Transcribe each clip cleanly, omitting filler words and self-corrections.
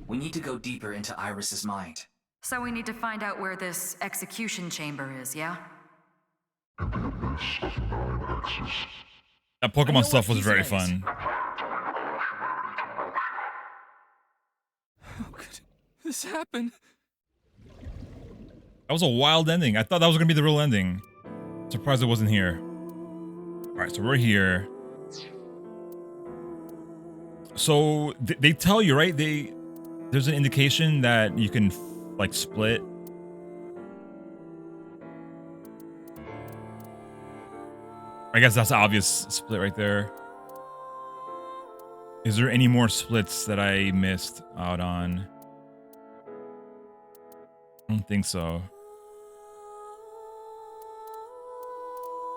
We need to go deeper into Iris's mind. So we need to find out where this execution chamber is, yeah? In the abyss of 9 X's. That Pokemon stuff was very fun. How could this happen? That was a wild ending. I thought that was gonna be the real ending. Surprised it wasn't here. Alright, so we're here. So they tell you, right? There's an indication that you can like split. I guess that's the obvious split right there. Is there any more splits that I missed out on? I don't think so.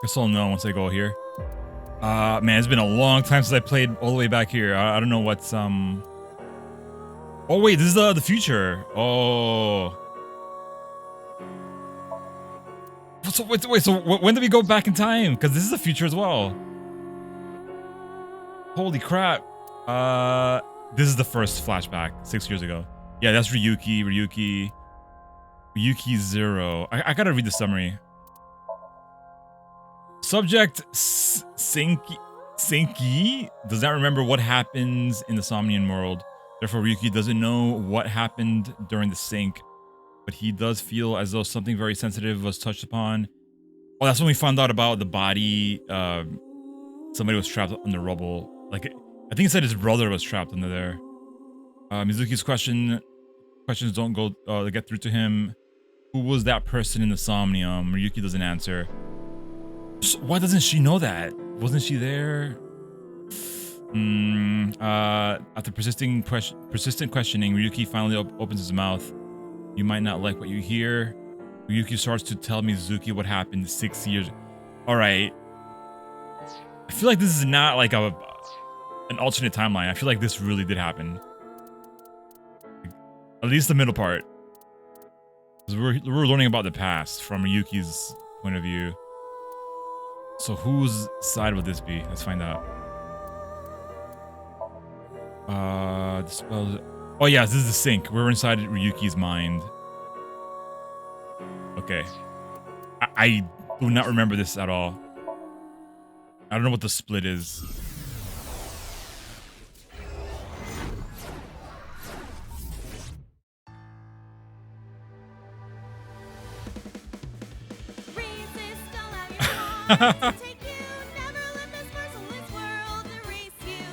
Guess I'll know once I go here. Man, it's been a long time since I played all the way back here. I don't know what's Oh wait, this is the future. Oh. So wait, so when did we go back in time? Because this is the future as well. Holy crap. This is the first flashback 6 years ago. Yeah, that's Ryuki 0. I gotta read the summary. Subject Psync does not remember what happens in the Somnium world. Therefore, Ryuki doesn't know what happened during the Psync, but he does feel as though something very sensitive was touched upon. Oh, that's when we found out about the body. Somebody was trapped in the rubble. Like, I think it said his brother was trapped under there. Mizuki's questions don't go get through to him. Who was that person in the Somnium? Ryuki doesn't answer. So why doesn't she know that? Wasn't she there? After persistent questioning, Ryuki finally opens his mouth. You might not like what you hear. Ryuki starts to tell Mizuki what happened 6 years. All right. I feel like this is not like an alternate timeline. I feel like this really did happen. At least the middle part. We're learning about the past from Ryuki's point of view. So whose side would this be? Let's find out. Oh yeah, this is the Psync. We're inside Ryuki's mind. Okay. I do not remember this at all. I don't know what the split is.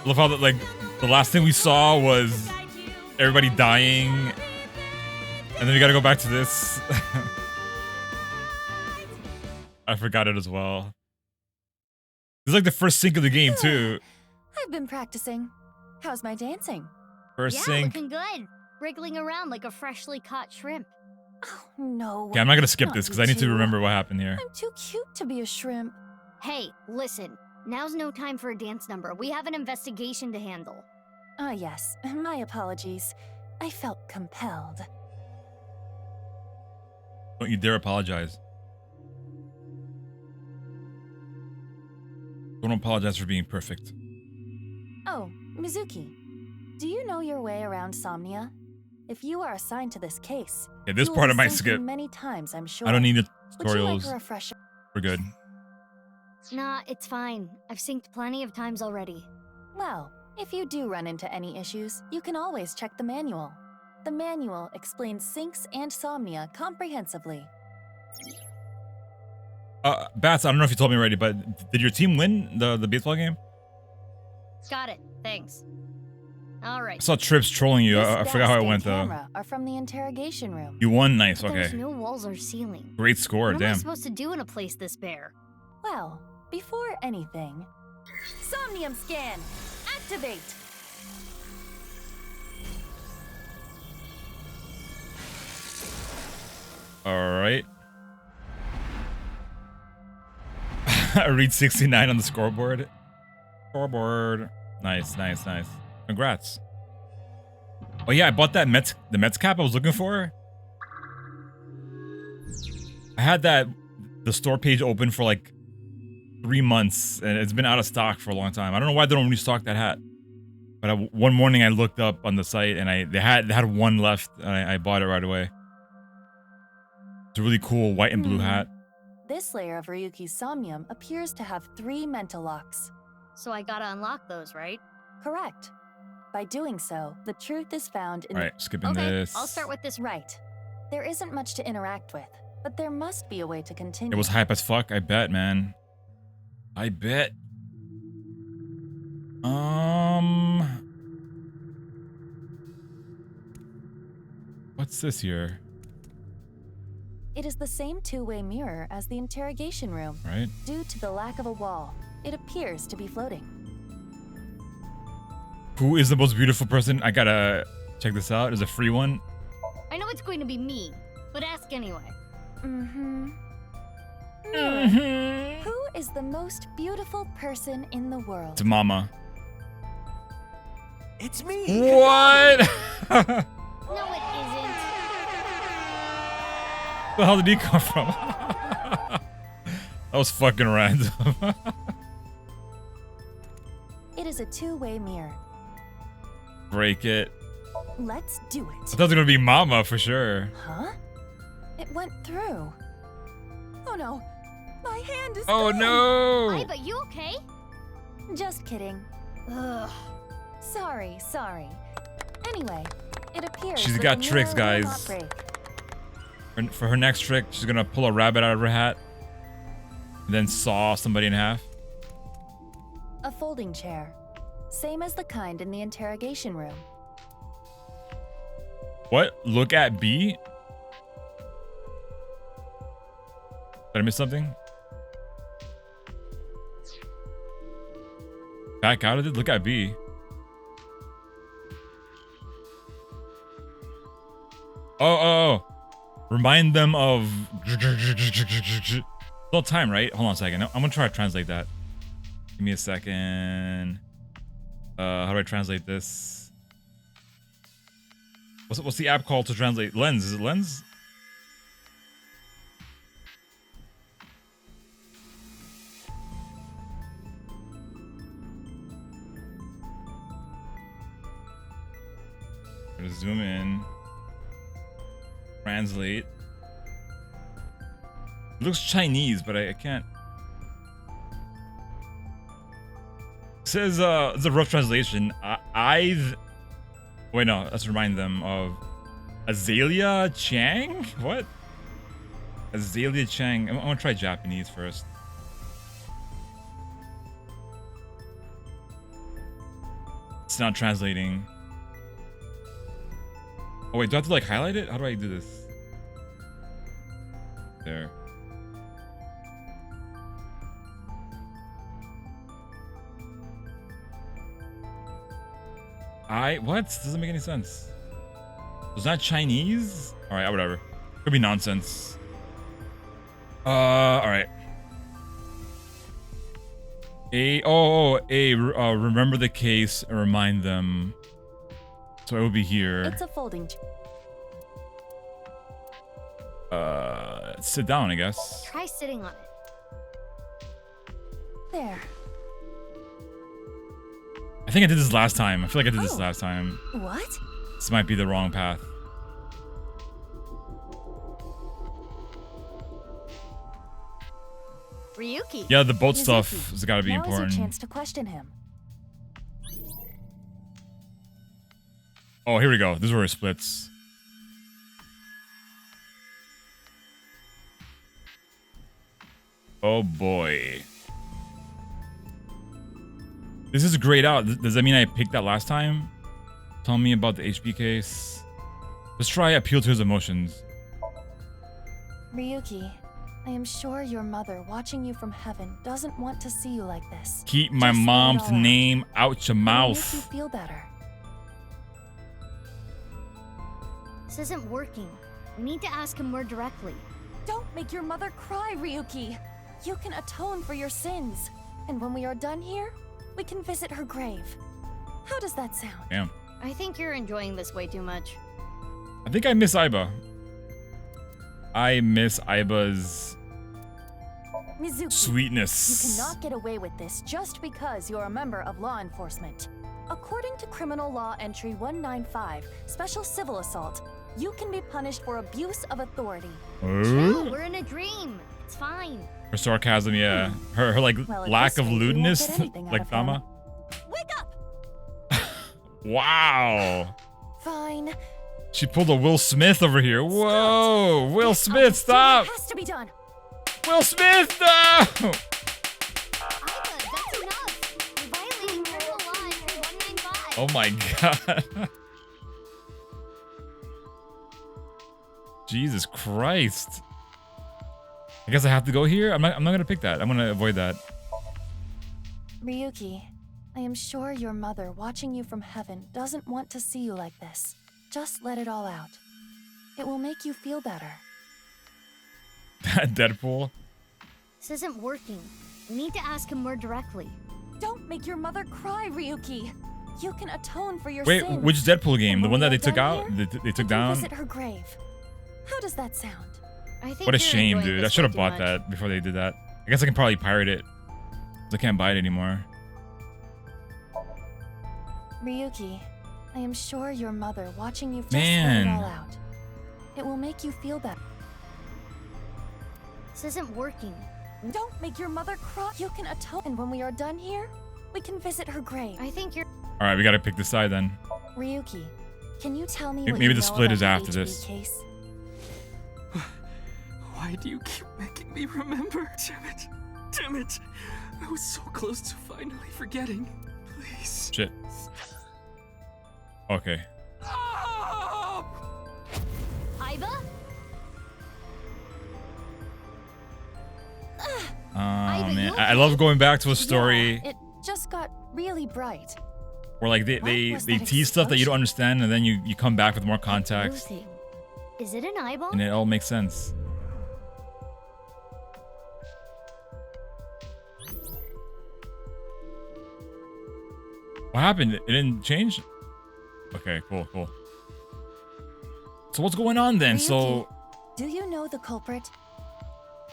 Love how like the last thing we saw was everybody dying, and then we gotta go back to this. I forgot it as well. This is like the first sync of the game too. I've been practicing. How's my dancing? First Yeah, sync. looking good. Wriggling around like a freshly caught shrimp. Oh, no. Okay, I'm not gonna skip Not this because you I need to two. remember what happened here. I'm too cute to be a shrimp. Hey, listen. Now's no time for a dance number. We have an investigation to handle. Ah, yes. My apologies. I felt compelled. Don't you dare apologize. Don't apologize for being perfect. Oh, Mizuki. Do you know your way around Somnia? If you are assigned to this case, Yeah, this you part will I might be syncing skip. many times, I'm sure. I don't need the Would you like tutorials. a refresher? We're good. Nah, it's fine. I've synced plenty of times already. Well, if you do run into any issues, you can always check the manual. The manual explains syncs and Somnia comprehensively. Bats, I don't know if you told me already, but did your team win the baseball game? Got it. Thanks. All right. I saw Trips trolling you. This I forgot how it desk went and though. camera are from the interrogation room. You won, nice. Okay, There's no walls or ceiling. great score. What am I Damn. supposed to do in a place this bare? Well, before anything, Somnium scan, activate. All right. I read 69 on the scoreboard. Scoreboard. Nice, nice, nice. Congrats. Oh yeah, I bought that the Mets cap I was looking for. I had the store page open for like 3 months and it's been out of stock for a long time. I don't know why they don't restock that hat. But one morning I looked up on the site and they had one left and I bought it right away. It's a really cool white and blue hat. This layer of Ryuki's Somnium appears to have 3 mental locks. So I gotta unlock those, right? Correct. By doing so, the truth is found in All right, skipping Okay, this. I'll start with this. Right. There isn't much to interact with, but there must be a way to continue. It was hype as fuck. I bet, man. I bet. What's this here? It is the same two-way mirror as the interrogation room. Right. Due to the lack of a wall, it appears to be floating. Who is the most beautiful person? I gotta check this out. There's a free one. I know it's going to be me, but ask anyway. Mirror, who is the most beautiful person in the world? It's Mama. It's me! What? No, it isn't. Where the hell did he come from? That was fucking random. It is a two-way mirror. Break it. Let's do I it. thought it was gonna be Mama for sure. Huh? It went through. Oh no, my hand is Oh gone. no! Aiba, you okay? Just kidding. Ugh. Sorry. Anyway, it appears She's that got the tricks, mirror will guys. not break. For her next trick, she's gonna pull a rabbit out of her hat, and then saw somebody in half. A folding chair. Same as the kind in the interrogation room. What? Look at B? Did I miss something? Back out of it? Look at B. Oh. Remind them of... Still time, right? Hold on a second. I'm gonna try to translate that. Give me a second. How do I translate this? What's the app called to translate? Lens. Is it Lens? I'm gonna zoom in. Translate. It looks Chinese, but I can't. It says it's a rough translation. Wait, no, let's remind them of Azalea Chang? What? Azalea Chang. I'm gonna try Japanese first. It's not translating. Oh wait, do I have to like highlight it? How do I do this? There. What? Doesn't make any sense. Was that Chinese? Alright, whatever. Could be nonsense. Alright. Remember the case and remind them. So it will be here. It's a folding chair. Sit down, I guess. Try sitting on it. There. I think I did this last time. I feel like I did this last time. What? This might be the wrong path. Ryuki. Yeah, the boat Mizuki, stuff has got to be now important. is your chance to question him. Oh, here we go. This is where it splits. Oh boy. This is grayed out. Does that mean I picked that last time? Tell me about the HP case. Let's try appeal to his emotions. Ryuki, I am sure your mother watching you from heaven doesn't want to see you like this. Keep my Just say it mom's all out. name out your It'll mouth. make you feel better. This isn't working. We need to ask him more directly. Don't make your mother cry, Ryuki. You can atone for your sins. And when we are done here, we can visit her grave. How does that sound? Damn. I think you're enjoying this way too much. I think I miss Aiba. I miss Aiba's Mizuki, sweetness. you cannot get away with this just because you're a member of law enforcement. According to Criminal Law Entry 195, Special Civil Assault, you can be punished for abuse of authority. Chill, we're in a dream. It's fine. Her sarcasm, yeah. Her like Well, at lack this of rate, we won't lewdness, get anything out like of him. Tama. Wake up! Wow. Fine. She pulled a Will Smith over here. Whoa, Will Get Smith, up. stop! It has to be done. Will Smith, no! Aiba, that's enough. You're violating Criminal Law Entry 195. Oh my god. Jesus Christ. I guess I have to go here? I'm not gonna pick that. I'm gonna avoid that. Ryuki, I am sure your mother watching you from heaven doesn't want to see you like this. Just let it all out. It will make you feel better. Deadpool. This isn't working. We need to ask him more directly. Don't make your mother cry, Ryuki. You can atone for your Wait, sins. which Deadpool game? The And one when that they we are took done out? here, They we took can down? visit her grave. How does that sound? I think What a you're shame, enjoying dude. I this should have way too bought much. that before they did that. I guess I can probably pirate it. 'Cause I can't buy it anymore. Ryuki, I am sure your mother watching you just Man. let it all out. It will make you feel better. This isn't working. Don't make your mother cry. You can atone. And when we are done here, we can visit her grave. I think you're... Alright, we gotta pick this side then. Ryuki, can you tell me Maybe what the you know split about is the after HB this. Case? Why do you keep making me remember? Damn it. Damn it. I was so close to finally forgetting. Please. Shit. Okay. Stop! Aiba? Oh Aiba, man, you I love going back to a story Yeah, it just got really bright. where like What they was they that tease stuff that you don't explosion? understand, and then you come back with more Blue context, thing. Is it an eyeball? and it all makes sense. What happened? It didn't change? Okay, cool, cool. So what's going on then? So Do you know the culprit?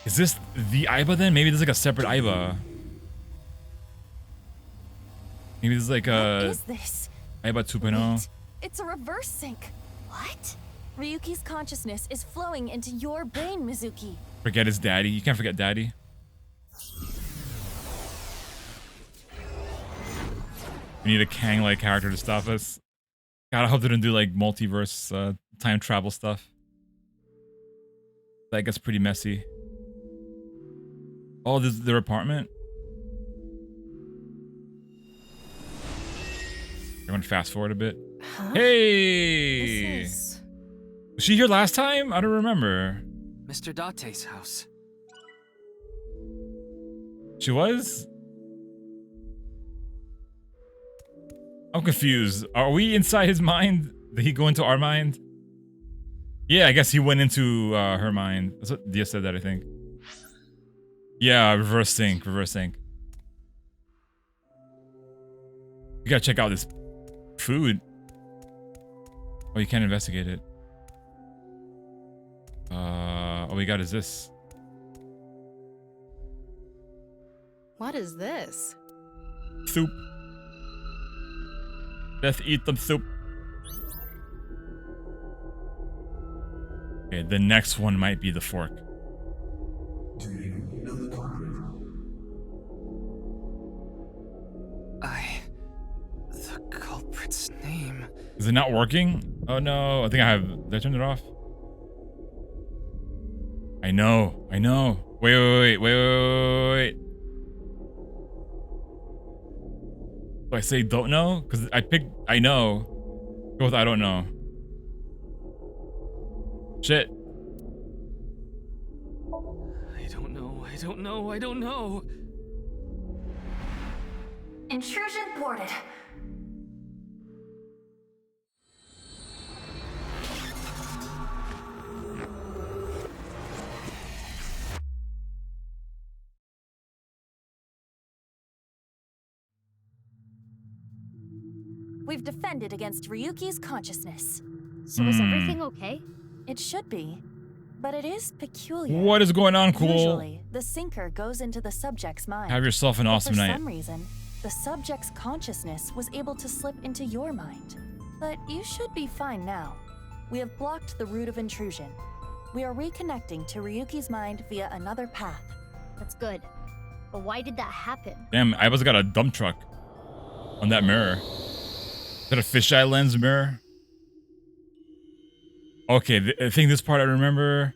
is this the Aiba then? Maybe there's like a separate Aiba. Maybe there's like What a is this? Aiba 2.0. Wait, it's a reverse sync. What? Ryuki's consciousness is flowing into your brain, Mizuki. Forget his daddy. You can't forget daddy. We need a Kang-like character to stop us. God, I hope they don't do like multiverse time travel stuff. That gets pretty messy. Oh, this is their apartment? I'm gonna fast forward a bit. Huh? Hey! This is... Was she here last time? I don't remember. Mr. Date's house. She was? I'm confused. Are we inside his mind? Did he go into our mind? Yeah, I guess he went into her mind. That's what Dia said that, I think. Yeah, reverse sync, reverse sync. You gotta check out this food. Oh, you can't investigate it. All we got is this. What is this? Soup. Let's eat some soup. Okay, the next one might be the fork. Do you know the culprit? The culprit's name. Is it not working? Oh no, I think I have. Did I turn it off? I know. Wait. Do I say don't know? Because I picked I know. Go with I don't know. Shit. I don't know. Intrusion thwarted. We've defended against Ryuki's consciousness. So is everything okay? It should be, but it is peculiar. What is going on, cool? Usually, the sinker goes into the subject's mind. Have yourself an But awesome for night. some reason, The subject's consciousness was able to slip into your mind. But you should be fine now. We have blocked the route of intrusion. We are reconnecting to Ryuki's mind via another path. That's good. But why did that happen? Damn, Aiba's got a dump truck on that mirror. Is that a fisheye lens mirror? Okay, I think this part I remember.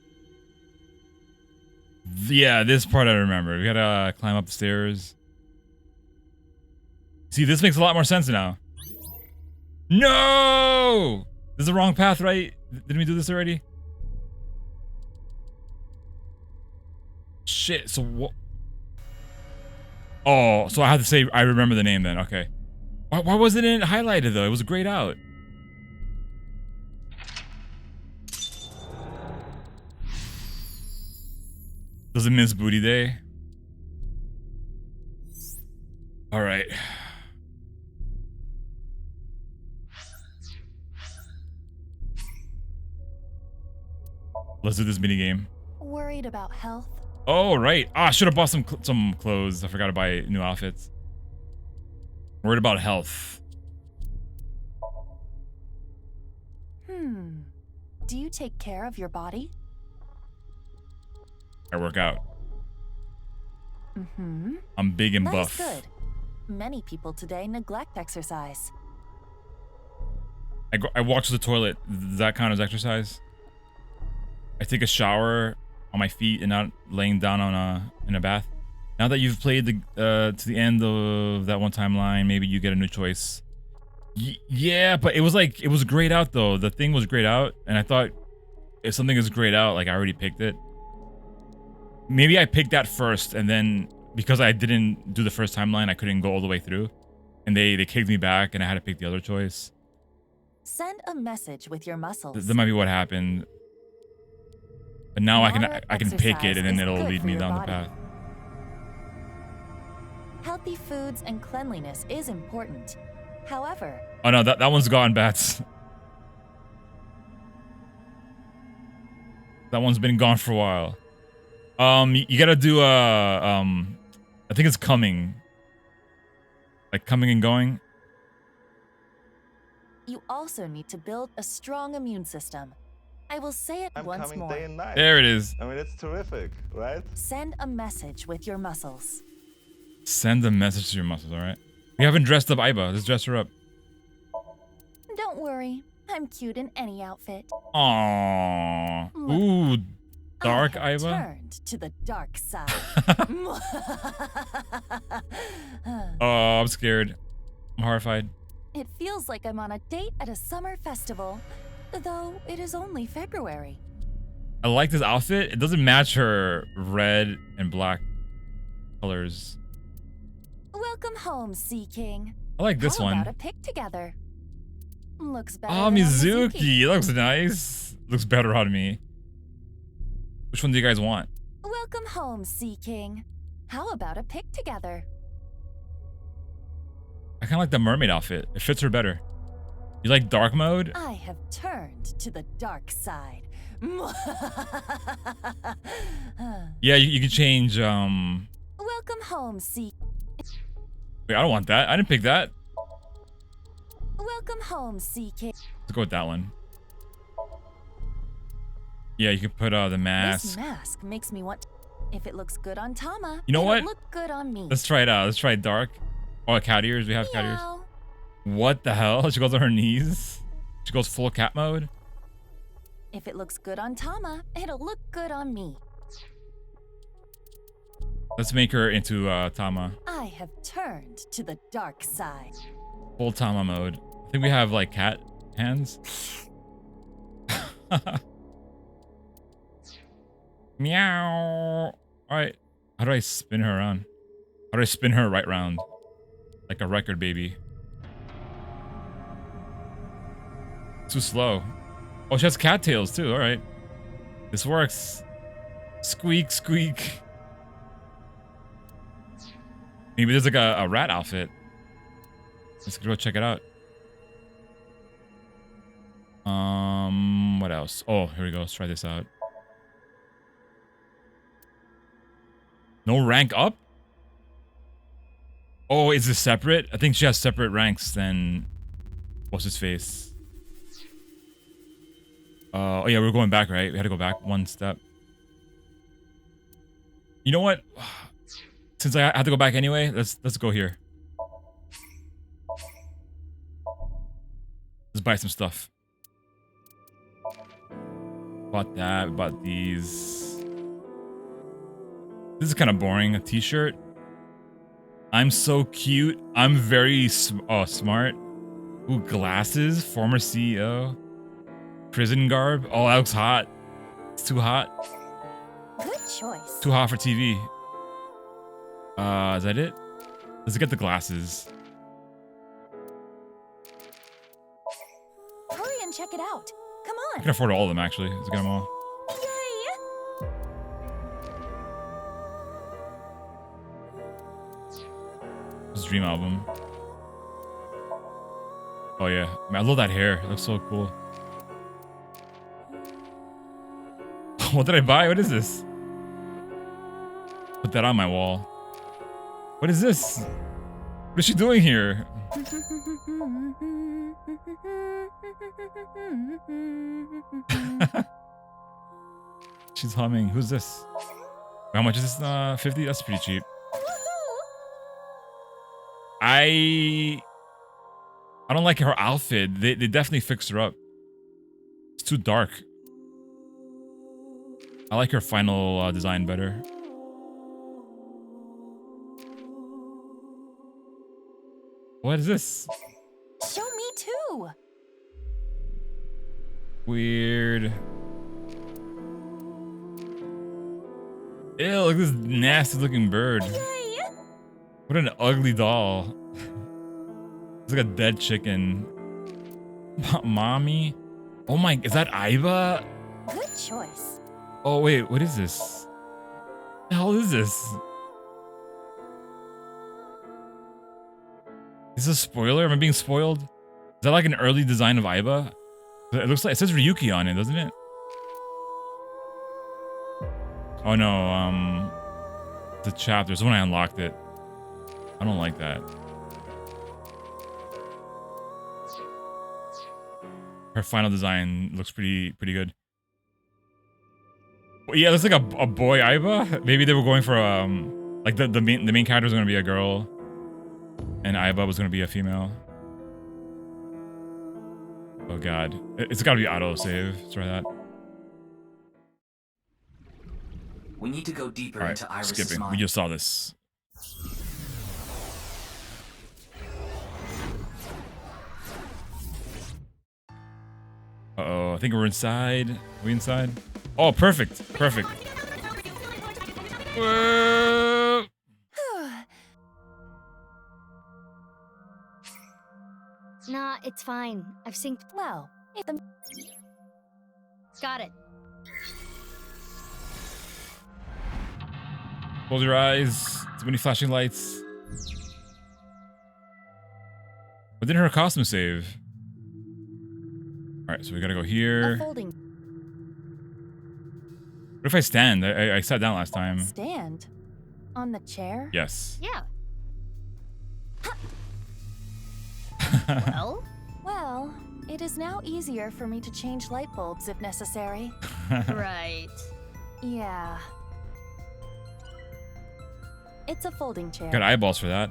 Yeah, this part I remember. We gotta climb up the stairs. See, this makes a lot more sense now. No! This is the wrong path, right? Didn't we do this already? Shit, so what? Oh, so I have to say I remember the name then, okay. Why wasn't it highlighted though? It was grayed out. Does it miss booty day? Alright. Let's do this mini game. Worried about health? Oh, right. Ah, I should have bought some clothes. I forgot to buy new outfits. Worried about health. Do you take care of your body? I work out. Mm-hmm. I'm big and That buff. is good. Many people today neglect exercise. I walk to the toilet. Does that count as exercise? I take a shower on my feet and not laying down on in a bath. Now that you've played the to the end of that one timeline, maybe you get a new choice. Yeah, but it was grayed out though. The thing was grayed out, and I thought if something is grayed out, like I already picked it. Maybe I picked that first, and then because I didn't do the first timeline, I couldn't go all the way through, and they kicked me back, and I had to pick the other choice. Send a message with your muscles. That might be what happened. But now I can pick it, and then it'll lead me down the path. Healthy foods and cleanliness is important. However, oh no, that one's gone, Bats. That one's been gone for a while. You gotta do I think it's coming. Like coming and going. you also need to build a strong immune system. I will say it I'm once coming more. day and night. There it is. I mean, it's terrific, right? Send a message with your muscles. Send a message to your muscles, alright? We haven't dressed up Aiba. Let's dress her up. Don't worry, I'm cute in any outfit. Aww. Ooh, dark I have Aiba? turned to the dark side. Oh, I'm scared. I'm horrified. It feels like I'm on a date at a summer festival, though it is only February. I like this outfit. It doesn't match her red and black colors. Welcome home, Sea King. I like this How one. about a pic together? Looks better. Oh, than Mizuki. Looks nice. Looks better on me. Which one do you guys want? Welcome home, Sea King. How about a pic together? I kind of like the mermaid outfit. It fits her better. You like dark mode? I have turned to the dark side. Yeah, you can change, Welcome home, Sea. Wait, I don't want that. I didn't pick that. Welcome home, Sea King. Let's go with that one. Yeah, you can put the mask. This mask makes me want. If it looks good on Tama, You know it'll what? look good on me. Let's try it out. Let's try dark. Oh, cat ears. We have cat ears. Meow. What the hell? She goes on her knees. She goes full cat mode. If it looks good on Tama, it'll look good on me. Let's make her into Tama. I have turned to the dark side. Full Tama mode. I think we have like cat hands. Meow. Alright. How do I spin her around? How do I spin her right round? Like a record baby. Too slow. Oh, she has cattails too. Alright. This works. Squeak, squeak. Maybe there's like a rat outfit. Let's go check it out. What else? Oh, here we go. Let's try this out. No rank up? Oh, is this separate? I think she has separate ranks than what's his face. Oh yeah, we're going back, right? We had to go back one step. You know what? Since I had to go back anyway, let's go here. Let's buy some stuff. Bought that. Bought these. This is kind of boring. A t-shirt. I'm so cute. I'm very smart. Ooh, glasses. Former CEO. Prison garb. Oh, that looks hot. It's too hot. Good choice. Too hot for TV. Is that it? Let's get the glasses. Hurry and check it out. Come I on. can afford all of them, actually. Let's get them all. Yay! This Dream album. Oh yeah, man, I love that hair. It looks so cool. What did I buy? What is this? Put that on my wall. What is this? What is she doing here? She's humming. Who's this? How much is this? 50? That's pretty cheap. I don't like her outfit. They definitely fixed her up. It's too dark. I like her final design better. What is this? Show me too. Weird. Ew, look at this nasty looking bird. Yay! What an ugly doll. It's like a dead chicken. Mommy? Oh my, is that Aiba? Good choice. Oh wait, what is this? What the hell is this? Is this a spoiler? Am I being spoiled? Is that like an early design of Aiba? It looks like it says Ryuki on it, doesn't it? Oh no, the chapter. It's when I unlocked it. I don't like that. Her final design looks pretty good. Well, yeah, it looks like a boy Aiba. Maybe they were going for like the main character was gonna be a girl, and Aiba was gonna be a female. Oh god, it's gotta be auto save. Let's try that. We need to go deeper All right, into Iris's skipping. mind. We just saw this. Uh-oh, I think we're inside. Are we inside? Oh, perfect. Perfect. Whoa. Nah, it's fine. I've synced. Well, if the Got it. Close your eyes. Too many flashing lights. But didn't her costume save? Alright, so we gotta go a here. folding What if I stand? I sat down last time. stand on the chair. Yes. Yeah. Well, Well, it is now easier for me to change light bulbs if necessary. right. Yeah. It's a folding chair. Got eyeballs for that.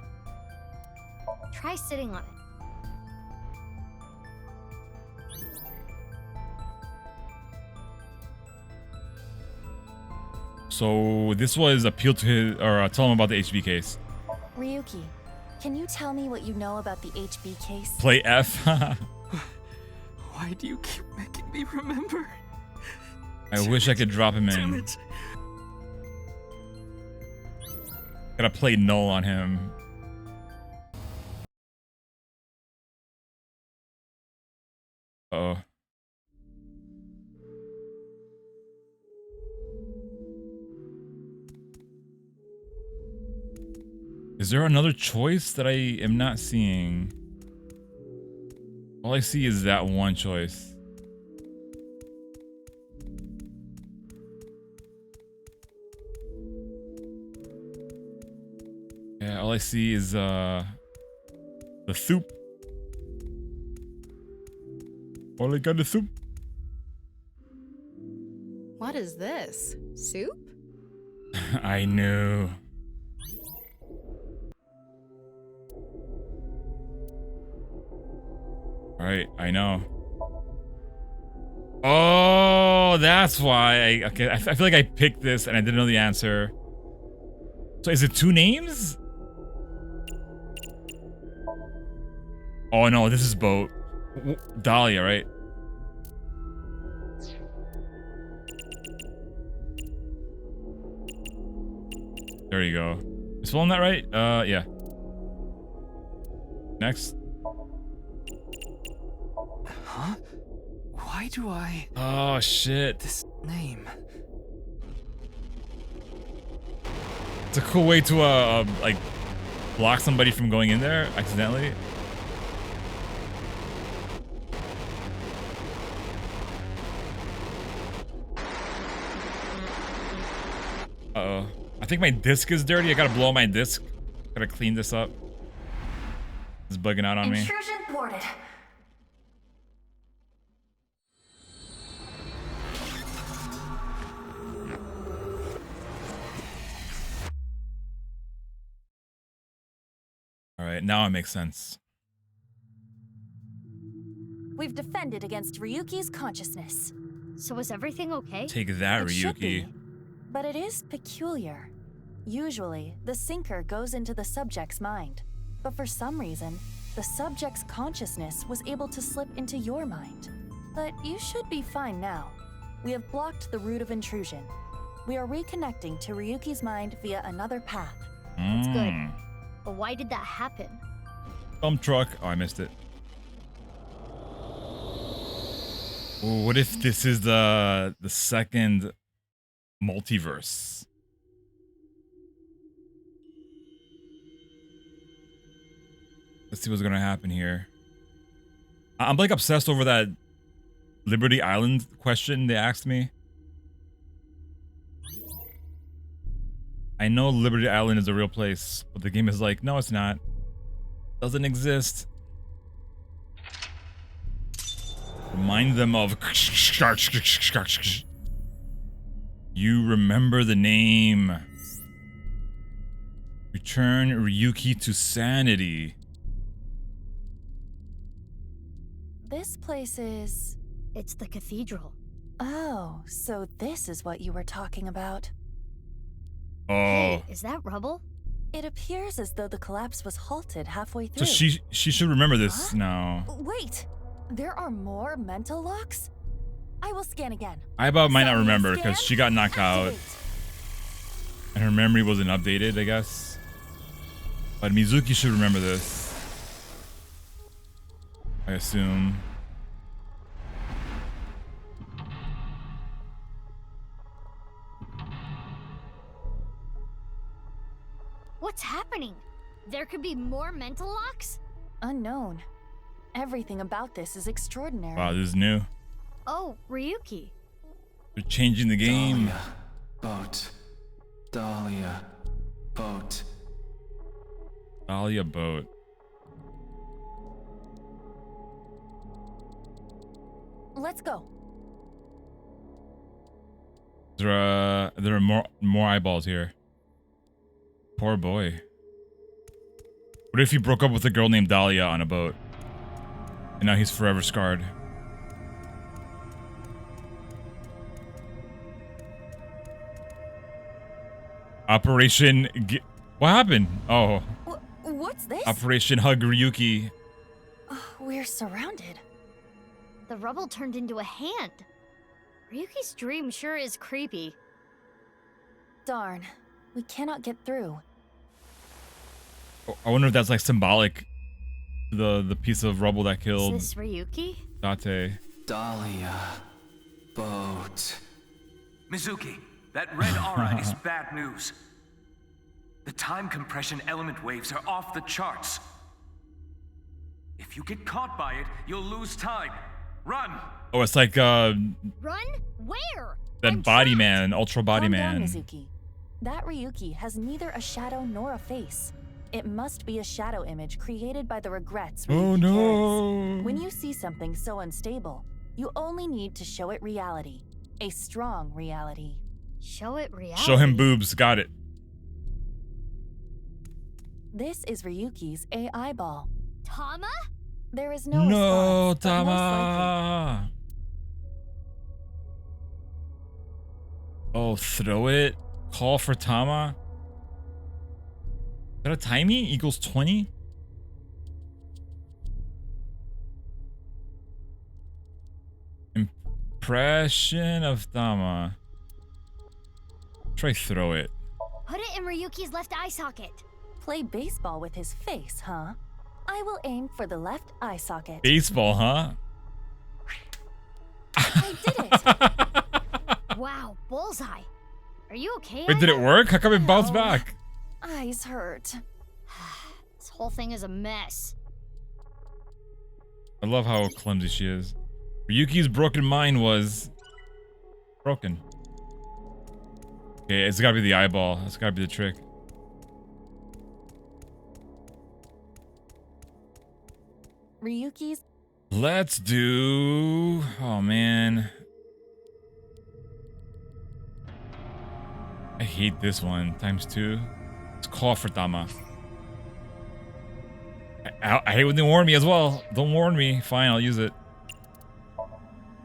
Try sitting on it. So this was appeal to his, or tell him about the HB case. Ryuki, can you tell me what you know about the HB case? Play F. Why do you keep making me remember? I wish I could drop him Damn in. it. Gotta play null on him. Uh-oh. Is there another choice that I am not seeing? All I see is that one choice. Yeah, all I see is the soup. All I got is soup. What is this? Soup? I knew. Right, I know. Oh, that's why. Okay, I feel like I picked this and I didn't know the answer. So is it two names? Oh no, this is boat. Dahlia, right? There you go. Is spelling that right? Yeah. Next. Huh? Why do I... Oh shit. This name... It's a cool way to like block somebody from going in there accidentally. Uh-oh. I think my disc is dirty. I gotta blow my disc. Gotta clean this up. It's bugging out on me. Intrusion thwarted. All right, now it makes sense. We've defended against Ryuki's consciousness. So is everything okay? Take that, It should Ryuki. be, but it is peculiar. Usually, the sinker goes into the subject's mind, but for some reason, the subject's consciousness was able to slip into your mind. But you should be fine now. We have blocked the route of intrusion. We are reconnecting to Ryuki's mind via another path. That's good. But why did that happen? Dump truck. Oh, I missed it. Ooh, what if this is the second multiverse? Let's see what's gonna happen here. I'm like obsessed over that Liberty Island question they asked me. I know Liberty Island is a real place, but the game is like, no, it's not. Doesn't exist. Remind them of... You remember the name. Return Ryuki to sanity. This place is... It's the cathedral. Oh, so this is what you were talking about. Oh. Hey, is that rubble? It appears as though the collapse was halted halfway through. So she should remember this now. Wait, there are more mental locks? I will scan again. Aiba might not Somnium remember because scan? she got knocked out Activate. and her memory wasn't updated, I guess. But Mizuki should remember this, I assume. What's happening? There could be more mental locks? Unknown. Everything about this is extraordinary. Wow, this is new. Oh, Ryuki. They're changing the game. Dahlia. Boat. Dahlia. Boat. Dahlia boat. Let's go. There are more eyeballs here. Poor boy. What if he broke up with a girl named Dahlia on a boat? And now he's forever scarred. Operation... What happened? Oh. What's this? Operation Hug Ryuki. We're surrounded. The rubble turned into a hand. Ryuki's dream sure is creepy. Darn. We cannot get through. I wonder if that's like symbolic. The piece of rubble that killed Is this Ryuki? Date. Dahlia. Boat. Mizuki, that red aura is bad news. The time compression element waves are off the charts. If you get caught by it, you'll lose time. Run! Oh, it's like Run? Where? that I'm body trapped. man, Ultra Body Calm down, Man. Mizuki. That Ryuki has neither a shadow nor a face. It must be a shadow image created by the regrets Oh Ryuki no! carries. When you see something so unstable, you only need to show it reality. A strong reality. Show it reality. Show him boobs. Got it. This is Ryuki's AI ball. Tama? There is no No, response, but most likely- Tama. Oh, throw it. Call for Tama. Is that a timing equals 20? Impression of Tama. Try throw it. Put it in Ryuki's left eye socket. Play baseball with his face, huh? I will aim for the left eye socket. Baseball, huh? I did it! Wow, bullseye. Are you okay? Wait, did it work? How come it bounced No. back? Eyes hurt. This whole thing is a mess. I love how clumsy she is. Ryuki's broken mind was broken. Okay, it's gotta be the eyeball. That's gotta be the trick. Ryuki's. Let's do... Oh, man. I hate this one. ×2. Let's call for Tama. I hate when they warn me as well. Don't warn me. Fine, I'll use it.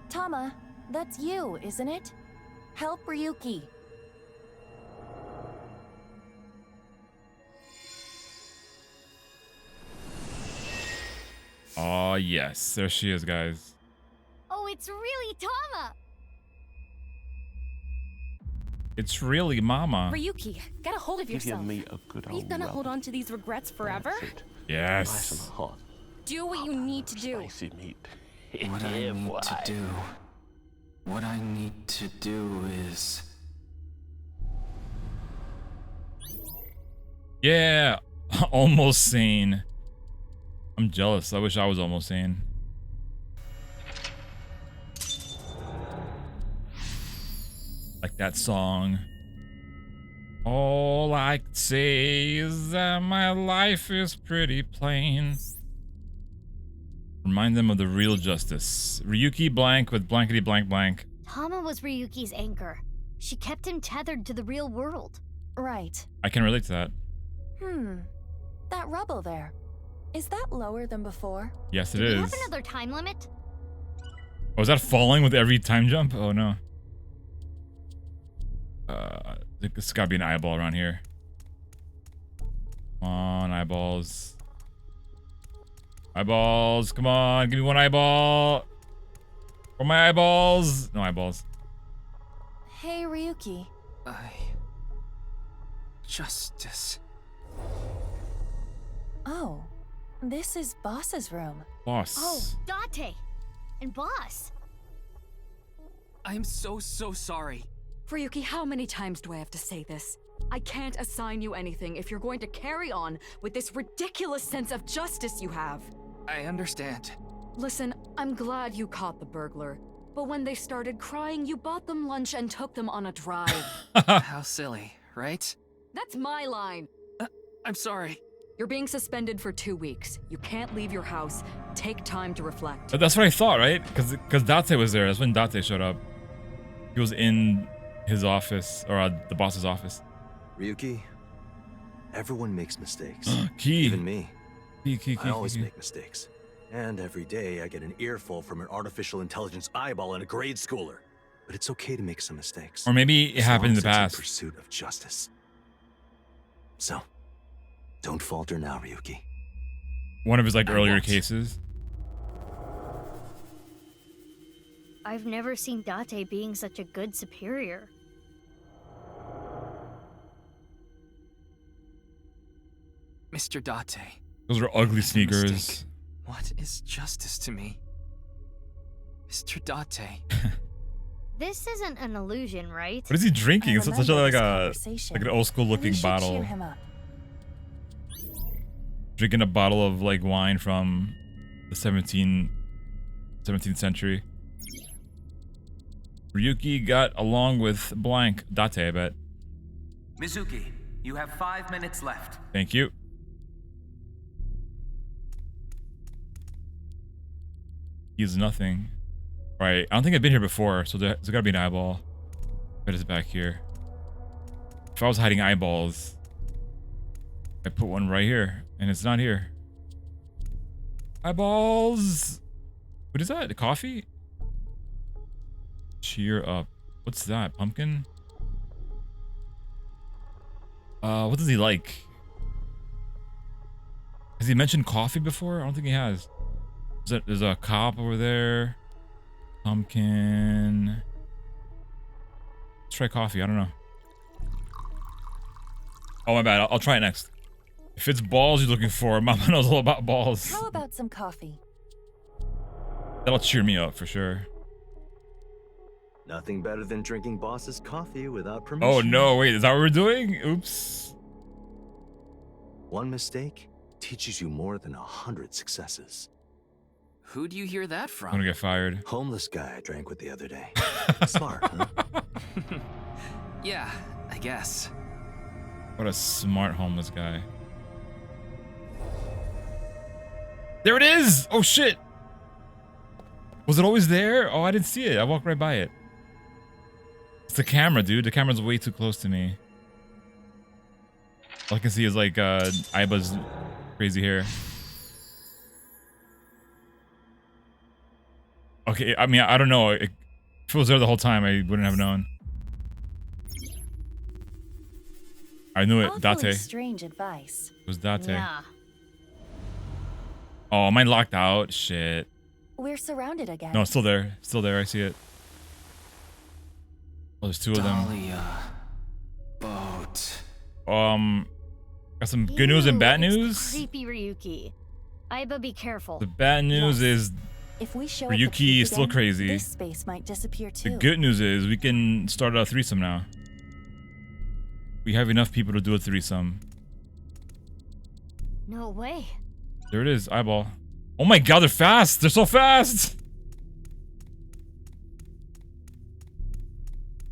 Tama, that's you, isn't it? Help Ryuki. Oh, yes. There she is, guys. Oh, it's really Tama. It's really Mama. Ryuki, get a hold of yourself. Me a good Are you old gonna rub. hold on to these regrets forever? That's it. Nice Yes. and hot. Do what you need to do. Spicy meat. What I Yeah, need boy. to do. What I need to do is. Yeah. Almost sane. I'm jealous. I wish I was almost sane. Like that song. All I can say is that my life is pretty plain. Remind them of the real justice. Ryuki blank with blankety blank blank. Tama was Ryuki's anchor. She kept him tethered to the real world. Right. I can relate to that. That rubble there. Is that lower than before? Yes, it Do we is. have another time limit? Oh, is that falling with every time jump? Oh no. There's gotta be an eyeball around here. Come on, eyeballs. Eyeballs, come on, give me one eyeball. Where are my eyeballs? No eyeballs. Hey, Ryuki. Justice. Oh, this is Boss's room. Boss. Oh, Date. And Boss. I'm so sorry. Ryuki, how many times do I have to say this? I can't assign you anything if you're going to carry on with this ridiculous sense of justice you have. I understand. Listen, I'm glad you caught the burglar, but when they started crying, you bought them lunch and took them on a drive. How silly, right? That's my line. I'm sorry. You're being suspended for 2 weeks. You can't leave your house. Take time to reflect. That's what I thought, right? Because Date was there. That's when Date showed up. He was in his office, or the boss's office. Ryuki, everyone makes mistakes. Key. Even me. Key. I always make mistakes. And every day I get an earful from an artificial intelligence eyeball and a grade schooler. But it's okay to make some mistakes. Or maybe it as happened in long the as it's past. in pursuit of justice. So, don't falter now, Ryuki. One of his like I earlier won't. cases. I've never seen Date being such a good superior. Mr. Date. Those were ugly Make no sneakers. mistake. What is justice to me? Mr. Date. This isn't an illusion, right? What is he drinking? I It's such a remember like this a conversation. like an old school We looking should cheer bottle. him up. Drinking a bottle of like wine from the 17th century. Ryuki got along with blank Date, I bet. Mizuki, you have 5 minutes left. Thank you. He's nothing. Right. I don't think I've been here before, so there's gotta be an eyeball. Bet it's back here. If I was hiding eyeballs, I put one right here, and it's not here. Eyeballs! What is that? Coffee? Cheer up. What's that? Pumpkin? What does he like? Has he mentioned coffee before? I don't think he has. There's a cop over there. Pumpkin. Let's try coffee. I don't know. Oh, my bad. I'll try it next. If it's balls you're looking for, Mama knows all about balls. How about some coffee? That'll cheer me up for sure. Nothing better than drinking boss's coffee without permission. Oh no, wait, is that what we're doing? Oops. One mistake teaches you more than 100 successes. Who'd you hear that I'm from? gonna get fired. Homeless guy I drank with the other day. Smart, huh? Yeah, I guess. What a smart homeless guy. There it is! Oh shit! Was it always there? Oh, I didn't see it. I walked right by it. It's the camera, dude. The camera's way too close to me. All I can see is like Aiba's crazy hair. Okay, I mean, I don't know. If it was there the whole time, I wouldn't have known. I knew it. Awfully Date. strange advice. It was Date. Yeah. Oh, mine locked out. Shit. We're surrounded again. No, it's still there. Still there. I see it. Oh, there's two of them. Dahlia. Boat. Got some good news and bad It's the news. creepy Ryuki. Aiba, be careful. The bad news is If we show up the Ryuki truth is still again, crazy. This space might disappear too. The good news is we can start a threesome now. We have enough people to do a threesome. No way. There it is, eyeball. Oh my god, they're fast! They're so fast!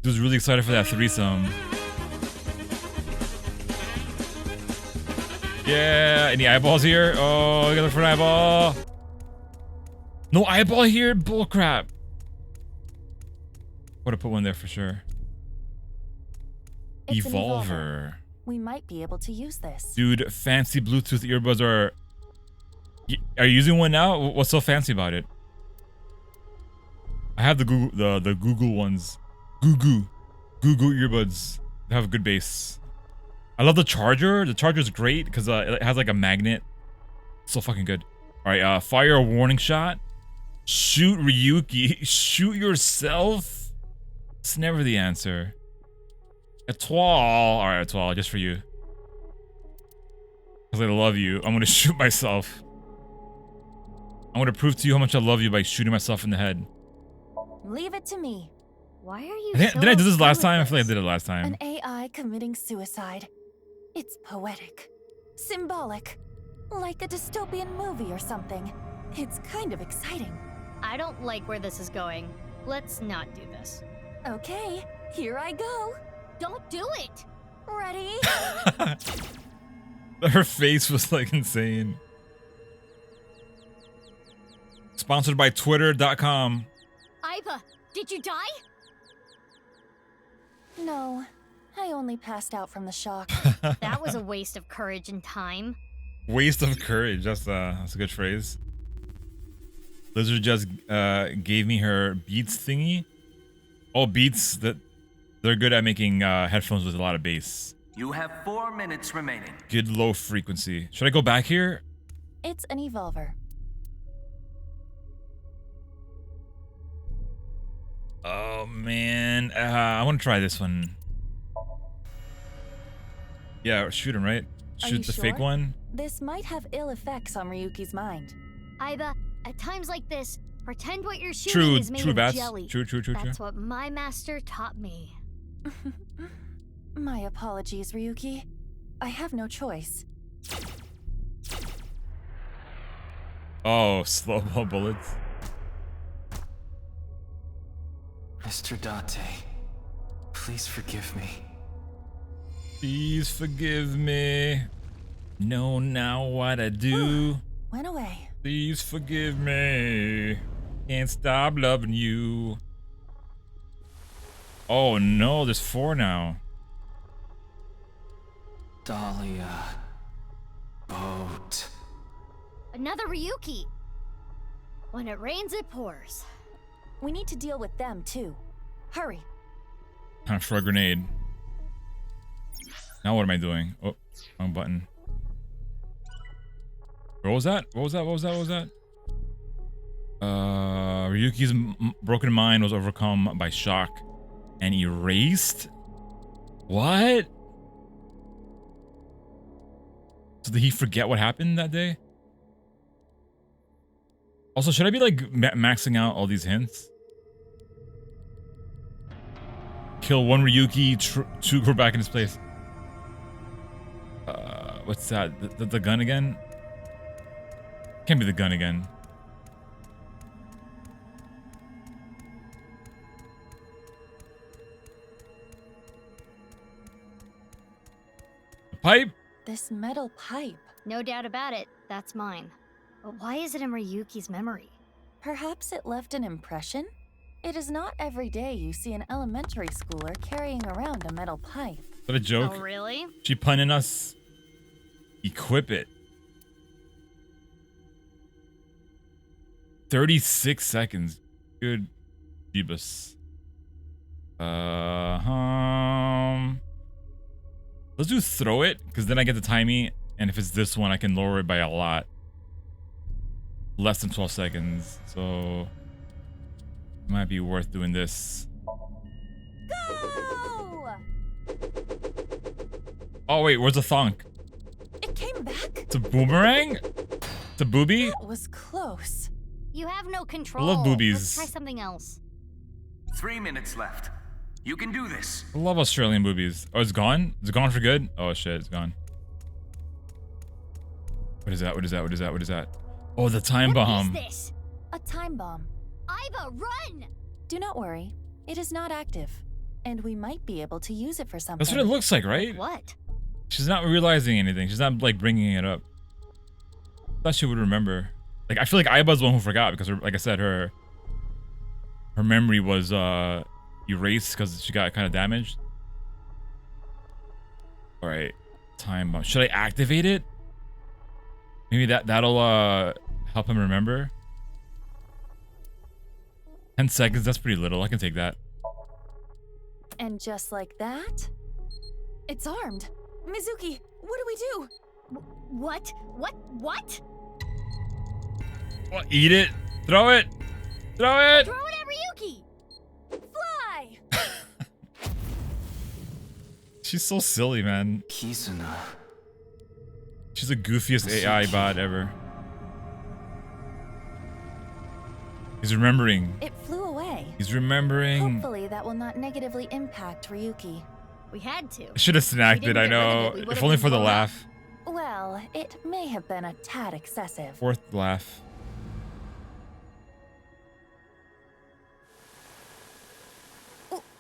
Dude's really excited for that threesome. Yeah, any eyeballs here? Oh, I gotta look for an eyeball. No eyeball here? Bullcrap. Would have put one there for sure. It's an Evolver. We might be able to use this. Dude, fancy Bluetooth earbuds are... Are you using one now? What's so fancy about it? I have the Google ones. Google earbuds. They have a good bass. I love the charger. The charger's great because it has like a magnet. So fucking good. All right, fire a warning shot. Shoot Ryuki. Shoot yourself. It's never the answer. Etoile. All right, Etoile, just for you. Because I love you. I'm gonna shoot myself. I'm gonna prove to you how much I love you by shooting myself in the head. Leave it to me. Why are you Did so I do this okay last with time? I feel like I this? did it last time. An AI committing suicide. It's poetic, symbolic, like a dystopian movie or something. It's kind of exciting. I don't like where this is going. Let's not do this. Okay, here I go. Don't do it! Ready? Her face was like insane. Sponsored by Twitter.com. Aiba, did you die? No, I only passed out from the shock. That was a waste of courage and time. Waste of courage. That's a good phrase. Lizard just gave me her Beats thingy. Oh, Beats, they're good at making headphones with a lot of bass. You have 4 minutes remaining. Good low frequency. Should I go back here? It's an evolver. Oh man, I want to try this one. Yeah, shoot him, right? Are Shoot you the fake sure? one. This might have ill effects on Ryuki's mind. Aiba, at times like this, pretend what you're shooting True, is made true, of bats. jelly. True. That's what my master taught me. My apologies, Ryuki. I have no choice. Oh, slow mo bullets. Mr. Date, please forgive me. Please forgive me. Know now what I do. Went away. Please forgive me. Can't stop loving you. Oh no, there's 4 now. Dahlia. Boat. Another Ryuki. When it rains, it pours. We need to deal with them too. Hurry. Time for a grenade. Now what am I doing? Oh, wrong button. What was that? What was that? What was that? What was that? Ryuki's broken mind was overcome by shock and erased? What? So did he forget what happened that day? Also, should I be like maxing out all these hints? Kill 1 Ryuki, 2 go back in his place. What's that? The gun again? Can't be the gun again. The pipe? This metal pipe. No doubt about it, that's mine. But why is it in Ryuki's memory? Perhaps it left an impression? It is not every day you see an elementary schooler carrying around a metal pipe. Is that a joke? Oh, really? She punning us. Equip it. 36 seconds. Good Jeebus. Let's do throw it, because then I get the timey, and if it's this one, I can lower it by a lot. Less than 12 seconds, so it might be worth doing this. Go! Oh wait, where's the thonk? It came back? It's a boomerang? It's a boobie? That was close. You have no control. I love boobies. Let's try something else. 3 minutes left. You can do this. I love Australian boobies. Oh, it's gone? Is it gone for good? Oh shit, it's gone. What is that? What is that? What is that? What is that? Oh, the time bomb. What is this? A time bomb. Aiba, run! Do not worry. It is not active. And we might be able to use it for something. That's what it looks like, right? What? She's not realizing anything. She's not like bringing it up. I thought she would remember. Like, I feel like Aiba's the one who forgot because, like I said, her memory was erased because she got kind of damaged. All right, time bomb. Should I activate it? Maybe that'll help him remember. 10 seconds. That's pretty little. I can take that. And just like that, it's armed. Mizuki, what do we do? What? What? Well, eat it. Throw it. Throw it. Throw it at Ryuki! Fly! She's so silly, man. Kizuna. She's the goofiest AI bot ever. He's remembering. It flew away. He's remembering. Hopefully that will not negatively impact Ryuki. We had to. I should have snacked it, I know. If only for the laugh. Well, it may have been a tad excessive. 4th laugh.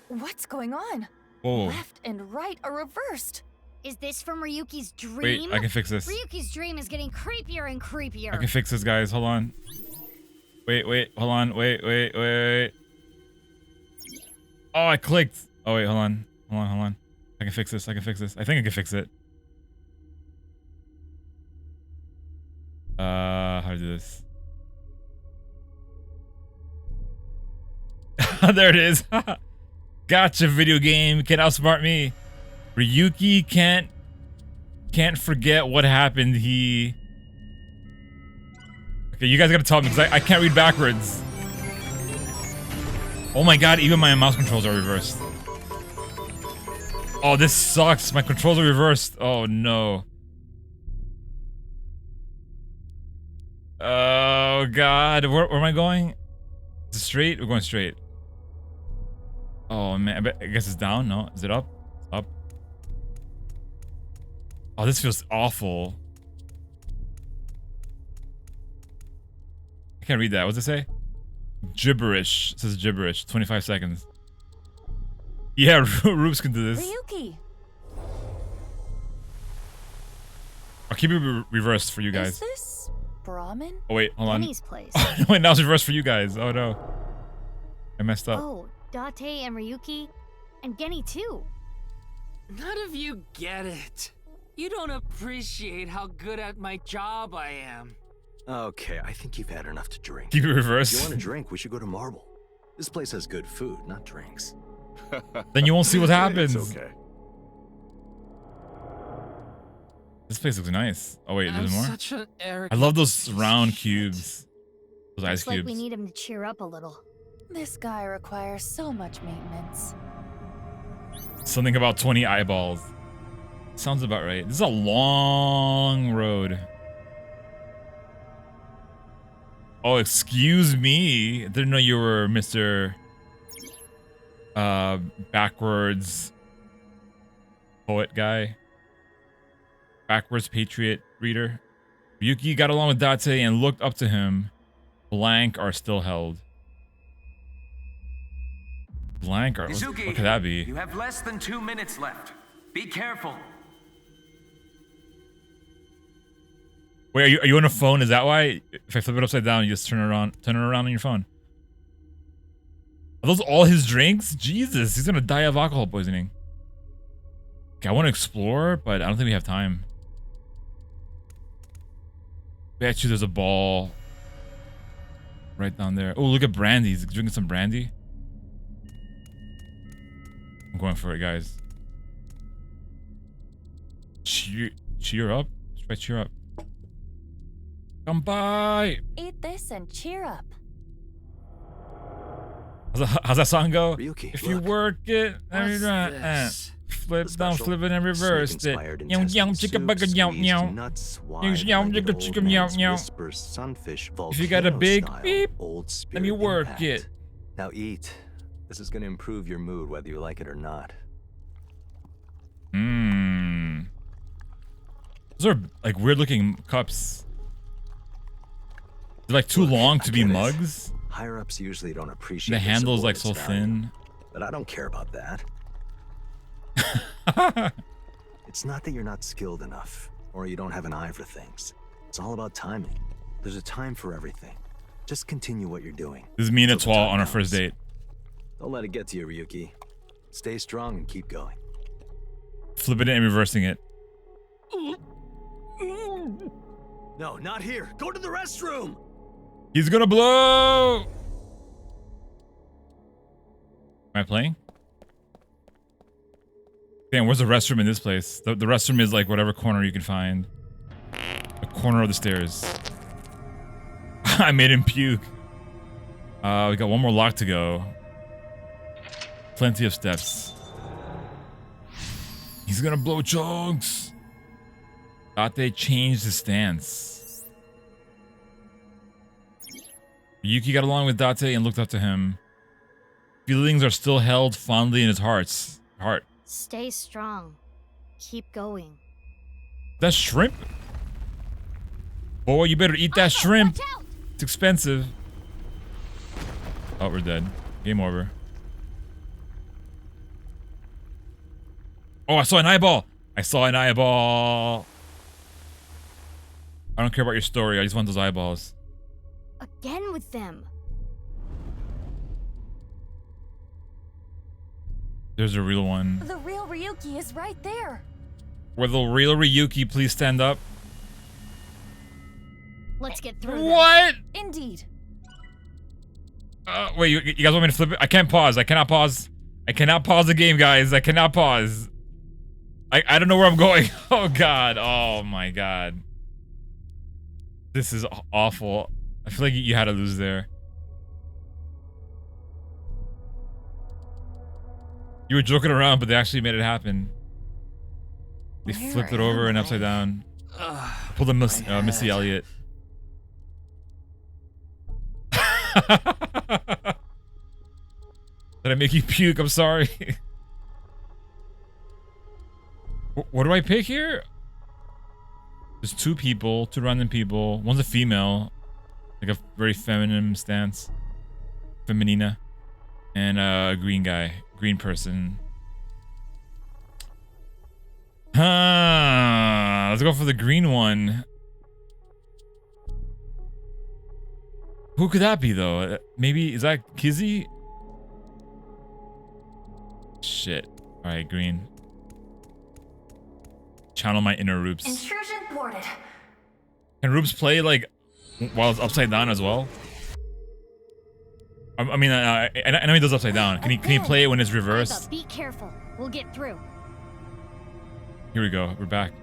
What's going on? Whoa. Left and right are reversed. Is this from Ryuki's dream? Wait, I can fix this. Ryuki's dream is getting creepier and creepier. I can fix this, guys. Hold on. Wait, hold on. Wait. Oh, I clicked. Oh, wait, hold on. I can fix this. I think I can fix it. How to do this? There it is. Gotcha, video game. Can outsmart me. Ryuki can't forget what happened. Okay, you guys gotta tell me because I can't read backwards. Oh my god, even my mouse controls are reversed. Oh, this sucks. My controls are reversed. Oh no. Oh god, where am I going? Is it straight? We're going straight. Oh man, I guess it's down. No, is it up? It's up. Oh, this feels awful. I can't read that. What does it say? Gibberish. It says gibberish. 25 seconds. Yeah, Rubes can do this. Ryuki! I'll keep it reversed for you guys. Is this Brahmin? Oh wait, hold on. Kenny's place. Wait, now it's reverse for you guys. Oh no. I messed up. Oh, Date and Ryuki, and Genny too. None of you get it. You don't appreciate how good at my job I am. Okay, I think you've had enough to drink. Keep it If you reverse. want a drink, we should go to Marble. This place has good food, not drinks. Then you won't see what happens. It's okay. This place looks nice. Oh wait, I'm there's more? such an I arrogant love those piece of round shit. cubes. Those ice Looks like cubes. we need him to cheer up a little. This guy requires so much maintenance. Something about 20 eyeballs. Sounds about right. This is a long road. Oh, excuse me. I didn't know you were Mr. Backwards poet guy. Backwards patriot reader. Ryuki got along with Date and looked up to him. Blank are still held. Blank are... Mizuki, What could that be? You have less than 2 minutes left. Be careful. Wait, are you on a phone? Is that why? If I flip it upside down, you just turn it around on your phone. Are those all his drinks? Jesus, he's gonna die of alcohol poisoning. Okay, I want to explore, but I don't think we have time. Bet you there's a ball right down there. Oh, look at brandy. He's drinking some brandy. I'm going for it, guys. Cheer up. Try cheer up. Come by. Eat this and cheer up. How's that song go? Ryuki, If you look. work it, What's this? flip The down, special flip it and reverse it. snake-inspired Yow, yow, intestine chicka soup bugga, yow, squeezed yow. nuts, Yow, wide, yow, like chicka an chicka, old yow, man's yow. whisper sunfish If you got a volcano big style, beep, old let me spirit work impact. it. Now eat. This is going to improve your mood whether you like it or not. Mmm. Those are like weird looking cups. They're like too Look, long I to be get it. mugs. Higher ups usually don't appreciate The their handle's like so subordinates' value, thin. but I don't care about that. It's not that you're not skilled enough or you don't have an eye for things. It's all about timing. There's a time for everything. Just continue what you're doing. This is me and Till the Etoile time on our comes. first date. Don't let it get to you, Ryuki. Stay strong and keep going. Flipping it and reversing it. No, not here. Go to the restroom. He's gonna blow. Am I playing? Damn, where's the restroom in this place? The restroom is like whatever corner you can find. The corner of the stairs. I made him puke. We got one more lock to go. Plenty of steps. He's gonna blow chunks. Date changed his stance. Ryuki got along with Date and looked up to him. Feelings are still held fondly in his heart. Stay strong. Keep going. That shrimp? Boy, you better eat that shrimp. It's expensive. Oh, we're dead. Game over. Oh, I saw an eyeball. I saw an eyeball. I don't care about your story. I just want those eyeballs. Again with them. There's a real one. The real Ryuki is right there. Will the real Ryuki please stand up? Let's get through them. What? Indeed. Wait, you guys want me to flip it? I can't pause. I cannot pause. I cannot pause the game, guys. I cannot pause. I don't know where I'm going. Oh, God. Oh, my God. This is awful. I feel like you had to lose there. You were joking around, but they actually made it happen. They Where flipped it over am and I? upside down. Pulled a Missy Elliott. Did I make you puke? I'm sorry. What do I pick here? There's two random people. One's a female, like a very feminine stance, feminina, and a green guy, green person. Let's go for the green one. Who could that be though? Maybe is that Kizzy? Shit. All right, green. Channel my inner Roops. Intrusion thwarted. Can Roops play like while it's upside down as well? I mean, I know he does upside down. Can he play it when it's reversed? Be careful. We'll get through. Here we go. We're back.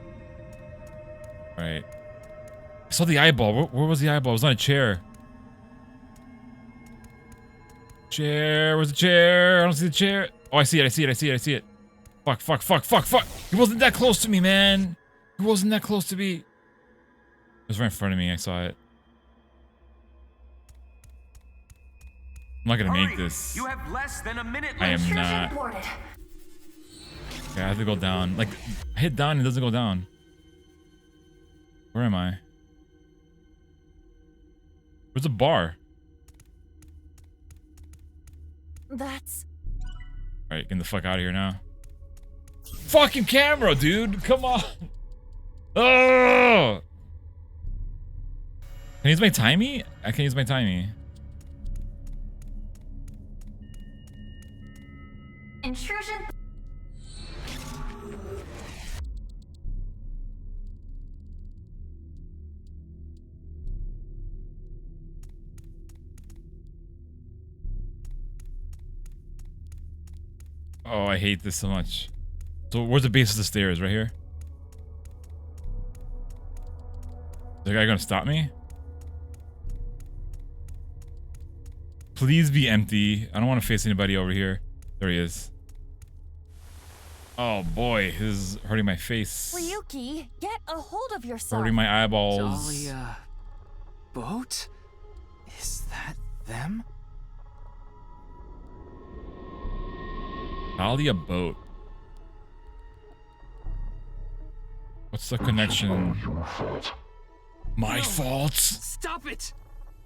All right. I saw the eyeball. Where was the eyeball? It was on a chair. Chair. Where's the chair? I don't see the chair. Oh, I see it. Fuck. He wasn't that close to me, man. He wasn't that close to me. It was right in front of me. I saw it. I'm not gonna make this. You have less than a minute left. I am not. Okay, I have to go down. Like, I hit down and it doesn't go down. Where am I? Where's the bar? That's... Alright, get the fuck out of here now. Fucking camera, dude! Come on! Oh! Can I use my timey? I can't use my timey. Intrusion. Oh, I hate this so much. So where's the base of the stairs? Right here? Is the guy gonna stop me? Please be empty. I don't want to face anybody over here. There he is. Oh boy, this is hurting my face. Ryuki, get a hold of yourself. Hurting my eyeballs. Dahlia boat? Is that them? Dahlia boat. What's the connection? Your fault. My fault? Stop it!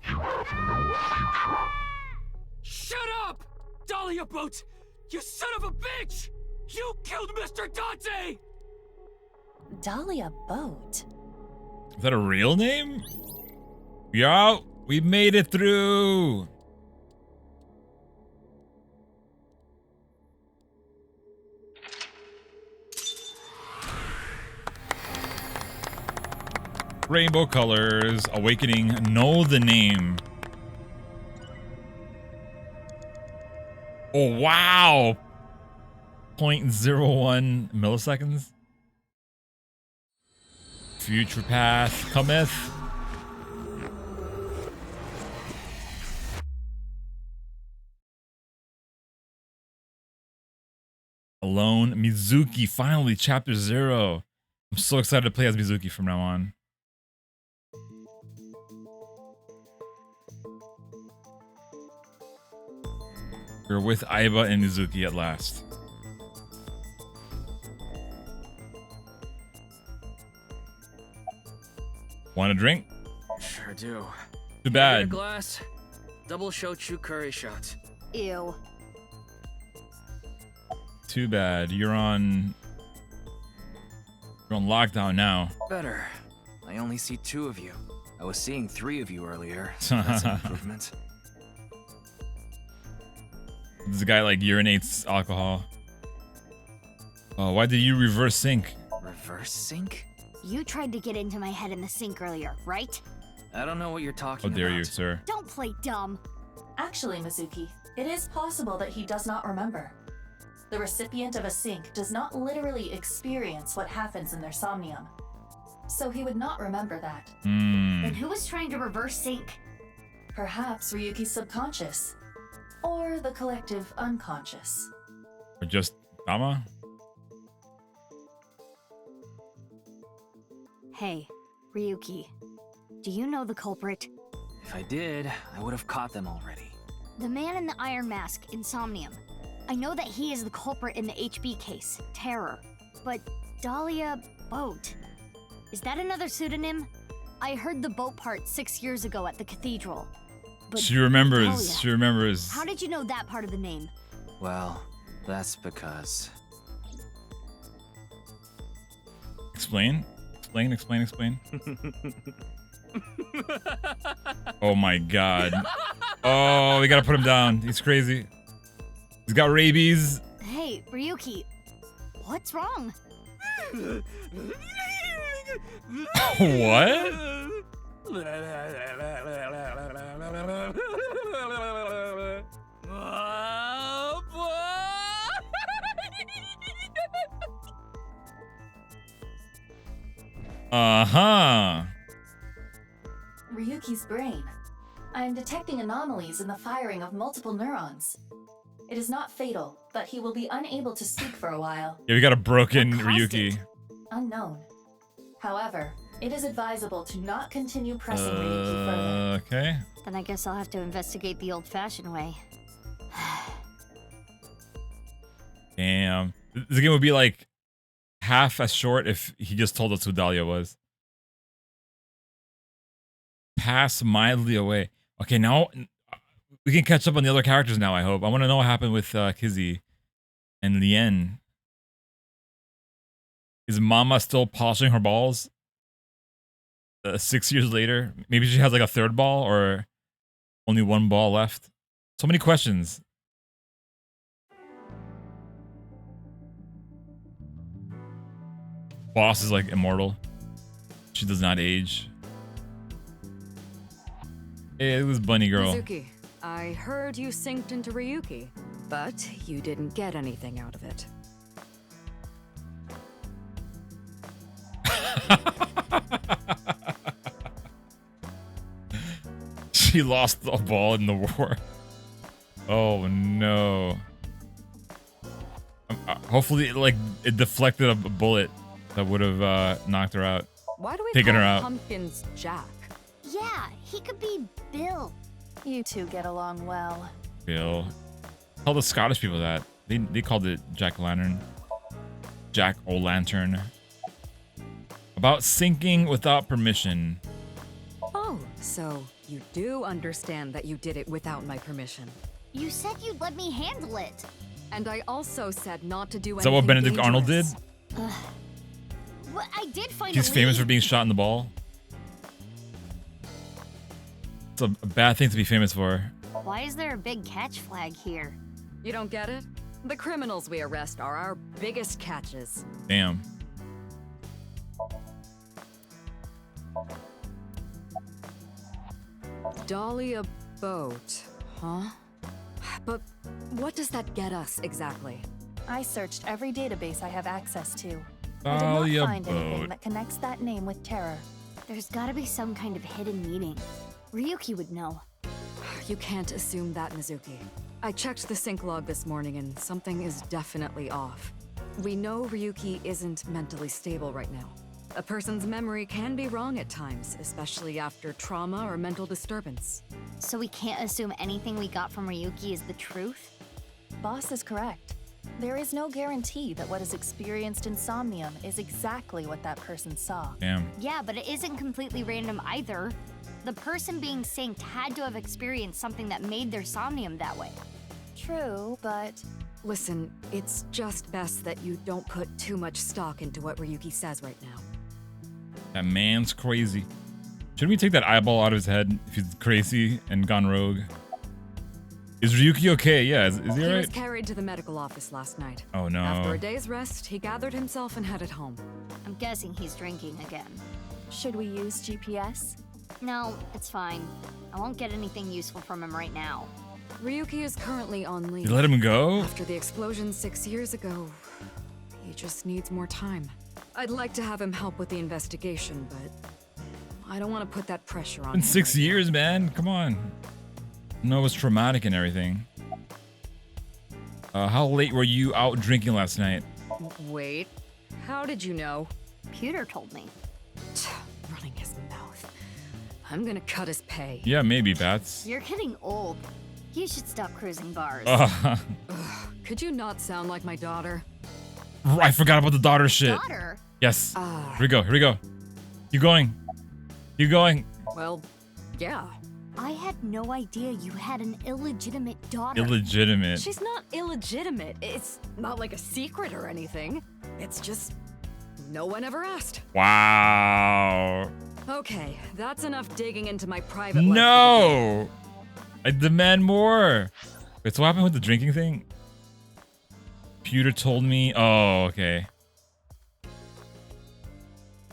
You have no future. Shut up! Dahlia Boat! You son of a bitch! You killed Mr. Dante! Dahlia Boat? Is that a real name? Yo, we made it through. Rainbow colors, awakening, know the name. Oh, wow. 0.01 milliseconds. Future path cometh. Alone, Mizuki, finally, chapter 0. I'm so excited to play as Mizuki from now on. We're with Aiba and Mizuki at last. Want a drink? Sure do. Too Get a bad. glass. Double shochu curry shot. Ew. Too bad. You're on lockdown now. Better. I only see 2 of you. I was seeing 3 of you earlier. So that's an improvement. This guy like urinates alcohol. Oh, why did you reverse sync? Reverse sync? You tried to get into my head in the sink earlier, right? I don't know what you're talking How about. dare you, sir? Don't play dumb. Actually, Mizuki, it is possible that he does not remember. The recipient of a sync does not literally experience what happens in their somnium. So he would not remember that. Then who was trying to reverse sync? Perhaps Ryuki's subconscious. Or the collective unconscious. Or just Tama? Hey, Ryuki. Do you know the culprit? If I did, I would have caught them already. The man in the iron mask in Somnium. I know that he is the culprit in the HB case, Terror. But Dahlia Boat. Is that another pseudonym? I heard the boat part 6 years ago at the cathedral. But She remembers. Dahlia, She remembers. how did you know that part of the name? Well, that's because... Explain. Explain. Oh my god. Oh, we gotta put him down. He's crazy. He's got rabies. Hey, Ryuki, what's wrong? What? Uh-huh. Ryuki's brain. I am detecting anomalies in the firing of multiple neurons. It is not fatal, but he will be unable to speak for a while. Yeah, we got a broken What caused Ryuki. it? Unknown. However, it is advisable to not continue pressing Ryuki further. Okay. Then I guess I'll have to investigate the old-fashioned way. Damn. This game would be like half as short if he just told us who Dahlia was. Pass mildly away. Okay, now we can catch up on the other characters now, I hope. I want to know what happened with Kizzy and Lien. Is Mama still polishing her balls? 6 years later? Maybe she has like a third ball or only one ball left? So many questions. Boss is like immortal. She does not age. Hey, it was Bunny Girl. Mizuki, I heard you synced into Ryuki, but you didn't get anything out of it. She lost the ball in the war. Oh no. Hopefully it deflected a bullet that would have knocked her out. Why do we taken call her out. Pumpkins Jack? Yeah, he could be Bill. You two get along well. Bill. Tell the Scottish people that. They called it Jack-o'-lantern. Jack-o'-lantern. About syncing without permission. Oh, so you do understand that you did it without my permission. You said you'd let me handle it. And I also said not to do anything Is that what Benedict Arnold did? Well, I did find He's a famous lead. for being shot in the ball. It's a bad thing to be famous for. Why is there a big catch flag here? You don't get it? The criminals we arrest are our biggest catches. Damn. Dahlia boat, huh? But what does that get us exactly? I searched every database I have access to. I did Dahlia not find anything boat. that connects that name with terror. There's gotta be some kind of hidden meaning. Ryuki would know. You can't assume that, Mizuki. I checked the sync log this morning and something is definitely off. We know Ryuki isn't mentally stable right now. A person's memory can be wrong at times, especially after trauma or mental disturbance. So we can't assume anything we got from Ryuki is the truth? Boss is correct. There is no guarantee that what is experienced in Somnium is exactly what that person saw. Damn. Yeah, but it isn't completely random either. The person being synced had to have experienced something that made their Somnium that way. True, but... Listen, it's just best that you don't put too much stock into what Ryuki says right now. That man's crazy. Should we take that eyeball out of his head if he's crazy and gone rogue? Is Ryuki okay? Yeah, is he He was alright? carried to the medical office last night. Oh no. After a day's rest, he gathered himself and headed home. I'm guessing he's drinking again. Should we use GPS? No, it's fine. I won't get anything useful from him right now. Ryuki is currently on leave. You let him go? After the explosion 6 years ago, he just needs more time. I'd like to have him help with the investigation, but I don't want to put that pressure on him. It's been 6 right years, man. Come on. No, it was traumatic and everything. How late were you out drinking last night? now. Wait, how did you know? Pewter told me. Running his mouth. I'm gonna cut his pay. Yeah, maybe, Bats. You're getting old. You should stop cruising bars. Could you not sound like my daughter? I forgot about the daughter shit. Daughter? Yes. Here we go. Here we go. Keep going. Keep going. Well, yeah. I had no idea you had an illegitimate daughter. Illegitimate. She's not illegitimate. It's not like a secret or anything. It's just no one ever asked. Wow. Okay, that's enough digging into my private life. No! I demand more. Wait, so what happened with the drinking thing? Pewter told me. Oh, okay.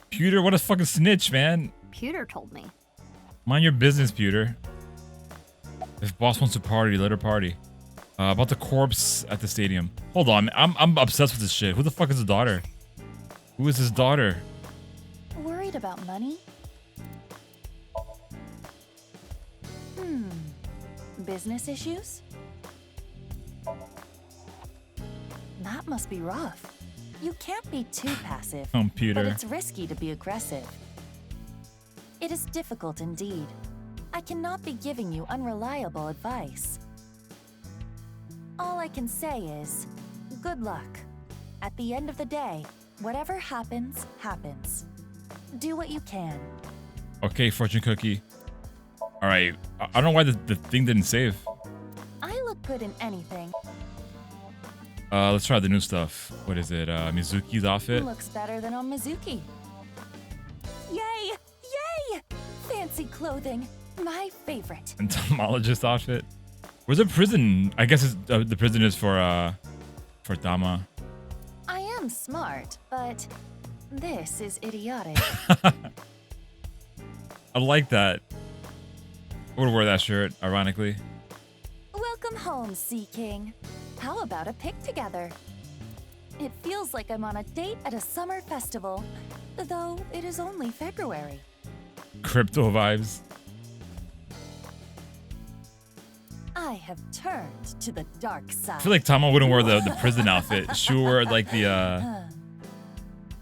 Pewter, what a fucking snitch, man. Pewter told me. Mind your business, Pewter. If boss wants to party, let her party. About the corpse at the stadium. Hold on, I'm obsessed with this shit. Who the fuck is his daughter? Who is his daughter? Worried about money? Business issues? That must be rough. You can't be too passive, Pewter. but it's risky to be aggressive. It is difficult indeed. I cannot be giving you unreliable advice. All I can say is, good luck. At the end of the day, whatever happens, happens. Do what you can. Okay, fortune cookie. All right, I don't know why the thing didn't save. I look good in anything. Let's try the new stuff. What is it? Mizuki's outfit. Looks better than on Mizuki. Yay! Yay! Fancy clothing. My favorite. Entomologist outfit. Where's the prison? I guess it's, the prison is for Tama. I am smart, but this is idiotic. I like that. I would wear that shirt, ironically. Welcome home, Sea King. How about a pic together? It feels like I'm on a date at a summer festival, though it is only February. Crypto vibes. I have turned to the dark side. I feel like Tama wouldn't wear the prison outfit. She would wear like the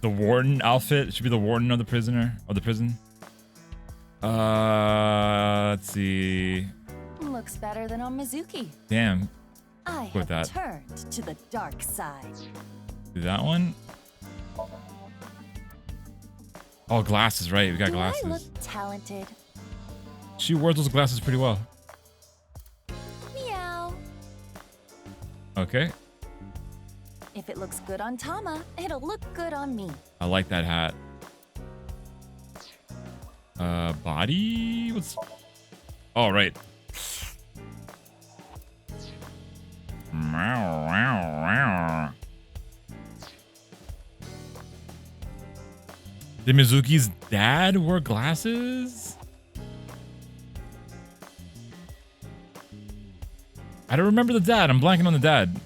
warden outfit. It should be the warden of the prisoner of the prison. Let's see. Looks better than on Mizuki. Damn. I With have that. turned to the dark side. Do that one. Oh, glasses, right? We got Do glasses. I look talented? She wears those glasses pretty well. Meow. Okay. If it looks good on Tama, it'll look good on me. I like that hat. Body? What's... Oh, right. Did Mizuki's dad wear glasses? I don't remember the dad. I'm blanking on the dad.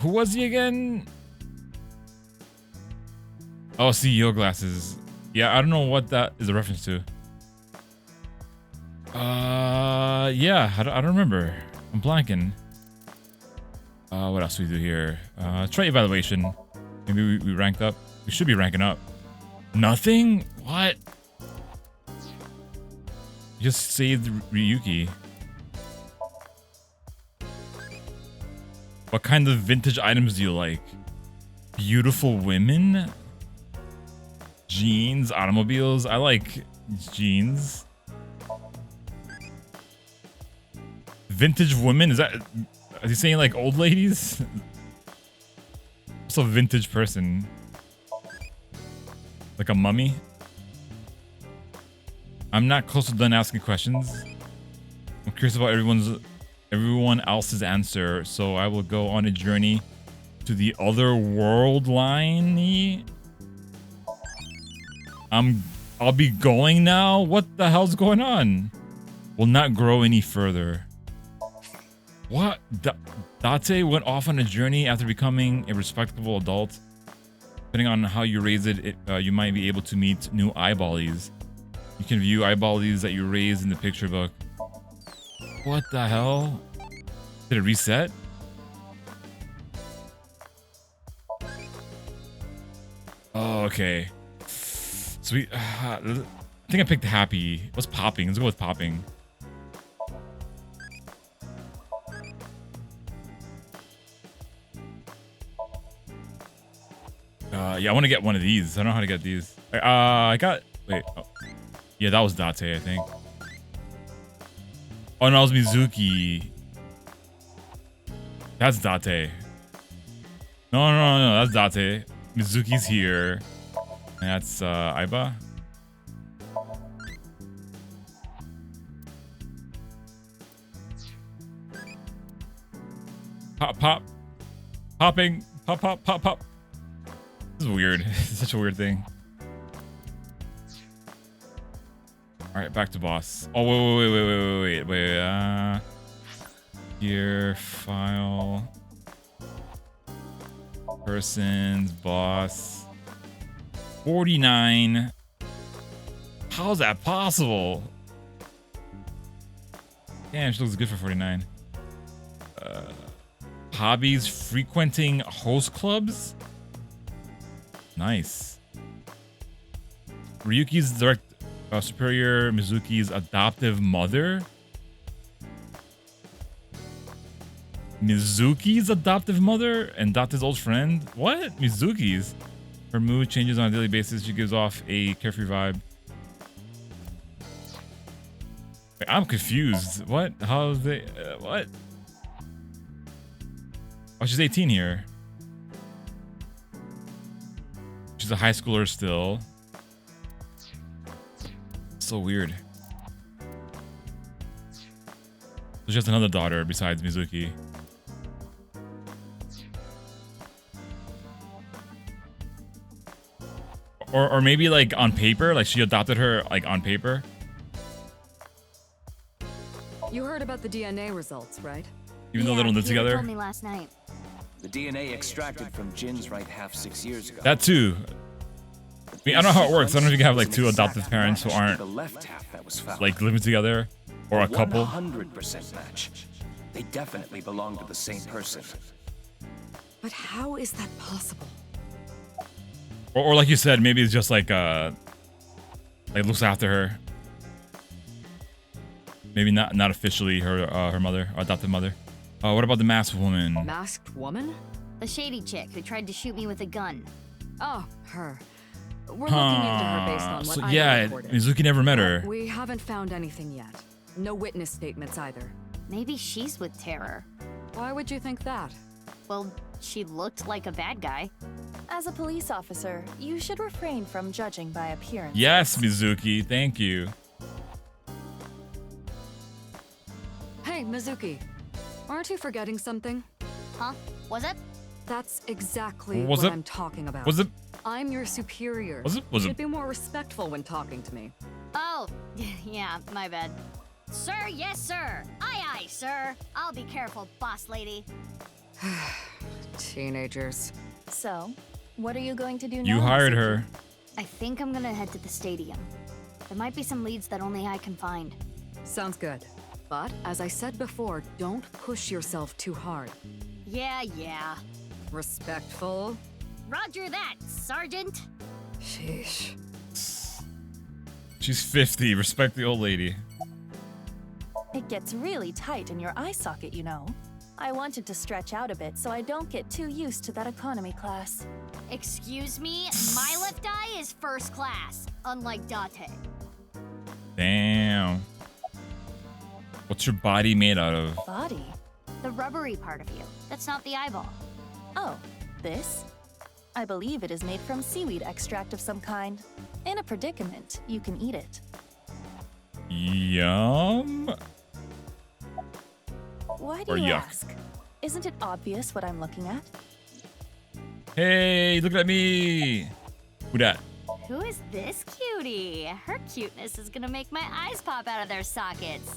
Who was he again? Oh, CEO glasses. Yeah, I don't know what that is a reference to. Yeah, I don't remember. I'm blanking. What else do we do here? Trait evaluation. Maybe we rank up. We should be ranking up. Nothing? What? Just saved Ryuki. What kind of vintage items do you like? Beautiful women? Jeans, automobiles. I like jeans. Vintage women? Is that... Are you saying like old ladies? What's a vintage person? Like a mummy? I'm not close to done asking questions. I'm curious about everyone else's answer, so I will go on a journey to the other world line. I'll be going now? What the hell's going on? Will not grow any further. What? Date went off on a journey after becoming a respectable adult. Depending on how you raise it, you might be able to meet new eyeballies. You can view eyeballies that you raised in the picture book. What the hell? Did it reset? Oh, okay. So we... I think I picked happy. What's popping? Let's go with popping. Yeah, I want to get one of these. I don't know how to get these. I got... Wait. Oh. Yeah, that was Date, I think. Oh, no, that was Mizuki. That's Date. No, that's Date. Mizuki's here. And that's Aiba. Pop, pop. Popping. Pop, pop, pop, pop. This is weird. It's such a weird thing. Alright, back to boss. Oh, wait. Here, file. Persons, boss. 49. How's that possible? Damn, she looks good for 49. Hobbies, frequenting host clubs. Nice. Ryuki's direct superior, Mizuki's adoptive mother. Mizuki's adoptive mother and Data's old friend. What? Mizuki's. Her mood changes on a daily basis. She gives off a carefree vibe. Wait, I'm confused. What? How is they? What? Oh, she's 18 here. She's a high schooler still. So weird. So she has another daughter besides Mizuki. Or maybe like on paper, like she adopted her like on paper. You heard about the DNA results, right? Even though they don't live together. Told me last night. The DNA extracted from Jin's right half 6 years ago. That too. I mean, I don't know how it works. I don't know if you can have like two adoptive parents who aren't like living together, or a couple. 100% match. They definitely belong to the same person. But how is that possible? Or like you said, maybe it's just like looks after her. Maybe not officially her mother, or adopted mother. What about the masked woman? Masked woman? The shady chick who tried to shoot me with a gun. Oh, her. We're looking into her based on what I reported. Mizuki never met her. We haven't found anything yet. No witness statements either. Maybe she's with Terror. Why would you think that? Well, she looked like a bad guy. As a police officer, you should refrain from judging by appearance. Yes, Mizuki, thank you. Hey, Mizuki. Aren't you forgetting something? Huh? Was it? That's exactly Was what it? I'm talking about. Was it? I'm your superior. Was it? You should be more respectful when talking to me. Oh, yeah, my bad. Sir, yes, sir. Aye, aye, sir. I'll be careful, boss lady. Teenagers. So, what are you going to do now? You hired Mizuki? her. I think I'm gonna head to the stadium. There might be some leads that only I can find. Sounds good. But, as I said before, don't push yourself too hard. Yeah. Respectful? Roger that, Sergeant. Sheesh. She's 50. Respect the old lady. It gets really tight in your eye socket, you know. I wanted to stretch out a bit so I don't get too used to that economy class. Excuse me, my left eye is first class, unlike Date. Damn. What's your body made out of? Body? The rubbery part of you. That's not the eyeball. Oh, this? I believe it is made from seaweed extract of some kind. In a predicament, you can eat it. Yum. Why do Or you yuck. ask? Isn't it obvious what I'm looking at? Hey, look at me. Who that? Who is this cutie? Her cuteness is gonna make my eyes pop out of their sockets.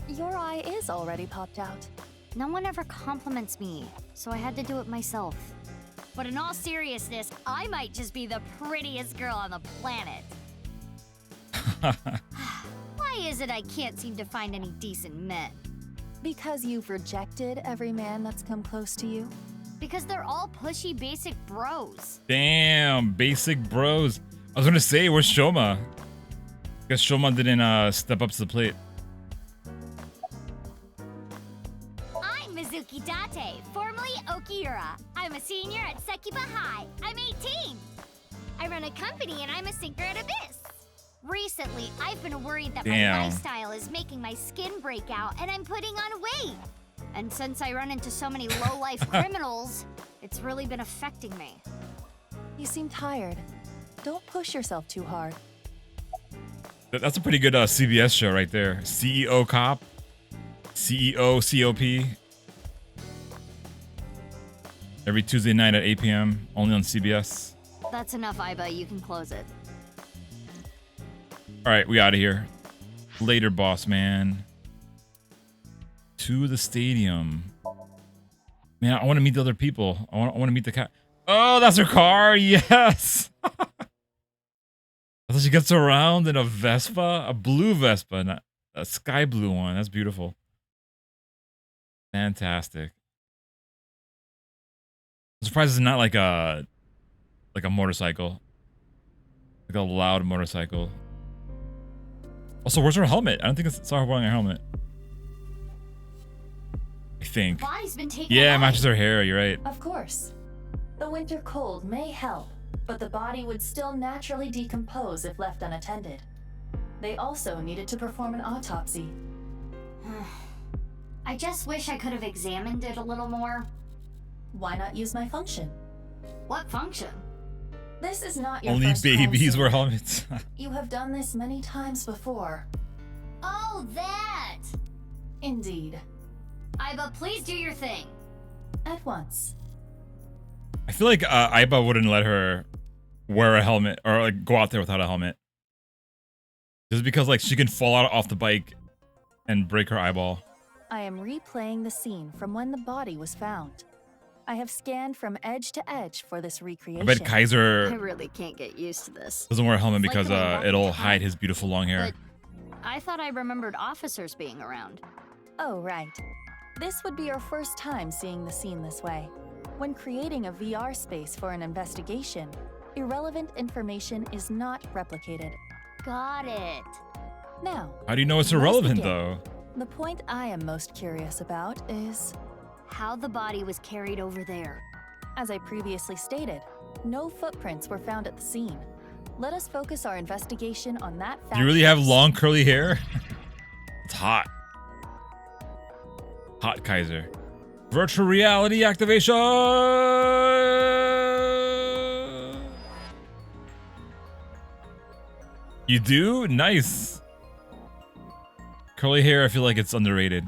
Your eye is already popped out. No one ever compliments me, so I had to do it myself. But in all seriousness, I might just be the prettiest girl on the planet. Why is it I can't seem to find any decent men? Because you've rejected every man that's come close to you? Because they're all pushy basic bros. Damn, basic bros. I was gonna say, where's Shoma? Guess Shoma didn't step up to the plate. I'm Mizuki Date, formerly Okiura. I'm a senior at Sekiba High. I'm 18. I run a company and I'm a sinker at Abyss. Recently, I've been worried that Damn. my lifestyle is making my skin break out and I'm putting on weight. And since I run into so many low-life criminals, it's really been affecting me. You seem tired. don't push yourself too hard. That's a pretty good CBS show right there. CEO Cop. CEO COP. Every Tuesday night at 8 p.m. Only on CBS. That's enough, Aiba. You can close it. All right, we out of here. Later, boss man. To the stadium. Man, I want to meet the other people. I want to meet the cat. Oh, that's her car. Yes. I thought she gets around in a Vespa, a blue Vespa, not a sky blue one. That's beautiful. Fantastic. I'm surprised it's not like a motorcycle, like a loud motorcycle. Also, where's her helmet? I don't think I saw her wearing a helmet. I think. Body's been taken Yeah, it away. matches her hair. You're right. Of course. The winter cold may help, but the body would still naturally decompose if left unattended. They also needed to perform an autopsy. I just wish I could have examined it a little more. Why not use my function? What function? This is not your Only first crime babies scene. wear helmets. You have done this many times before. Oh, that! Indeed. Aiba, please do your thing. At once. I feel like Aiba wouldn't let her wear a helmet or like go out there without a helmet. Just because like she can fall out off the bike and break her eyeball. I am replaying the scene from when the body was found. I have scanned from edge to edge for this I recreation. bet I Kaiser really can't get used to this. doesn't wear a helmet It's like because the way it'll Walker hide Todd- his beautiful long hair. But I thought I remembered officers being around. Oh, right. This would be your first time seeing the scene this way. When creating a VR space for an investigation, irrelevant information is not replicated. Got it. Now, How do you know it's let's irrelevant begin. though? The point I am most curious about is, How the body was carried over there. as I previously stated, no footprints were found at the scene. Let us focus our investigation on that fact. Do you really have first. long curly hair? It's hot. Hot Kaiser. Virtual reality activation! You do? Nice. Curly hair, I feel like it's underrated.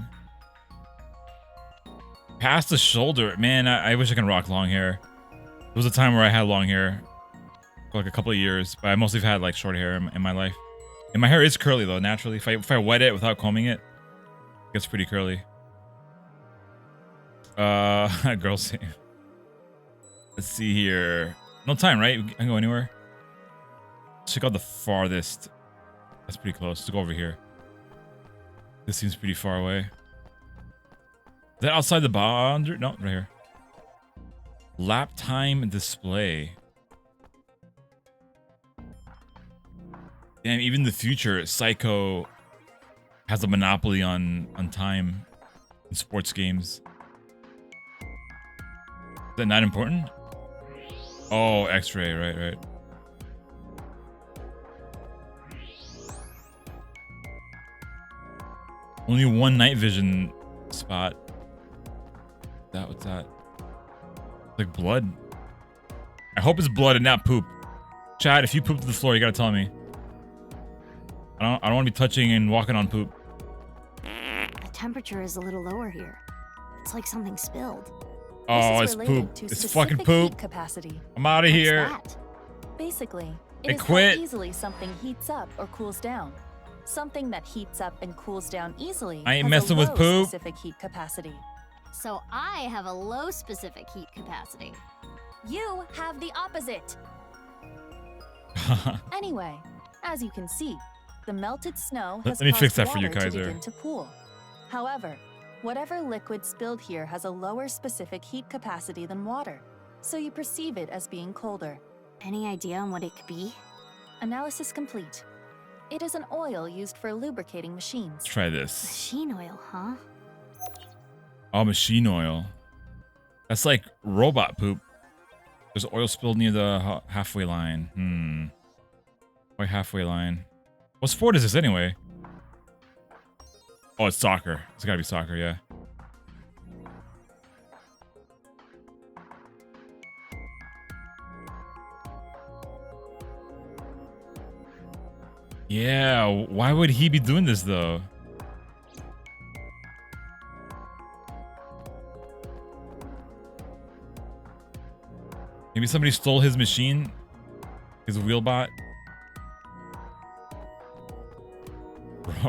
Past the shoulder. Man, I wish I could rock long hair. There was a time where I had long hair for like a couple of years, but I mostly have had like short hair in my life. And my hair is curly though, naturally. If I wet it without combing it, it gets pretty curly. Girls save. Let's see here. No time, right? I can go anywhere. Check out the farthest. That's pretty close. Let's go over here. This seems pretty far away. Is that outside the boundary? No, right here. Lap time display. Damn, even the future, Psycho has a monopoly on time in sports games. Is that not important? Oh, X-ray, right. Only one night vision spot. What's that? Like blood. I hope it's blood and not poop. Chad, if you poop to the floor, you gotta tell me. I don't want to be touching and walking on poop. The temperature is a little lower here. It's like something spilled. Oh, This it's is related poop. to It's specific fucking poop. heat capacity. I'm out of What's here. that? Basically, I it is quit. how easily something heats up or cools down. Something that heats up and cools down easily I ain't has messing a with low poop. specific heat capacity. So I have a low specific heat capacity. You have the opposite. Anyway, as you can see, the melted snow has Let me caused fix that for you, water to Kaiser. begin to pool. However, whatever liquid spilled here has a lower specific heat capacity than water, so you perceive it as being colder. Any idea on what it could be? Analysis complete. It is an oil used for lubricating machines. Let's try this. Machine oil, huh? Oh, machine oil. That's like robot poop. There's oil spilled near the halfway line. Why halfway line? What sport is this anyway? Oh, it's soccer. It's gotta be soccer, yeah. Yeah, why would he be doing this though? Maybe somebody stole his machine, his wheelbot.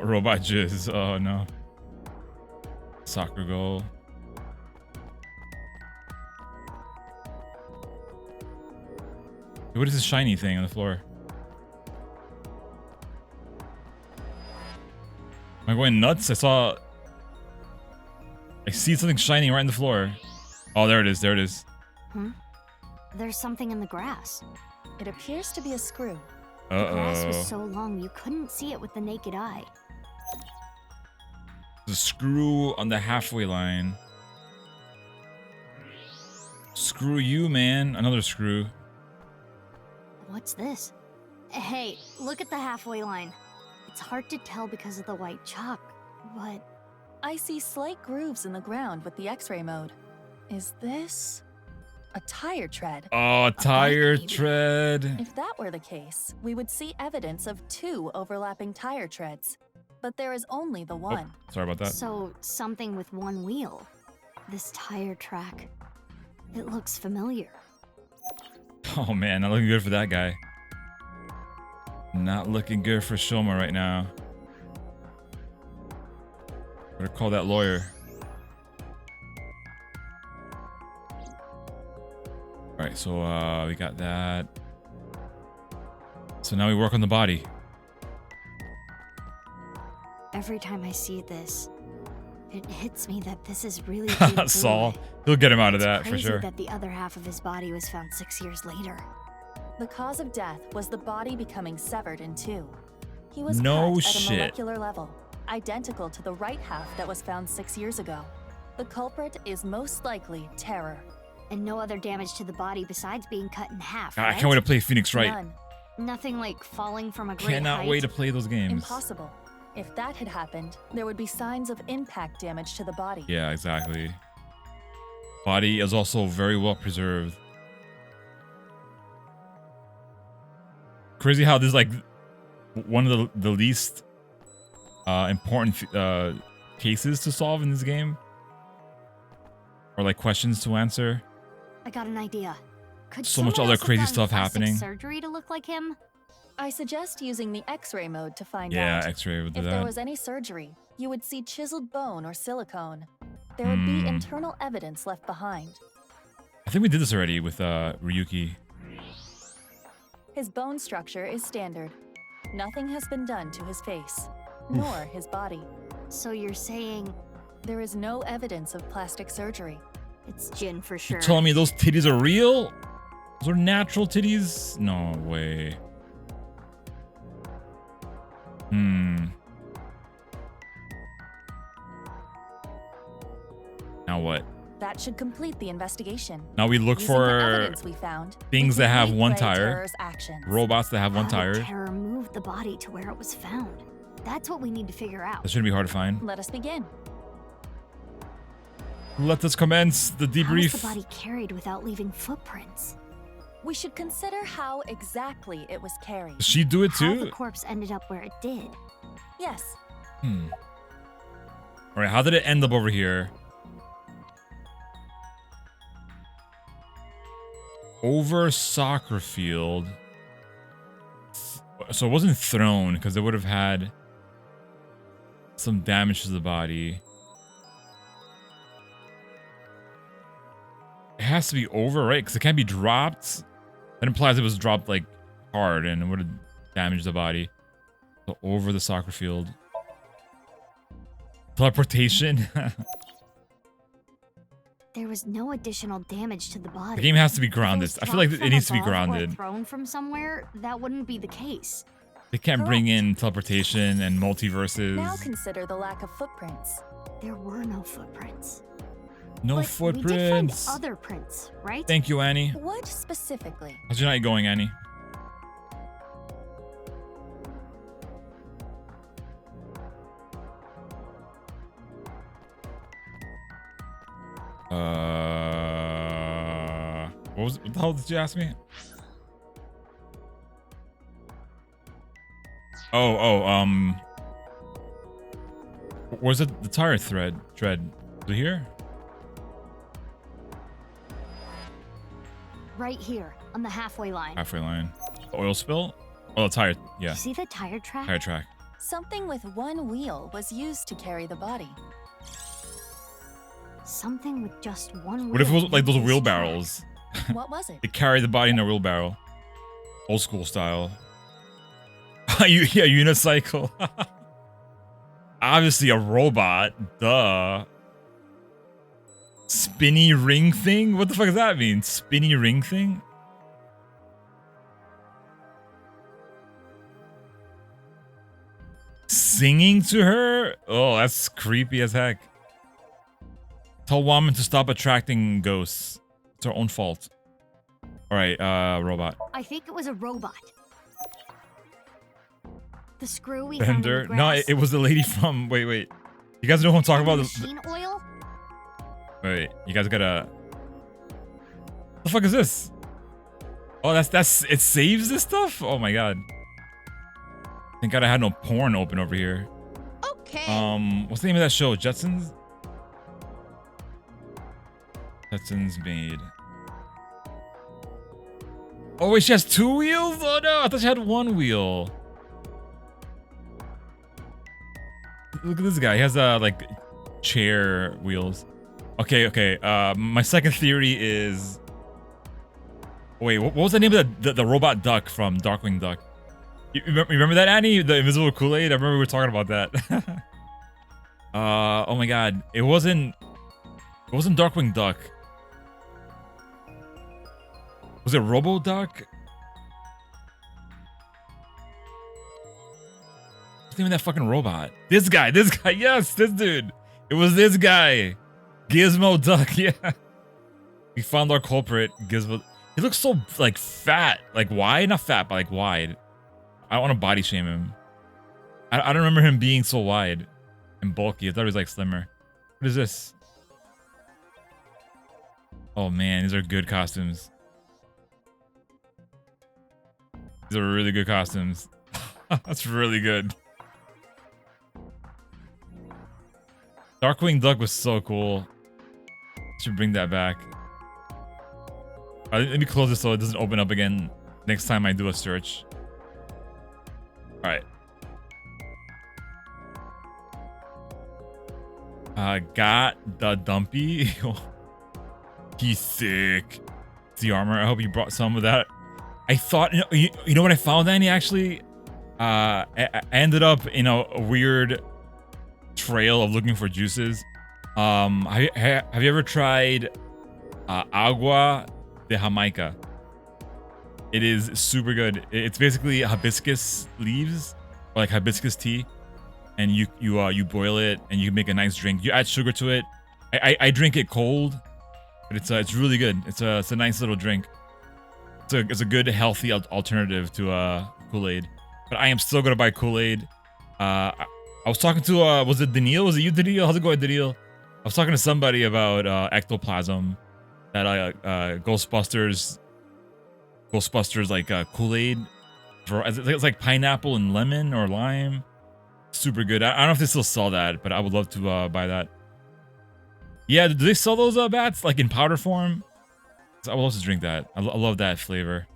Robot jizz. Oh no. Soccer goal. What is this shiny thing on the floor? Am I going nuts? I see something shining right on the floor. Oh, there it is. There it is. There's something in the grass. It appears to be a screw. The grass was so long you couldn't see it with the naked eye. The screw on the halfway line. Screw you, man. Another screw. What's this? Hey, look at the halfway line. It's hard to tell because of the white chalk, but... I see slight grooves in the ground with the X-ray mode. Is this a tire tread? Oh, tire tread. If that were the case, we would see evidence of 2 overlapping tire treads. But there is only the one. Oh, sorry about that. So, something with one wheel. This tire track. It looks familiar. Oh man, not looking good for that guy. Not looking good for Shoma right now. Better call that lawyer. Alright, so we got that. So now we work on the body. Every time I see this, it hits me that this is really Jin Saul. He'll get him out of that for crazy sure. that the other half of his body was found 6 years later. The cause of death was the body becoming severed in 2. He was No cut shit. at a molecular level, identical to the right half that was found 6 years ago. The culprit is most likely Terror. And no other damage to the body besides being cut in half, God, I right? can't wait to play Phoenix Wright. None. Nothing like falling from a great Cannot height. wait to play those games. Impossible. If that had happened, there would be signs of impact damage to the body. Yeah, exactly. Body is also very well preserved. Crazy how this is like one of the least important cases to solve in this game. Or like questions to answer. I got an idea. Could So much someone other else have crazy gotten stuff plastic happening. surgery to look like him? I suggest using the X-ray mode to find Yeah, out. X-ray would do If there that. was any surgery, you would see chiseled bone or silicone. There would be internal evidence left behind. I think we did this already with Ryuki. His bone structure is standard. Nothing has been done to his face, nor his body. So you're saying there is no evidence of plastic surgery. It's Jin for sure. You're telling me those titties are real? Those are natural titties? No way. Now what? That should complete the investigation. Now we look Using the for evidence we found, things we that can have one replay tire, Terror's actions. robots that have one How tire. did Terror moved the body to where it was found? That's what we need to figure out. That shouldn't be hard to find. Let us begin. Let us commence the How was debrief. the body carried without leaving footprints? We should consider how exactly it was carried. Does she do it How too? the corpse ended up where it did? Yes. Alright, how did it end up over here? Over soccer field. So it wasn't thrown because it would have had some damage to the body. It has to be over, right? Because it can't be dropped. That implies it was dropped like hard and it would have damaged the body. So over the soccer field. Teleportation. There was no additional damage to the body. The game has to be grounded. If it was I feel like dropped it from needs to be above or grounded. Thrown from somewhere, that wouldn't be the case. They can't bring in teleportation and multiverses. Now consider the lack of footprints. There were no footprints. No But footprints. We did find other prints, right? Thank you, Annie. What specifically? How's your night going, Annie? What the hell did you ask me? Where's the tire tread? Is it here? Right here, on the halfway line. Halfway line. The oil spill? Oh, the tire. Yeah. You see the tire track? Tire track. Something with one wheel was used to carry the body. Something with just one wheel. What if it was like those wheelbarrows? What was it? They carry the body in a wheelbarrow. Old school style. Yeah, unicycle. Obviously a robot. Duh. Spinny ring thing? What the fuck does that mean? Spinny ring thing? Singing to her? Oh, that's creepy as heck. Tell woman to stop attracting ghosts. It's her own fault. Alright, robot. I think it was a robot. The screw we found in Bender? the No, grass. it was the lady from... Wait. You guys know who I'm talking about? Machine oil? Wait, you guys gotta... What the fuck is this? Oh, that's... It saves this stuff? Oh my god. Thank god I had no porn open over here. Okay. What's the name of that show? Jetsons? Jetsons Made. Oh wait, she has 2 wheels? Oh no, I thought she had 1 wheel. Look at this guy. He has like chair wheels. Okay. My second theory is... Wait, what was the name of the robot duck from Darkwing Duck? You remember that, Annie? The invisible Kool-Aid? I remember we were talking about that. Oh my god. It wasn't Darkwing Duck. Was it Robo Duck? What's the name of that fucking robot? This guy, yes, this dude. It was this guy. Gizmo Duck, yeah. We found our culprit, Gizmo. He looks so, like, fat. Like, wide? Not fat, but, like, wide. I don't want to body shame him. I don't remember him being so wide and bulky. I thought he was, like, slimmer. What is this? Oh, man. These are good costumes. These are really good costumes. That's really good. Darkwing Duck was so cool. Should bring that back. Let me close this so it doesn't open up again next time I do a search. Alright. Got the dumpy. He's sick. It's the armor. I hope you brought some of that. I thought, you know what I found, Annie, actually? I ended up in a weird trail of looking for juices. Have you ever tried agua de Jamaica? It is super good. It's basically hibiscus leaves, or like hibiscus tea, and you boil it and you make a nice drink. You add sugar to it. I drink it cold, but it's really good. It's a nice little drink. It's a good healthy alternative to Kool-Aid. But I am still gonna buy Kool-Aid. I was talking to was it Daniil? Was it you, Daniil? How's it going, Daniil? I was talking to somebody about ectoplasm, that Ghostbusters like Kool-Aid. It's like pineapple and lemon or lime. Super good. I don't know if they still sell that, but I would love to buy that. Yeah, do they sell those bats like in powder form? I would love to drink that. I love that flavor.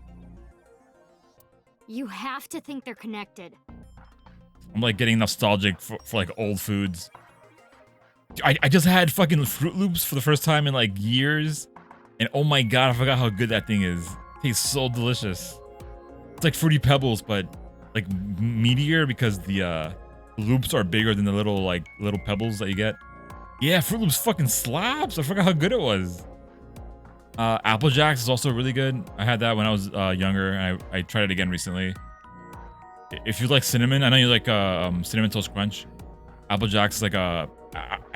You have to think they're connected. I'm like getting nostalgic for like old foods. I just had fucking Fruit Loops for the first time in like years. And oh my god, I forgot how good that thing is. It tastes so delicious. It's like Fruity Pebbles, but like meatier because the loops are bigger than the little pebbles that you get. Yeah, Fruit Loops fucking slaps. I forgot how good it was. Apple Jacks is also really good. I had that when I was younger, and I tried it again recently. If you like cinnamon, I know you like Cinnamon Toast Crunch. Apple Jacks is like I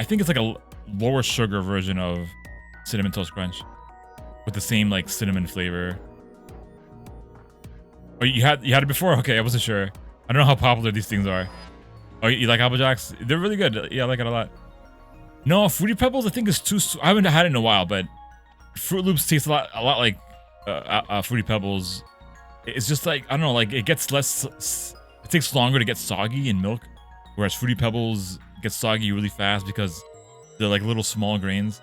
think it's like a lower sugar version of Cinnamon Toast Crunch with the same like cinnamon flavor. Oh, you had it before? Okay, I wasn't sure. I don't know how popular these things are. Oh, you like Apple Jacks? They're really good. Yeah, I like it a lot. No, Fruity Pebbles I think is too. I haven't had it in a while, but Fruit Loops taste a lot like Fruity Pebbles. It's just like, I don't know, like it gets less. It's it takes longer to get soggy in milk, whereas Fruity Pebbles get soggy really fast because they're like little small grains.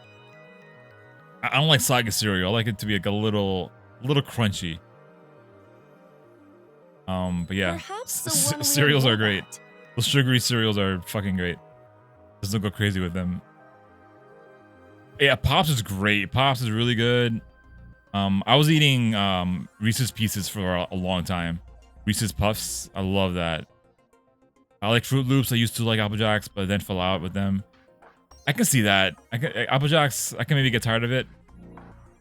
I don't like soggy cereal. I like it to be like a little crunchy. But yeah, cereals are great. Those sugary cereals are fucking great. Just don't go crazy with them. Yeah, Pops is great. Pops is really good. I was eating Reese's Pieces for a long time. Reese's Puffs, I love that. I like Fruit Loops. I used to like Apple Jacks, but then fell out with them. I can see that. Apple Jacks, I can maybe get tired of it.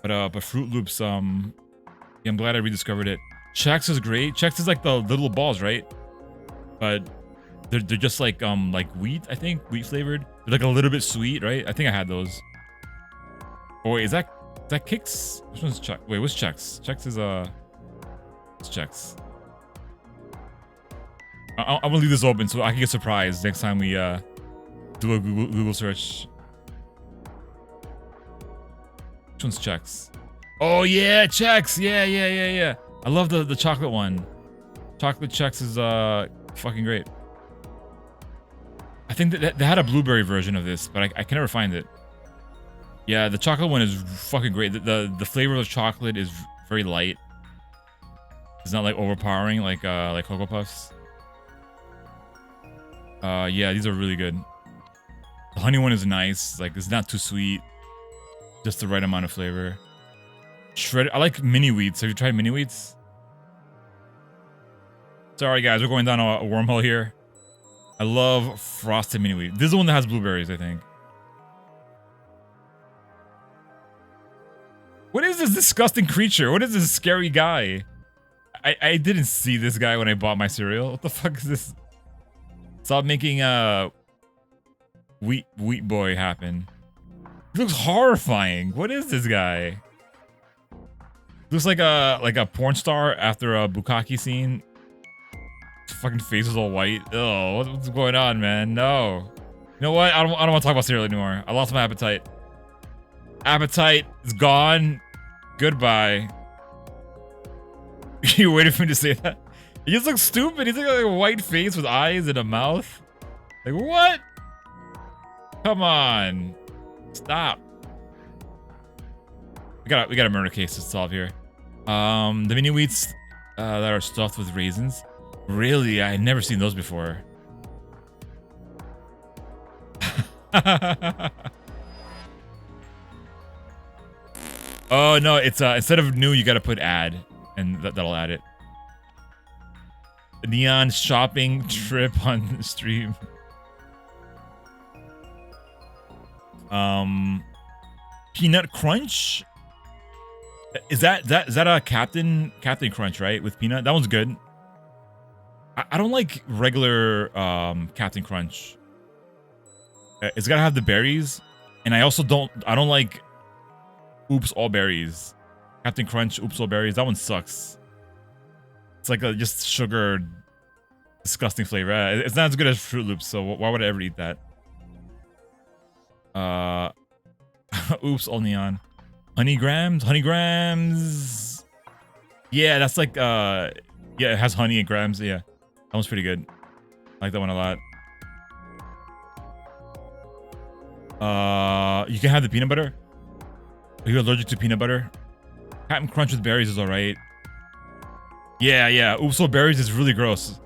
But Fruit Loops, yeah, I'm glad I rediscovered it. Chex is great. Chex is like the little balls, right? But they're just like wheat, I think, wheat flavored. They're like a little bit sweet, right? I think I had those. Oh wait, is that Kix? Which one's Chex? Wait, what's Chex? Chex is it's Chex. I'm gonna leave this open so I can get surprised next time we do a Google search. Which one's Chex? Oh yeah, Chex. Yeah. I love the chocolate one. Chocolate Chex is fucking great. I think that they had a blueberry version of this, but I can never find it. Yeah, the chocolate one is fucking great. The flavor of the chocolate is very light. It's not like overpowering like Cocoa Puffs. Yeah, these are really good. The honey one is nice. Like, it's not too sweet. Just the right amount of flavor. Shredded. I like mini wheats. Have you tried mini wheats? Sorry guys, we're going down a wormhole here. I love frosted mini wheat. This is the one that has blueberries, I think. What is this disgusting creature? What is this scary guy? I didn't see this guy when I bought my cereal. What the fuck is this? Stop making wheat boy happen. He looks horrifying. What is this guy? Looks like a porn star after a bukkake scene. His fucking face is all white. Oh, what's going on, man? No. You know what? I don't want to talk about cereal anymore. I lost my appetite. Appetite is gone. Goodbye. You waited for me to say that? He just looks stupid. He's like a white face with eyes and a mouth. Like, what? Come on. Stop. We got a murder case to solve here. The mini wheats that are stuffed with raisins. Really? I had never seen those before. Oh no, it's instead of new, you gotta put add, and that'll add it. Neon shopping trip on the stream. Peanut Crunch. Is that a Captain Crunch, right? With peanut, that one's good. I don't like regular Captain Crunch. It's gotta have the berries, and I don't like Oops All Berries. Captain Crunch Oops All Berries. That one sucks. It's like just sugar, disgusting flavor. It's not as good as Fruit Loops, so why would I ever eat that? Oops All Neon. Honey Grams. Yeah, that's like yeah, it has honey and grams. Yeah, that one's pretty good. I like that one a lot. You can have the peanut butter. Are you allergic to peanut butter? Captain Crunch with berries is alright. Yeah. Oops All Berries is really gross.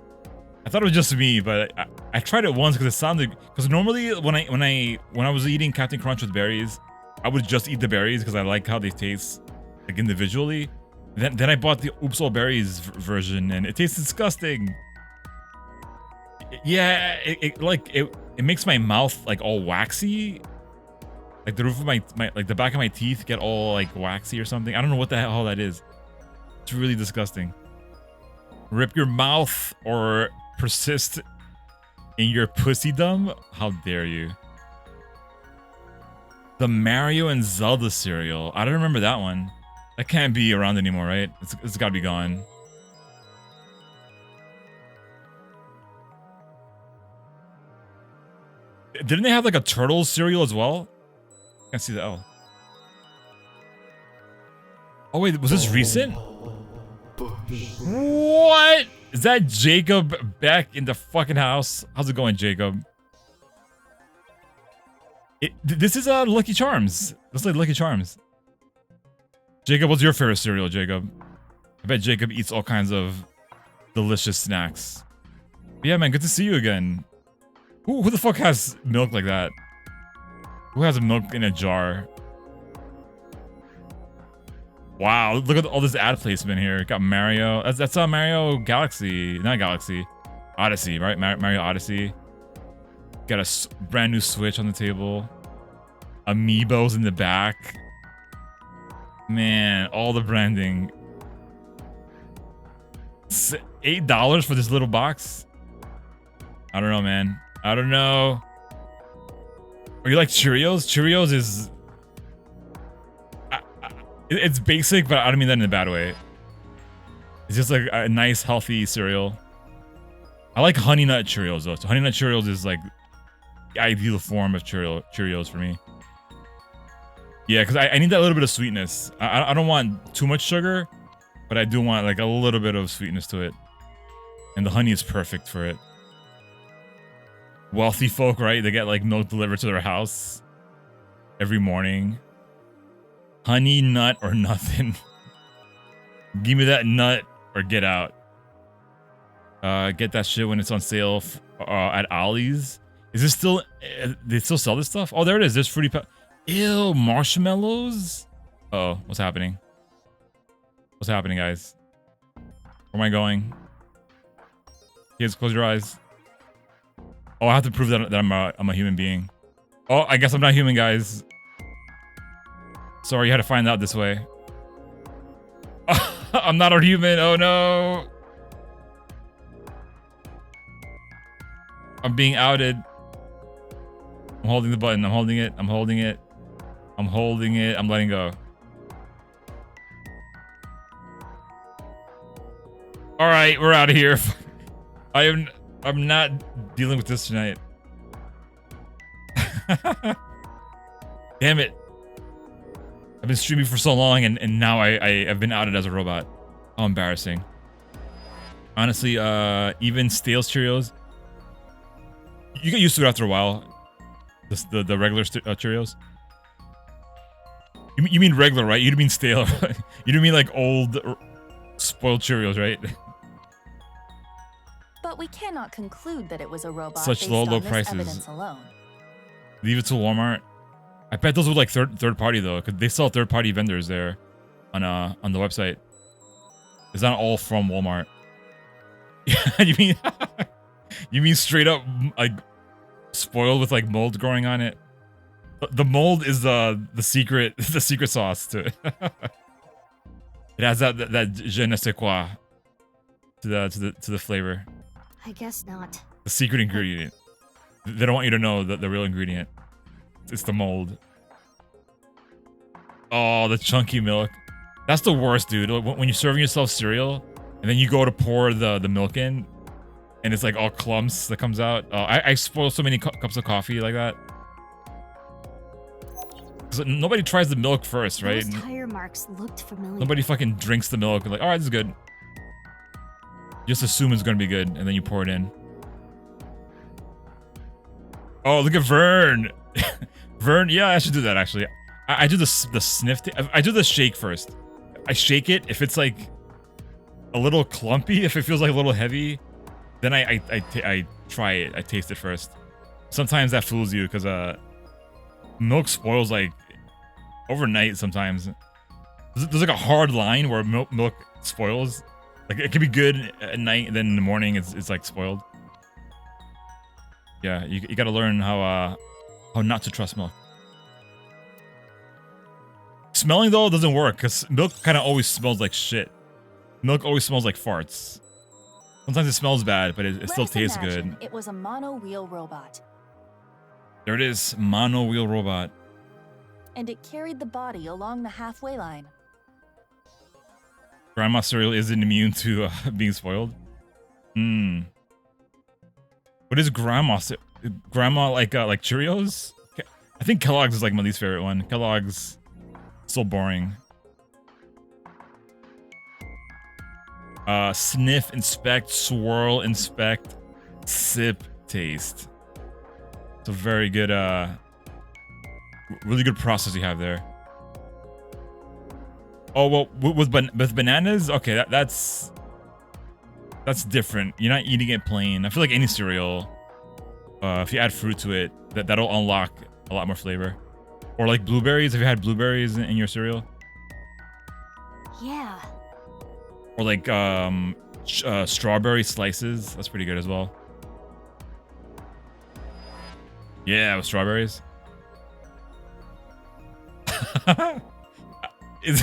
I thought it was just me, but I tried it once because it sounded. Because normally when I was eating Captain Crunch with berries, I would just eat the berries because I like how they taste, like individually. Then I bought the Oops All Berries version, and it tastes disgusting. Yeah, it makes my mouth like all waxy. Like the roof of my like the back of my teeth get all like waxy or something. I don't know what the hell that is. It's really disgusting. Rip your mouth or persist in your pussydom? How dare you? The Mario and Zelda cereal. I don't remember that one. That can't be around anymore, right? It's gotta be gone. Didn't they have like a turtle cereal as well? Can't see the L. Oh wait, was this recent? What? Is that Jacob back in the fucking house? How's it going, Jacob? This is Lucky Charms. Looks like Lucky Charms. Jacob, what's your favorite cereal, Jacob? I bet Jacob eats all kinds of delicious snacks. But yeah, man, good to see you again. Who the fuck has milk like that? Who has milk in a jar? Wow, look at all this ad placement here. Got Mario. That's Mario Galaxy, not Galaxy, Odyssey, right? Mario Odyssey. Got a brand new Switch on the table. Amiibos in the back. Man, all the branding. $8 for this little box? I don't know, man. I don't know. Are you like Cheerios? Cheerios is... it's basic, but I don't mean that in a bad way. It's just like a nice, healthy cereal. I like Honey Nut Cheerios, though. So Honey Nut Cheerios is like the ideal form of Cheerios for me. Yeah, because I need that little bit of sweetness. I don't want too much sugar, but I do want like a little bit of sweetness to it. And the honey is perfect for it. Wealthy folk, right? They get like milk delivered to their house every morning. Honey, nut, or nothing. Give me that nut or get out. Get that shit when it's on sale at Ollie's. Is this still... they still sell this stuff? Oh, there it is. There's fruity... Ew, marshmallows? Uh-oh, what's happening? What's happening, guys? Where am I going? Kids, close your eyes. Oh, I have to prove that I'm a human being. Oh, I guess I'm not human, guys. Sorry, you had to find out this way. I'm not a human. Oh, no. I'm being outed. I'm holding the button. I'm holding it. I'm holding it. I'm holding it. I'm letting go. All right, we're out of here. I'm not dealing with this tonight. Damn it. I've been streaming for so long and now I've been outed as a robot. How embarrassing. Honestly, even stale Cheerios, you get used to it after a while. The regular Cheerios. You mean regular, right? You don't mean stale. You don't mean like old, spoiled Cheerios, right? But we cannot conclude that it was a robot Such based low on this prices. evidence alone. Leave it to Walmart. I bet those were like third party though, because they sell third party vendors there on the website. It's not all from Walmart. Yeah, you mean straight up like spoiled with like mold growing on it? The mold is the secret sauce to it. It has that je ne sais quoi to the flavor. I guess not. The secret ingredient. They don't want you to know the real ingredient. It's the mold. Oh, the chunky milk. That's the worst, dude. When you're serving yourself cereal and then you go to pour the milk in and it's like all clumps that comes out. I spoil so many cups of coffee like that. So nobody tries the milk first, right? Those tire marks looked familiar. Nobody fucking drinks the milk and like, all right, this is good. Just assume it's gonna be good and then you pour it in. Oh, look at Vern. Vern, yeah, I should do that actually. I do the sniff. I do the shake first. I shake it. If it's like a little clumpy, if it feels like a little heavy, then I try it. I taste it first. Sometimes that fools you because milk spoils like overnight. Sometimes there's like a hard line where milk spoils. Like it can be good at night, and then in the morning it's like spoiled. Yeah, you gotta learn how not to trust milk. Smelling though doesn't work because milk kind of always smells like shit. Milk always smells like farts. Sometimes it smells bad, but it still tastes good. It was a mono-wheel robot. There it is, mono-wheel robot. And it carried the body along the halfway line. Grandma cereal isn't immune to being spoiled. What is grandma? Grandma like Cheerios? I think Kellogg's is like my least favorite one. Kellogg's so boring. Sniff, inspect, swirl, inspect, sip, taste. It's a very good, really good process you have there. Oh, well, with bananas? Okay, that's different. You're not eating it plain. I feel like any cereal, if you add fruit to it, that'll unlock a lot more flavor. Or like blueberries. Have you had blueberries in your cereal? Yeah. Or like strawberry slices. That's pretty good as well. Yeah, with strawberries. Is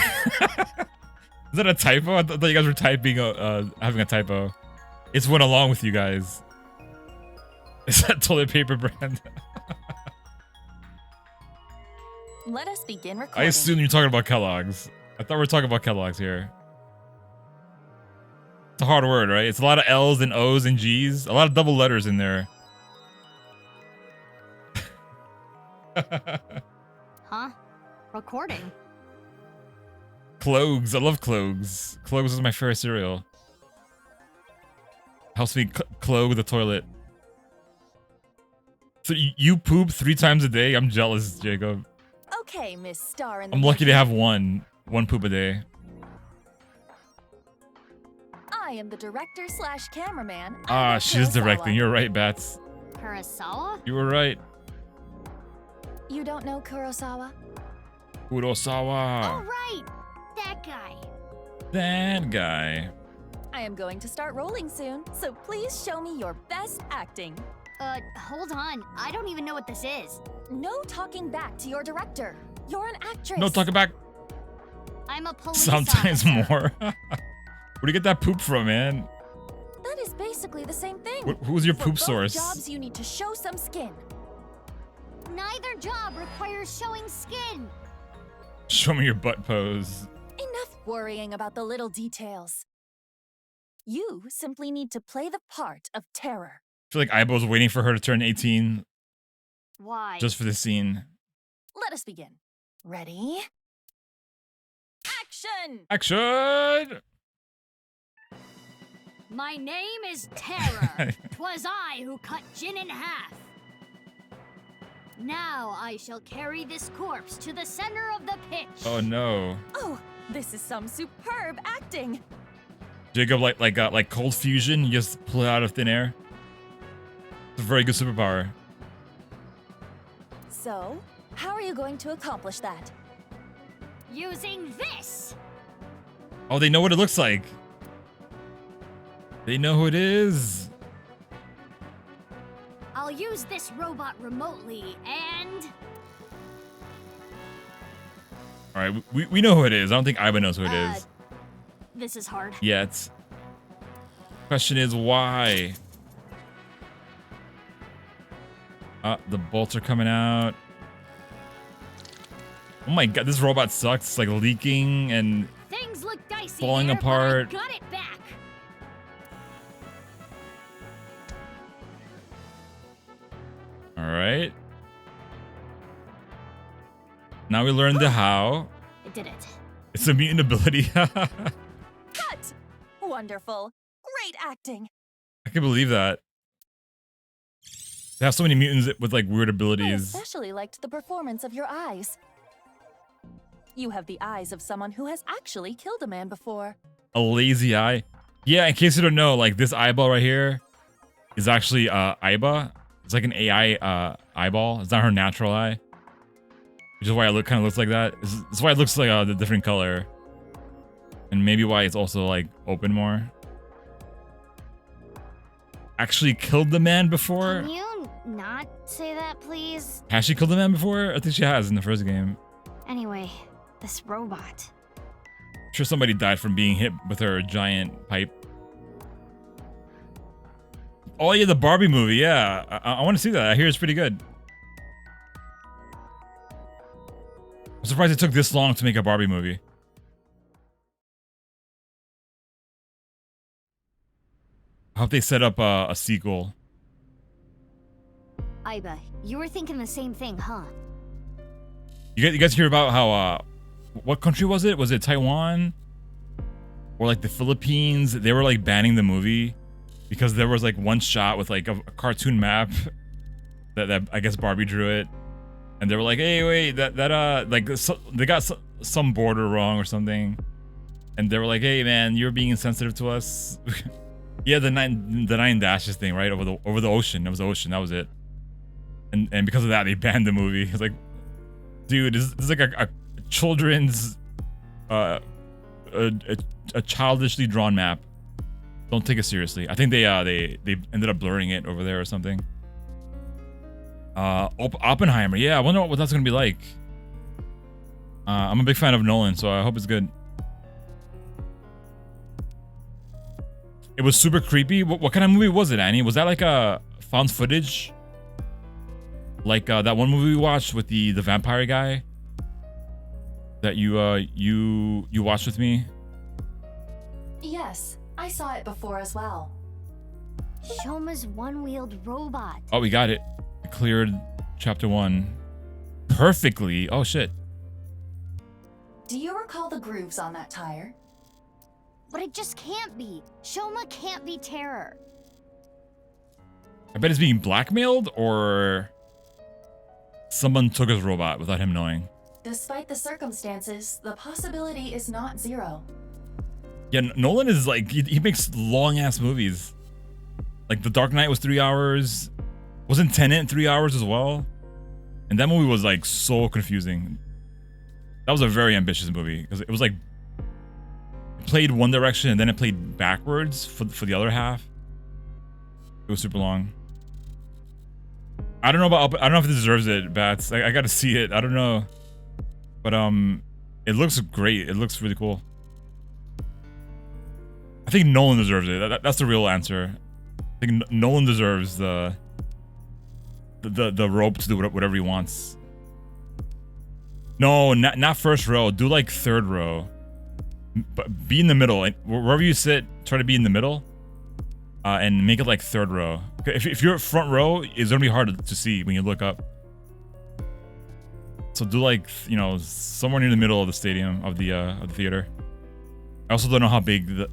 that a typo? I thought you guys were typing, having a typo. It's went along with you guys. Is that toilet paper brand? Let us begin recording. I assume you're talking about Kellogg's. I thought we were talking about Kellogg's here. It's a hard word, right? It's a lot of L's and O's and G's. A lot of double letters in there. Huh? Recording? Clogs. I love Clogs. Clogs is my favorite cereal. Helps me clog the toilet. So you poop 3 times a day? I'm jealous, Jacob. Okay, Miss Star in the I'm lucky to have one poop a day. I am the director / cameraman. Ah, she's directing. You're right, Bats. Kurosawa? You were right. You don't know Kurosawa? Kurosawa. Oh, right! That guy. That guy. I am going to start rolling soon, so please show me your best acting. Hold on. I don't even know what this is. No talking back to your director. You're an actress. No talking back. I'm a police Sometimes officer. more. Where do you get that poop from, man? That is basically the same thing. Who's your For poop both source? jobs, you need to show some skin. Neither job requires showing skin. Show me your butt pose. Enough worrying about the little details. You simply need to play the part of terror. I feel like Aiba was waiting for her to turn 18 Why? just for this scene. Let us begin. Ready? Action! Action! My name is Terror. 'Twas I who cut Jin in half. Now I shall carry this corpse to the center of the pitch. Oh no. Oh, this is some superb acting. Jacob, like cold fusion, you just pull it out of thin air. It's a very good superpower. So, how are you going to accomplish that? Using this. Oh, they know what it looks like. They know who it is. I'll use this robot remotely and... Alright, we know who it is. I don't think Aiba knows who it is. This is hard. Yet. Question is why? The bolts are coming out. Oh my god, this robot sucks. It's like leaking and Things look dicey falling here, apart. But I got it back. Alright. Now we learned the how. I did it. It's a mutant ability. Cut! Wonderful. Great acting. I can believe that. They have so many mutants with like weird I abilities. especially liked the performance of your eyes. You have the eyes of someone who has actually killed a man before. A lazy eye. Yeah, in case you don't know, like this eyeball right here is actually Aiba. It's like an AI eyeball. It's not her natural eye. Which is why it kind of looks like that. It's why it looks like the different color. And maybe why it's also like open more. Actually killed the man before? Can you not say that, please? Has she killed the man before? I think she has in the first game. Anyway, this robot. I'm sure somebody died from being hit with her giant pipe. Oh yeah, the Barbie movie, yeah. I want to see that. I hear it's pretty good. I'm surprised it took this long to make a Barbie movie. I hope they set up a sequel. Aiba, you were thinking the same thing, huh? You guys hear about how, what country was it? Was it Taiwan? or like the Philippines, they were like banning the movie because there was like one shot with like a cartoon map that I guess Barbie drew it, and they were like, hey, wait, that like they got some border wrong or something, and they were like, hey man, you're being insensitive to us. Yeah, the nine dashes thing, right, over the ocean. It was the ocean, that was it. And because of that, they banned the movie. It's like, dude, this is like a children's a childishly drawn map. Don't take it seriously. I think they ended up blurring it over there or something. Oppenheimer, yeah, I wonder what that's gonna be like. I'm a big fan of Nolan, so I hope it's good. It was super creepy. What kind of movie was it, Annie? Was that like a found footage? Like that one movie we watched with the vampire guy that you watched with me? Yes, I saw it before as well. Shoma's one-wheeled robot. Oh, we got it. I cleared chapter 1 perfectly. Oh shit. Do you recall the grooves on that tire? But it just can't be. Shoma can't be Terror. I bet it's being blackmailed, or someone took his robot without him knowing. Despite the circumstances, the possibility is not zero. Yeah, Nolan is like, he makes long ass movies. Like The Dark Knight was 3 hours. Wasn't Tenet 3 hours as well? And that movie was like so confusing. That was a very ambitious movie because it was like played one direction and then it played backwards for the other half. It was super long. I don't know if it deserves it, Bats. I gotta see it. I don't know, but it looks great. It looks really cool. I think Nolan deserves it. That's the real answer. I think Nolan deserves the rope to do whatever he wants. No, not first row. Do like third row. But be in the middle. Wherever you sit, try to be in the middle. And make it like third row. If you're front row, it's gonna be hard to see when you look up. So do like, you know, somewhere near the middle of the stadium, of the theater. I also don't know how big the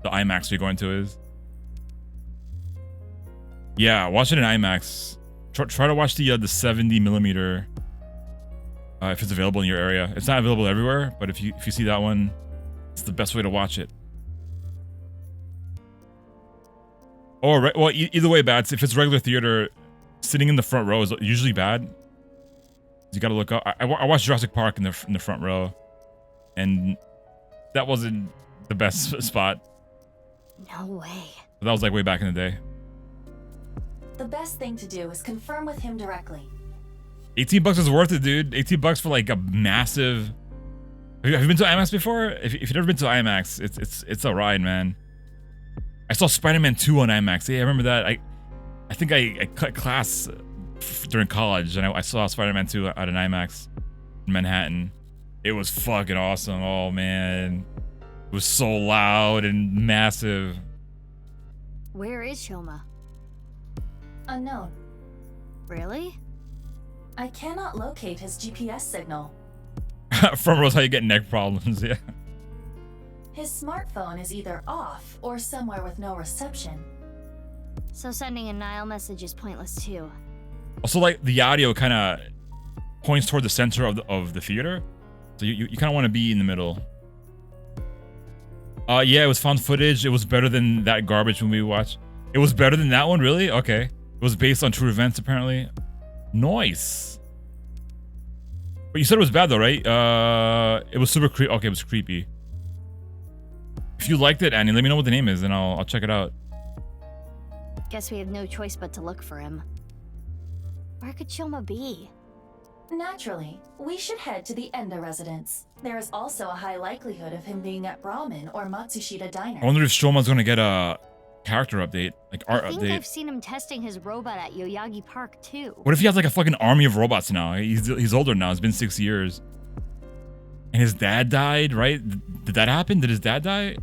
IMAX you're going to is. Yeah, watch it in IMAX. Try to watch the 70 millimeter if it's available in your area. It's not available everywhere, but if you see that one, it's the best way to watch it. Oh, right. Well, either way, Bats. If it's regular theater, sitting in the front row is usually bad. You got to look up. I watched Jurassic Park in the front row, and that wasn't the best spot. No way. That was like way back in the day. The best thing to do is confirm with him directly. $18 is worth it, dude. $18 for like a massive. Have you been to IMAX before? If you've never been to IMAX, it's a ride, man. I saw Spider-Man 2 on IMAX. Yeah, I remember that. I think I cut class during college, and I saw Spider-Man 2 at an IMAX in Manhattan. It was fucking awesome. Oh man, it was so loud and massive. Where is Shoma? Unknown. Really? I cannot locate his GPS signal. Front row's how you get neck problems, yeah. His smartphone is either off or somewhere with no reception. So sending a Nile message is pointless too. Also, like, the audio kind of points toward the center of the theater. So you kind of want to be in the middle. Yeah, it was found footage. It was better than that garbage movie we watched. It was better than that one, really? Okay. It was based on true events, apparently. Nice. But you said it was bad, though, right? It was super creepy. Okay, it was creepy. If you liked it, Annie, let me know what the name is, and I'll check it out. Guess we have no choice but to look for him. Where could Shoma be? Naturally, we should head to the Enda residence. There is also a high likelihood of him being at Brahmin or Matsushita Diner. I wonder if Shoma's gonna get a character update, like art update. I think I've seen him testing his robot at Yoyagi Park too. What if he has like a fucking army of robots now? He's older now. It's been 6 years. And his dad died, right? Did that happen? Did his dad die?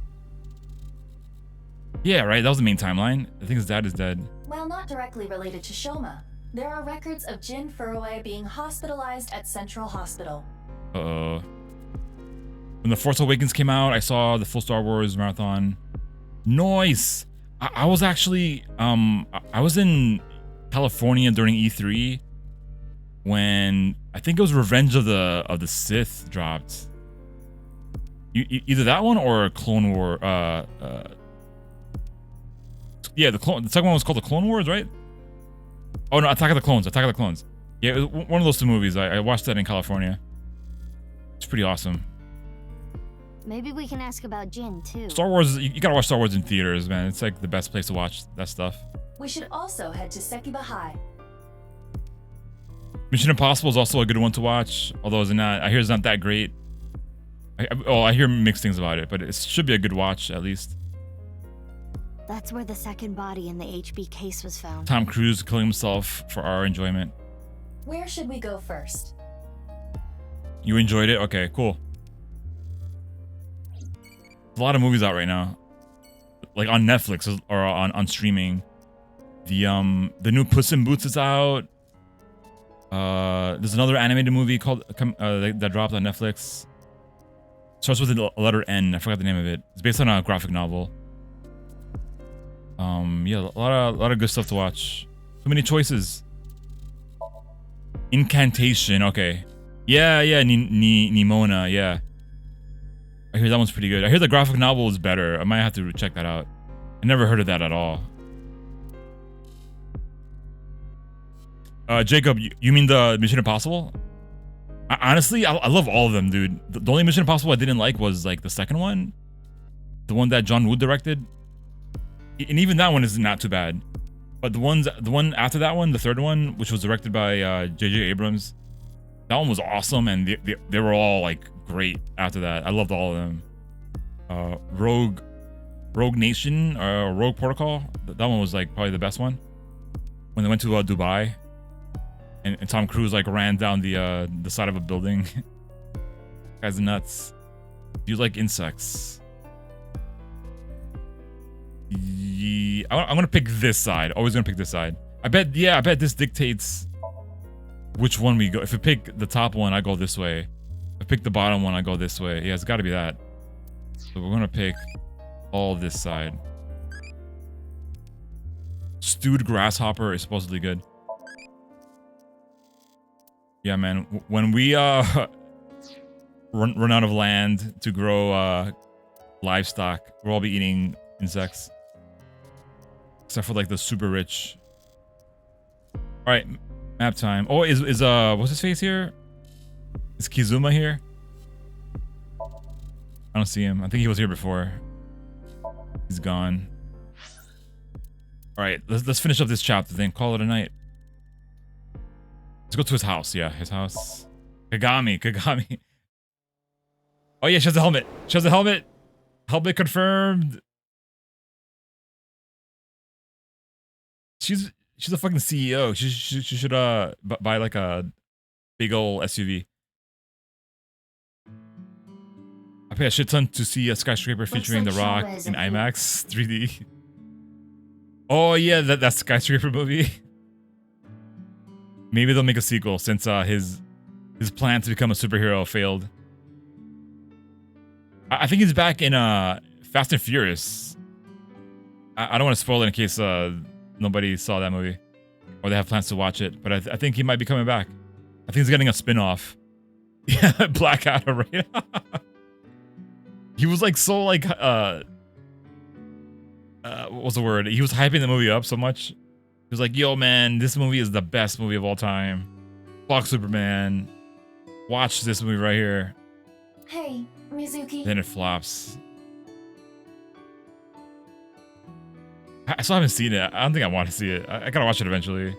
Yeah, right? That was the main timeline. I think his dad is dead. While not directly related to Shoma, there are records of Jin Furue being hospitalized at Central Hospital. Uh-oh. When The Force Awakens came out, I saw the full Star Wars marathon. Nice. I was actually I was in California during E3 when I think it was Revenge of the Sith dropped. Either that one or Clone War. Yeah, the second one was called the Clone Wars, right? Oh no, Attack of the Clones. Attack of the Clones. Yeah, it was one of those two movies. I watched that in California. It's pretty awesome. Maybe we can ask about Jin too. Star Wars, you gotta watch Star Wars in theaters, man. It's like the best place to watch that stuff. We should also head to Sekiba High. Mission Impossible is also a good one to watch, although I hear it's not that great. I hear mixed things about it, but it should be a good watch at least. That's where the second body in the HB case was found. Tom Cruise killing himself for our enjoyment. Where should we go first? You enjoyed it? Okay, cool. There's a lot of movies out right now, like on Netflix or on streaming. The new Puss in Boots is out. There's another animated movie called that dropped on Netflix. Starts with the letter N. I forgot the name of it. It's based on a graphic novel. Yeah, a lot of good stuff to watch. Too many choices. Incantation. Okay. Yeah. Nimona. Yeah. I hear that one's pretty good. I hear the graphic novel is better. I might have to check that out. I never heard of that at all. Jacob, you mean the Mission Impossible? Honestly, I love all of them, dude. The only Mission Impossible I didn't like was like the second one, the one that John Woo directed, and even that one is not too bad. But the one after that one, the third one, which was directed by J.J. Abrams, that one was awesome, and they were all like great after that. I loved all of them. Rogue Nation or Rogue Protocol, that one was like probably the best one. When they went to Dubai. And Tom Cruise like ran down the side of a building. Guy's nuts. Do you like insects? Yeah, I'm gonna pick this side. Always gonna pick this side. I bet this dictates which one we go. If I pick the top one, I go this way. If I pick the bottom one, I go this way. Yeah, it's gotta be that. So we're gonna pick all this side. Stewed grasshopper is supposedly good. Yeah, man. When we run out of land to grow livestock, we'll all be eating insects, except for like the super rich. All right, map time. Oh, is what's his face here? Is Kizuma here? I don't see him. I think he was here before. He's gone. All right, let's finish up this chapter, then call it a night. Let's go to his house. Yeah, his house. Kagami. Oh yeah, she has a helmet. Helmet confirmed. She's a fucking CEO. She should buy like a big old SUV. I pay a shit ton to see a skyscraper featuring The Rock in IMAX 3D. Oh yeah, that skyscraper movie. Maybe they'll make a sequel since his plan to become a superhero failed. I think he's back in Fast and Furious. I don't want to spoil it in case nobody saw that movie or they have plans to watch it, but I think he might be coming back. I think he's getting a spin-off. Yeah, Black Adam, right? He was like so like what was the word? He was hyping the movie up so much. He was like, yo, man, this movie is the best movie of all time. Fuck Superman. Watch this movie right here. Hey, Mizuki. Then it flops. I still haven't seen it. I don't think I want to see it. I gotta watch it eventually.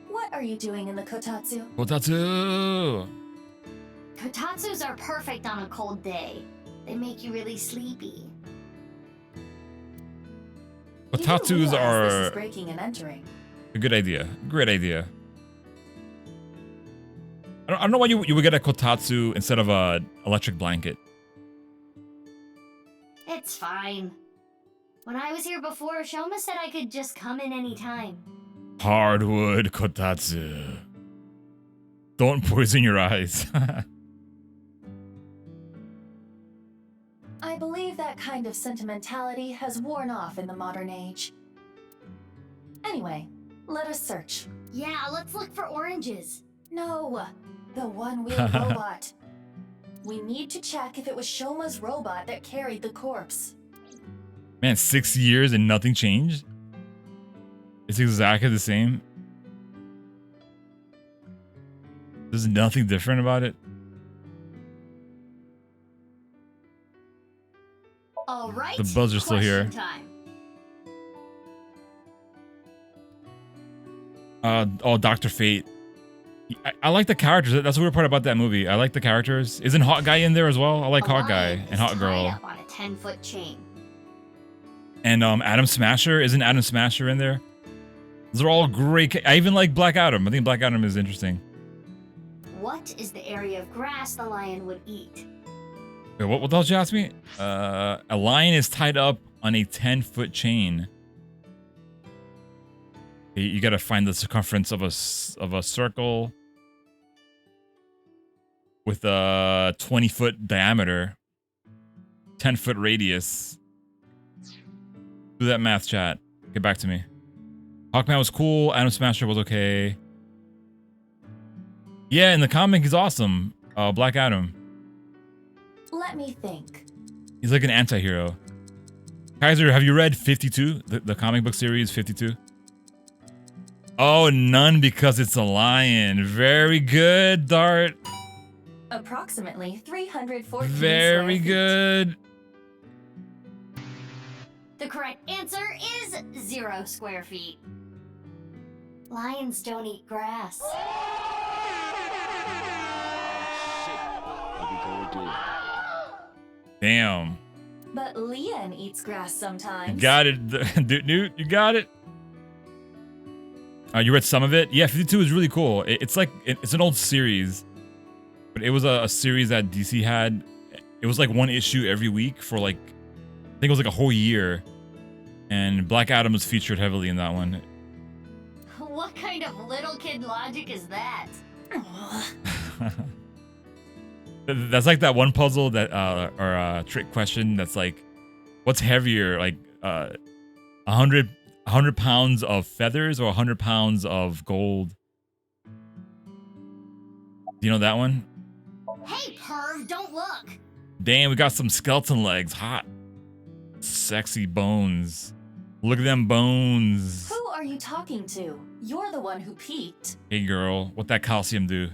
What are you doing in the Kotatsu? Kotatsu! Kotatsus are perfect on a cold day. They make you really sleepy. Kotatsus are this is breaking and entering. a good idea. Great idea. I don't know why you would get a kotatsu instead of a electric blanket. It's fine. When I was here before, Shoma said I could just come in anytime. Hardwood kotatsu. Don't poison your eyes. that kind of sentimentality has worn off in the modern age. Anyway, let us search. Yeah, let's look for oranges. No, the one-wheeled robot. We need to check if it was Shoma's robot that carried the corpse. Man, 6 years and nothing changed? It's exactly the same. There's nothing different about it. All right. The buzzer's still here. Time. Oh, Dr. Fate. I like the characters. That's the weird part about that movie. I like the characters. Isn't Hot Guy in there as well? I like Hot Guy and Hot Girl. Up on a 10-foot chain. And Adam Smasher. Isn't Adam Smasher in there? Those are all great. I even like Black Adam. I think Black Adam is interesting. What is the area of grass the lion would eat? Wait, what the hell did you ask me? A lion is tied up on a 10-foot chain. You gotta find the circumference of a circle with a 20-foot diameter, 10-foot radius. Do that math, chat. Get back to me. Hawkman was cool. Adam Smasher was okay. Yeah, in the comic, he's awesome. Black Adam. Let me think. He's like an anti-hero. Kaiser, have you read 52? The comic book series 52? Oh, none because it's a lion. Very good, Dart. Approximately 314 Very square feet. good. The correct answer is 0 square feet. Lions don't eat grass. Damn. But Lian eats grass sometimes. You got it, Newt. You got it. You read some of it? Yeah, 52 is really cool. It's like, it's an old series. But it was a series that DC had. It was like one issue every week for like, I think it was like a whole year. And Black Adam was featured heavily in that one. What kind of little kid logic is that? That's like that one puzzle that, or trick question that's like, what's heavier? Like, 100 pounds of feathers or 100 pounds of gold? Do you know that one? Hey, perv, don't look. Damn, we got some skeleton legs. Hot. Sexy bones. Look at them bones. Who are you talking to? You're the one who peeked. Hey girl, what that calcium do?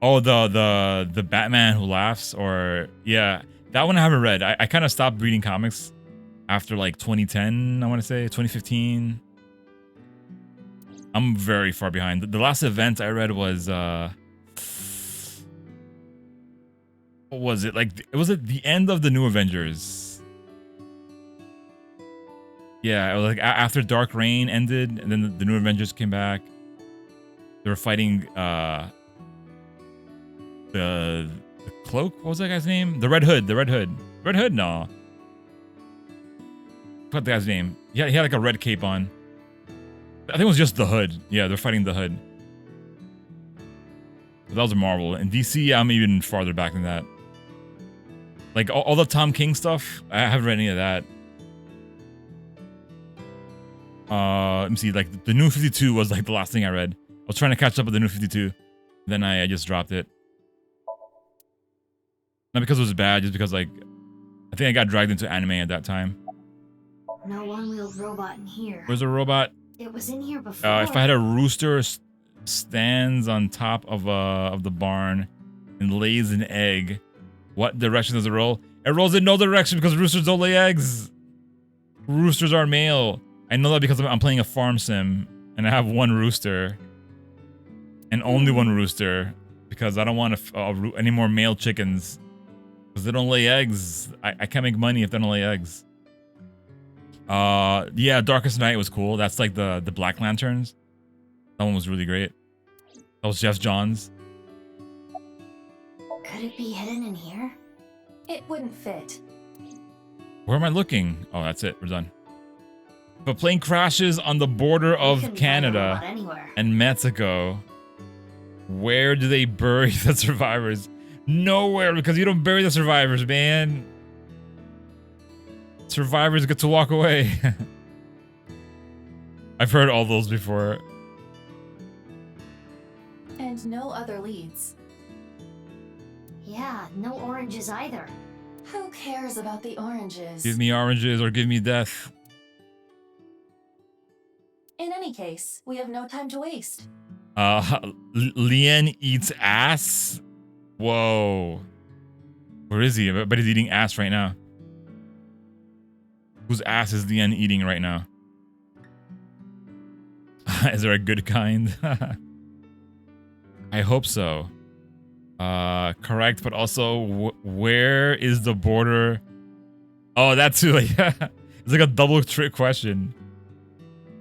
Oh, the Batman who laughs, or yeah, that one I haven't read. I kind of stopped reading comics after like 2010, I want to say 2015. I'm very far behind. The last event I read was what was it? Like, it was at the end of the New Avengers. Yeah, it was like after Dark Reign ended, and then the New Avengers came back. They were fighting the Cloak. What was that guy's name? The Red Hood. The Red Hood. Red Hood? No. What's the guy's name? He had like a red cape on. I think it was just the Hood. Yeah, they're fighting the Hood. But that was a Marvel. And DC, I'm even farther back than that. Like all the Tom King stuff, I haven't read any of that. Let me see. Like the New 52 was like the last thing I read. I was trying to catch up with the New 52. Then I just dropped it. Not because it was bad, just because like I think I got dragged into anime at that time. No one-wheeled robot in here. Where's a robot? It was in here before. If I had a rooster stands on top of the barn and lays an egg, what direction does it roll? It rolls in no direction because roosters don't lay eggs. Roosters are male. I know that because I'm playing a farm sim and I have one rooster and only one rooster because I don't want any more male chickens because they don't lay eggs. I can't make money if they don't lay eggs. Yeah, Darkest Night was cool. That's like the Black Lanterns. That one was really great. That was Jeff Johns. Could it be hidden in here? It wouldn't fit. Where am I looking? Oh, that's it. We're done. If a plane crashes on the border of Canada and Mexico, where do they bury the survivors? Nowhere, because you don't bury the survivors, man. Survivors get to walk away. I've heard all those before. And no other leads. Yeah, no oranges either. Who cares about the oranges? Give me oranges or give me death. In any case, we have no time to waste. Lien eats ass? Whoa. Where is he? But he's eating ass right now. Whose ass is Lien eating right now? Is there a good kind? I hope so. Correct, but also, where is the border? Oh, that too. Like, it's like a double trick question.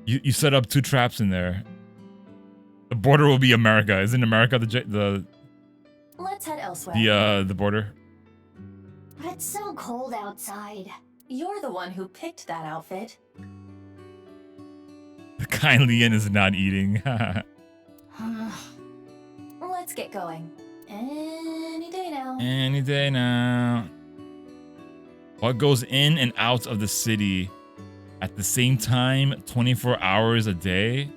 You set up 2 traps in there. The border will be America. Isn't America the Let's head elsewhere. the border? But it's so cold outside. You're the one who picked that outfit. The kind Lien is not eating. Let's get going. Any day now. Any day now. What goes in and out of the city at the same time 24 hours a day?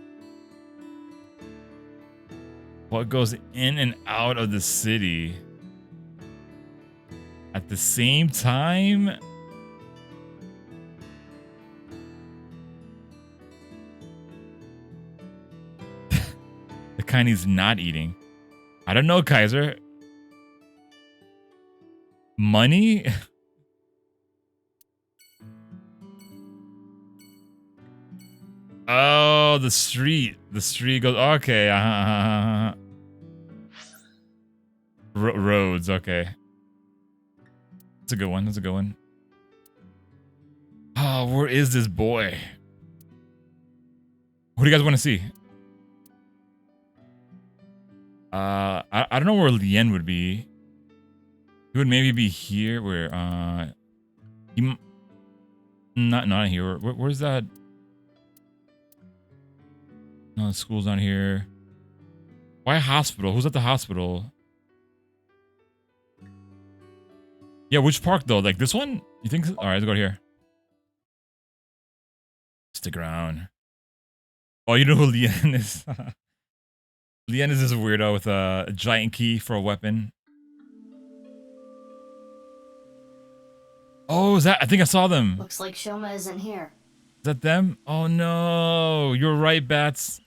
What goes in and out of the city at the same time? The kind he's not eating. I don't know, Kaiser. Money? Oh, the street. The street goes... Okay. Roads, okay. That's a good one. That's a good one. Oh, where is this boy? What do you guys want to see? I don't know where Lien would be. He would maybe be here. Where? Not here. Where's that? No, the school's not here. Why hospital? Who's at the hospital? Yeah, which park though? Like this one? You think? All right, let's go here. Stick around. Oh, you know who Lien is? Lien is this weirdo with a giant key for a weapon. Oh, is that? I think I saw them. Looks like Shoma isn't here. Is that them? Oh no, you're right, Bats.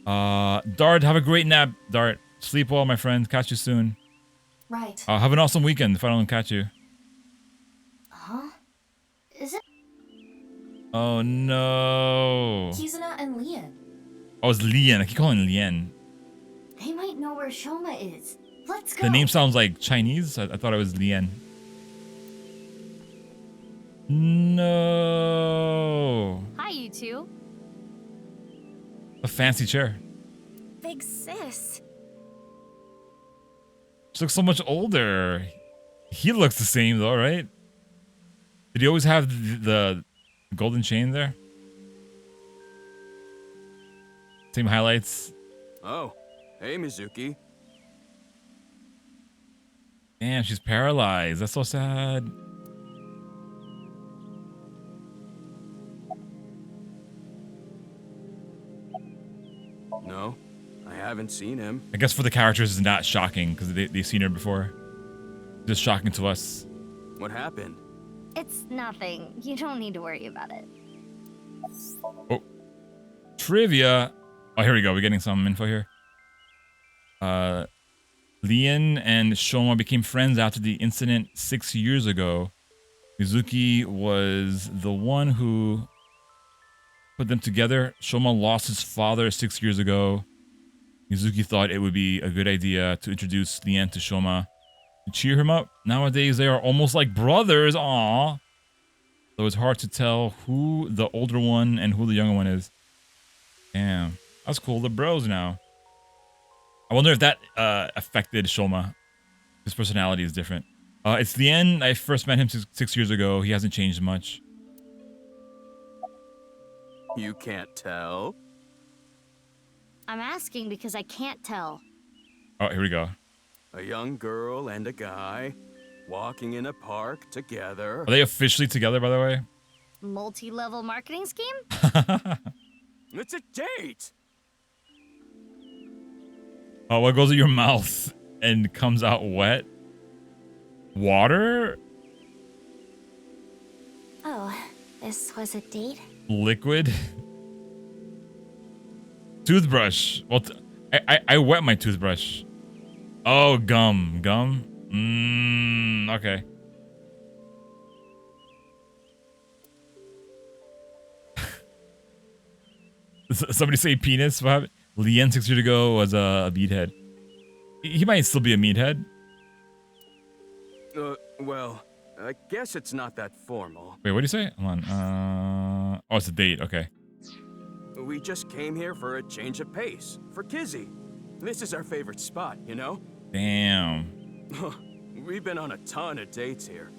Dart, have a great nap, Dart. Sleep well, my friend. Catch you soon. Right. Have an awesome weekend if I don't catch you. Huh? Is it? Oh no. Kizuna and Lien. Oh, it's Lien. I keep calling Lien. They might know where Shoma is. Let's go. The name sounds like Chinese. I thought it was Lien. No. Hi, you two. A fancy chair. Big sis. She looks so much older. He looks the same though, right? Did he always have the golden chain there? Same highlights. Oh, hey Mizuki. Damn, she's paralyzed. That's so sad. No, I haven't seen him. I guess for the characters it's not shocking because they've seen her before. Just shocking to us. What happened? It's nothing. You don't need to worry about it. Oh. Trivia. Oh, here we go. We're getting some info here. Lien and Shoma became friends after the incident 6 years ago. Mizuki was the one who put them together. Shoma lost his father 6 years ago. Mizuki thought it would be a good idea to introduce Lien to Shoma to cheer him up. Nowadays, they are almost like brothers. Aww. So it's hard to tell who the older one and who the younger one is. Damn. That's cool. The bros now. I wonder if that affected Shoma. His personality is different. It's Lien. I first met him 6 years ago. He hasn't changed much. You can't tell? I'm asking because I can't tell. Oh, here we go. A young girl and a guy walking in a park together. Are they officially together, by the way? Multi-level marketing scheme? It's a date! Oh, what goes in your mouth and comes out wet? Water? Oh, this was a date? Liquid? Toothbrush. Well, I wet my toothbrush. Oh, gum. Gum? Okay. Somebody say penis? What happened? Lien 6 years ago was a meathead. He might still be a meathead. Well, I guess it's not that formal. Wait, what do you say? Hold on. Oh, it's a date. Okay. We just came here for a change of pace. For Kizzy. This is our favorite spot, you know? Damn. We've been on a ton of dates here.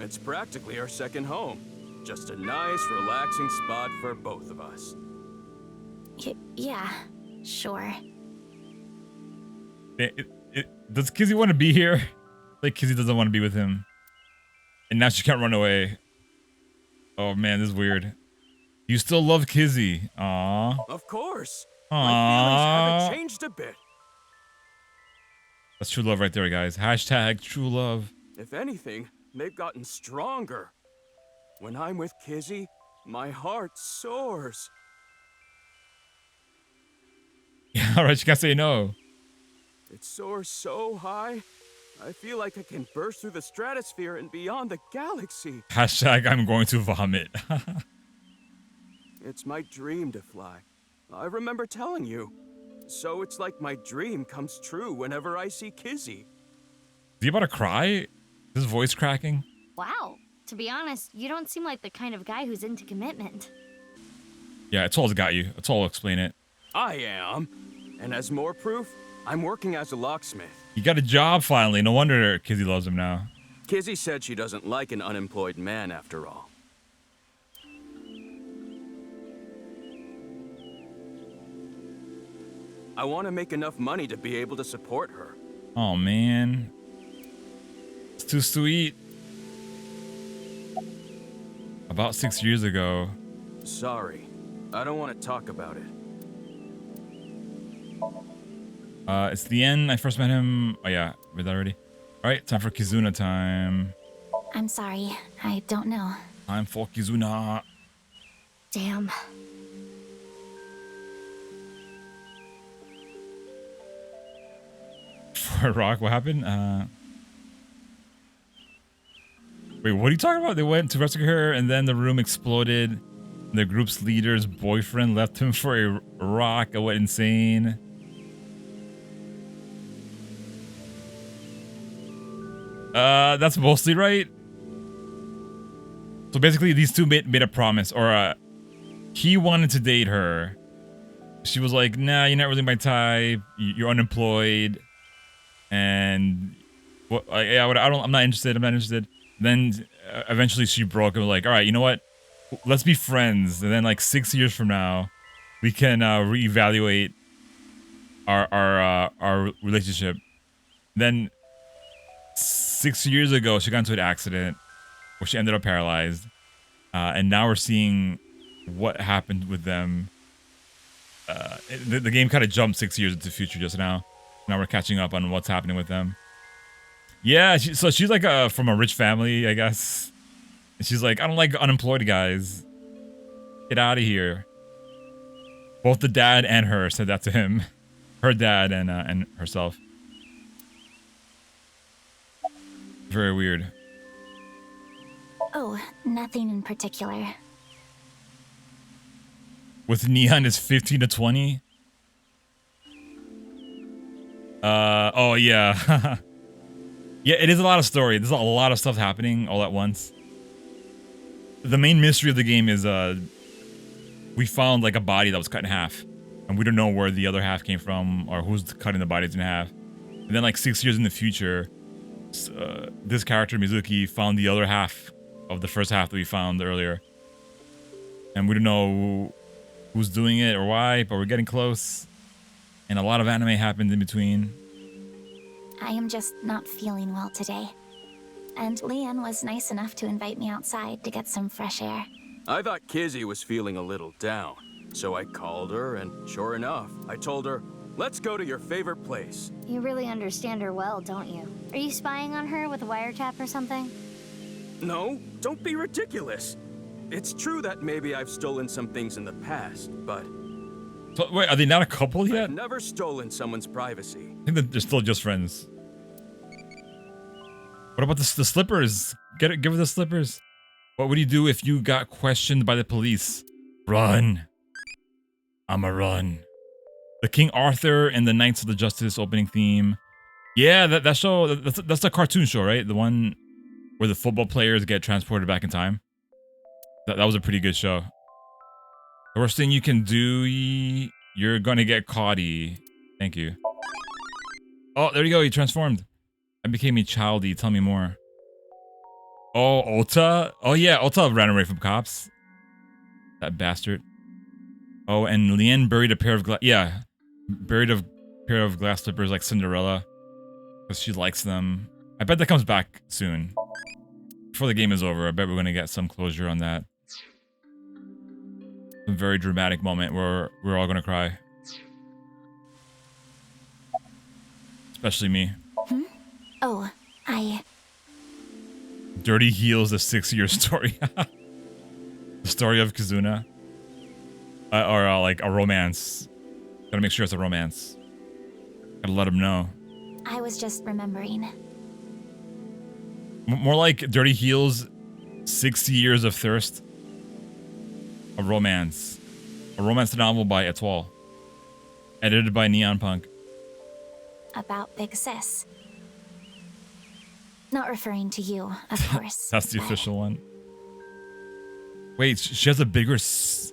It's practically our second home. Just a nice, relaxing spot for both of us. Yeah, sure. Does Kizzy want to be here? Like Kizzy doesn't want to be with him. And now she can't run away. Oh man, this is weird. You still love Kizzy. Aww. Of course. Aww. My feelings haven't changed a bit. That's true love right there, guys. Hashtag true love. If anything, they've gotten stronger. When I'm with Kizzy, my heart soars. Yeah, alright, you can't say no. It soars so high, I feel like I can burst through the stratosphere and beyond the galaxy. Hashtag I'm going to vomit. It's my dream to fly. I remember telling you. So it's like my dream comes true whenever I see Kizzy. Is he about to cry? Is his voice cracking? Wow. To be honest, you don't seem like the kind of guy who's into commitment. Yeah, it's all got you. It's all explain it. I am. And as more proof, I'm working as a locksmith. You got a job finally. No wonder Kizzy loves him now. Kizzy said she doesn't like an unemployed man after all. I want to make enough money to be able to support her. Oh man. It's too sweet. About 6 years ago. Sorry. I don't want to talk about it. It's the end. I first met him. Oh yeah, read that already. All right, time for Kizuna time. I'm sorry. I don't know. Time for Kizuna. Damn. For Rock, what happened? Wait, what are you talking about? They went to rescue her and then the room exploded. The group's leader's boyfriend left him for a rock and went insane. That's mostly right. So basically these two made a promise, or he wanted to date her. She was like, nah, you're not really my type. You're unemployed. And what? I'm not interested. I'm not interested. Then eventually she broke and was like, all right, you know what? Let's be friends. And then like 6 years from now, we can reevaluate our relationship. Then 6 years ago, she got into an accident where she ended up paralyzed. And now we're seeing what happened with them. The game kind of jumped 6 years into the future just now. Now we're catching up on what's happening with them. Yeah, so she's like from a rich family, I guess. And she's like, I don't like unemployed guys. Get out of here. Both the dad and her said that to him. Her dad and herself. Very weird. Oh, nothing in particular. With Neon is 15 to 20? Oh yeah. Yeah, it is a lot of story. There's a lot of stuff happening all at once. The main mystery of the game is we found like a body that was cut in half. And we don't know where the other half came from or who's cutting the bodies in half. And then like 6 years in the future, this character, Mizuki, found the other half of the first half that we found earlier. And we don't know who's doing it or why, but we're getting close. And a lot of anime happened in between. I am just not feeling well today. And Leanne was nice enough to invite me outside to get some fresh air. I thought Kizzy was feeling a little down, so I called her, and sure enough, I told her, let's go to your favorite place. You really understand her well, don't you? Are you spying on her with a wiretap or something? No, don't be ridiculous. It's true that maybe I've stolen some things in the past, but... So, wait, are they not a couple yet? I've never stolen someone's privacy. I think that they're still just friends. What about the slippers? Give her the slippers. What would you do if you got questioned by the police? Run. I'ma run. The King Arthur and the Knights of the Justice opening theme. Yeah, that show, that's the cartoon show, right? The one where the football players get transported back in time. That was a pretty good show. The worst thing you can do, you're gonna get caughty. Thank you. Oh, there you go, he transformed. I became a childy, tell me more. Oh, Ota? Oh yeah, Ota ran away from cops. That bastard. Oh, and Leanne buried a pair of buried a pair of glass slippers like Cinderella. Because she likes them. I bet that comes back soon. Before the game is over, I bet we're gonna get some closure on that. A very dramatic moment where we're all gonna cry. Especially me. Oh, Dirty Heels, the 6-year story. The story of Kizuna. Or like a romance. Gotta make sure it's a romance. Gotta let him know. I was just remembering. More like Dirty Heels, 6 years of thirst. A romance. A romance novel by Etoile. Edited by Neon Punk. About Big Sis. Not referring to you, of course. That's the official one. Wait, she has a big sis?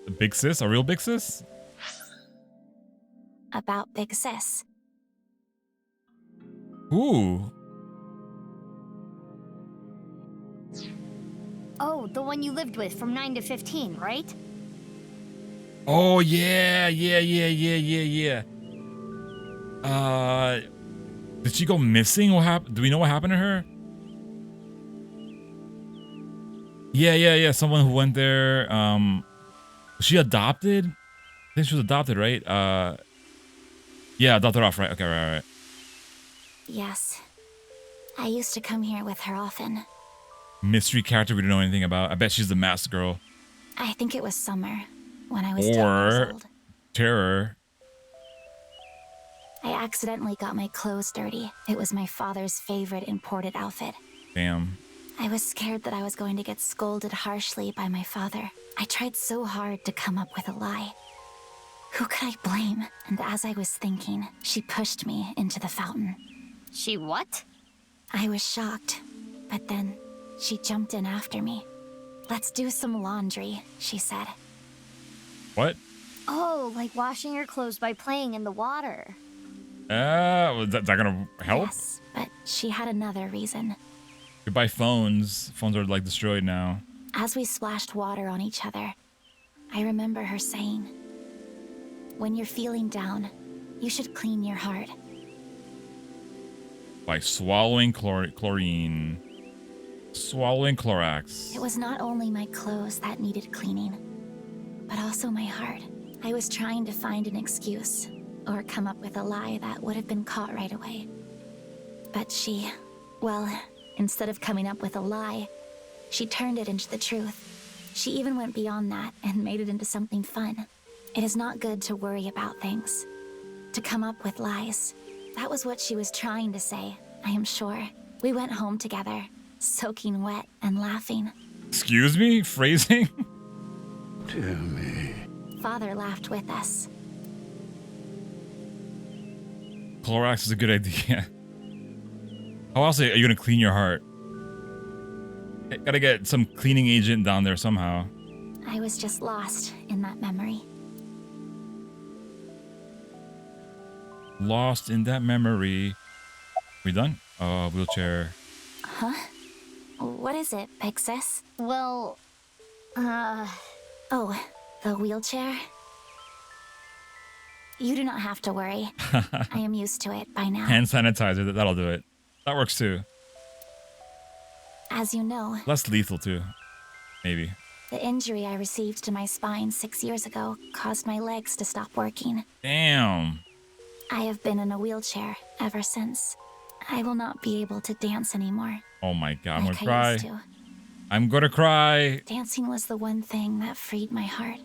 A real big sis? About Big Sis. Ooh. Oh, the one you lived with from 9 to 15, right? Oh, yeah. Did she go missing? What happened? Do we know what happened to her? Yeah. Someone who went there. Was she adopted? I think she was adopted, right? Yeah, adopted off, right? Okay, right. Yes. I used to come here with her often. Mystery character we don't know anything about. I bet she's the masked girl. I think it was summer when I was 10 years old. Terror. I accidentally got my clothes dirty. It was my father's favorite imported outfit. Damn. I was scared that I was going to get scolded harshly by my father. I tried so hard to come up with a lie. Who could I blame? And as I was thinking, she pushed me into the fountain. She what? I was shocked, but then she jumped in after me. Let's do some laundry, she said. What? Oh, like washing your clothes by playing in the water. Was that gonna help? Yes, but she had another reason. Goodbye phones. Phones are like destroyed now. As we splashed water on each other, I remember her saying, when you're feeling down, you should clean your heart. By swallowing chlorine. Swallowing Clorox. It was not only my clothes that needed cleaning, but also my heart. I was trying to find an excuse, or come up with a lie that would have been caught right away. But she, well, instead of coming up with a lie, she turned it into the truth. She even went beyond that and made it into something fun. It is not good to worry about things, to come up with lies. That was what she was trying to say, I am sure. We went home together, soaking wet and laughing. Excuse me? Phrasing? Dear me. Father laughed with us. Clorox is a good idea. How else are you gonna clean your heart? Gotta get some cleaning agent down there somehow. I was just lost in that memory. Lost in that memory. We done? Oh, wheelchair. Huh? What is it, Big Sis? Well, Oh, the wheelchair? You do not have to worry. I am used to it by now. Hand sanitizer, that'll do it. That works too. As you know, Less lethal too. Maybe. the injury I received to my spine 6 years ago caused my legs to stop working. Damn. I have been in a wheelchair ever since. I will not be able to dance anymore. Oh my god, I'm like gonna I cry. used to. I'm gonna cry. Dancing was the one thing that freed my heart.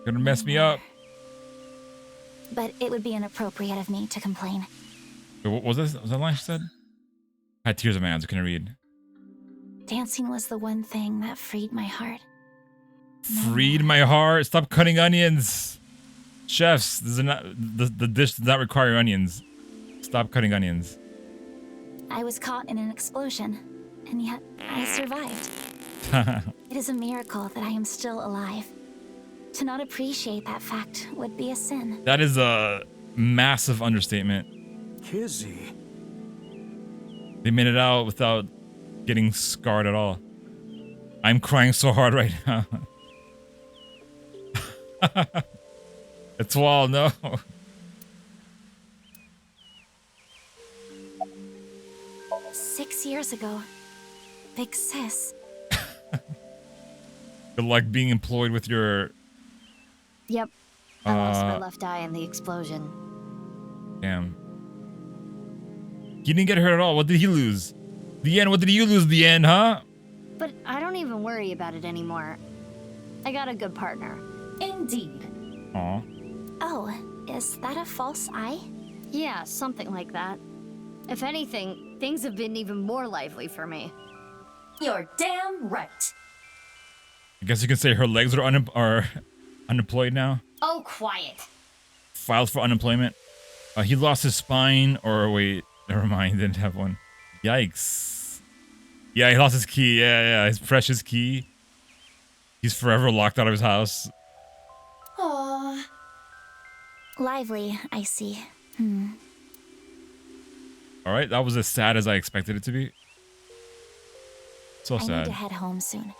Gonna mess me up. But it would be inappropriate of me to complain. Wait, what was this? Was that line she said? I had tears in my eyes. I couldn't read. Dancing was the one thing that freed my heart. Freed my heart. Stop cutting onions. Chefs, this is not, the dish does not require onions. Stop cutting onions. I was caught in an explosion, and yet I survived. It is a miracle that I am still alive. To not appreciate that fact would be a sin. That is a massive understatement. Kizzy. They made it out without getting scarred at all. I'm crying so hard right now. It's wild, no. Six years ago, Big Sis. Good luck being employed with your... Yep. I lost my left eye in the explosion. Damn. He didn't get hurt at all. What did he lose? The end. What did you lose? The end, huh? But I don't even worry about it anymore. I got a good partner. Indeed. Aw. Oh, is that a false eye? Yeah, something like that. If anything, things have been even more lively for me. You're damn right. I guess you can say her legs are unemployed now. Oh, quiet. Filed for unemployment. He lost his spine, or wait, never mind, didn't have one. Yikes. Yeah, he lost his key. Yeah, his precious key. He's forever locked out of his house. Aww. Lively, I see. All right, that was as sad as I expected it to be. So I need sad. to head home soon.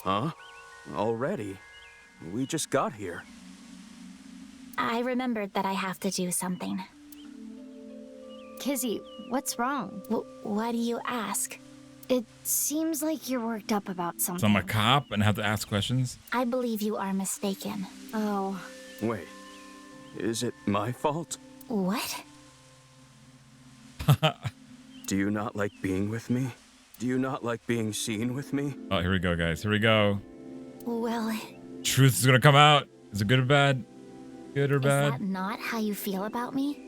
Huh? Already? We just got here. I remembered that I have to do something. Kizzy, what's wrong? Why do you ask? It seems like you're worked up about something. So I'm a cop and have to ask questions? I believe you are mistaken. Oh. Wait. Is it my fault? What? Do you not like being with me? Do you not like being seen with me? Oh, here we go, guys. Here we go. Well, Truth is gonna come out. Is it good or bad? Good or is bad? that not how you feel about me?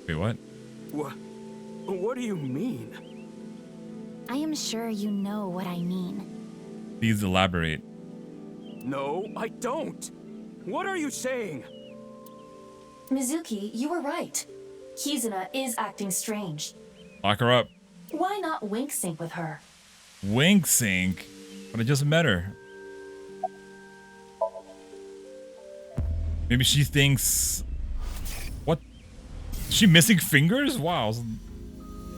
Wait, what? What do you mean? I am sure you know what I mean. Please elaborate. No, I don't. What are you saying? Mizuki, you were right. Kizuna is acting strange. Lock her up. Why not wink sync with her? Wink sync? But I just met her. Maybe she thinks... What? Is she missing fingers? Wow.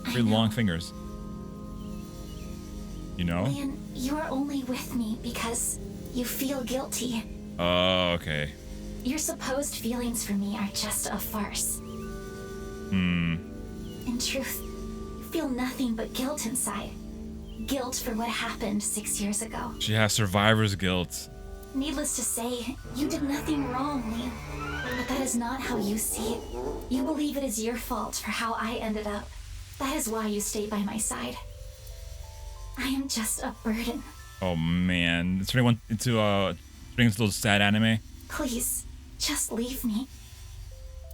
Very long fingers. You know? Lian, you are only with me because you feel guilty. Oh, okay. Your supposed feelings for me are just a farce. In truth, you feel nothing but guilt inside. Guilt for what happened 6 years ago. She has survivor's guilt. Needless to say, you did nothing wrong, Lian. But that is not how you see it. You believe it is your fault for how I ended up. That is why you stay by my side. I am just a burden. Oh man. It's turning into those sad anime. Please, just leave me.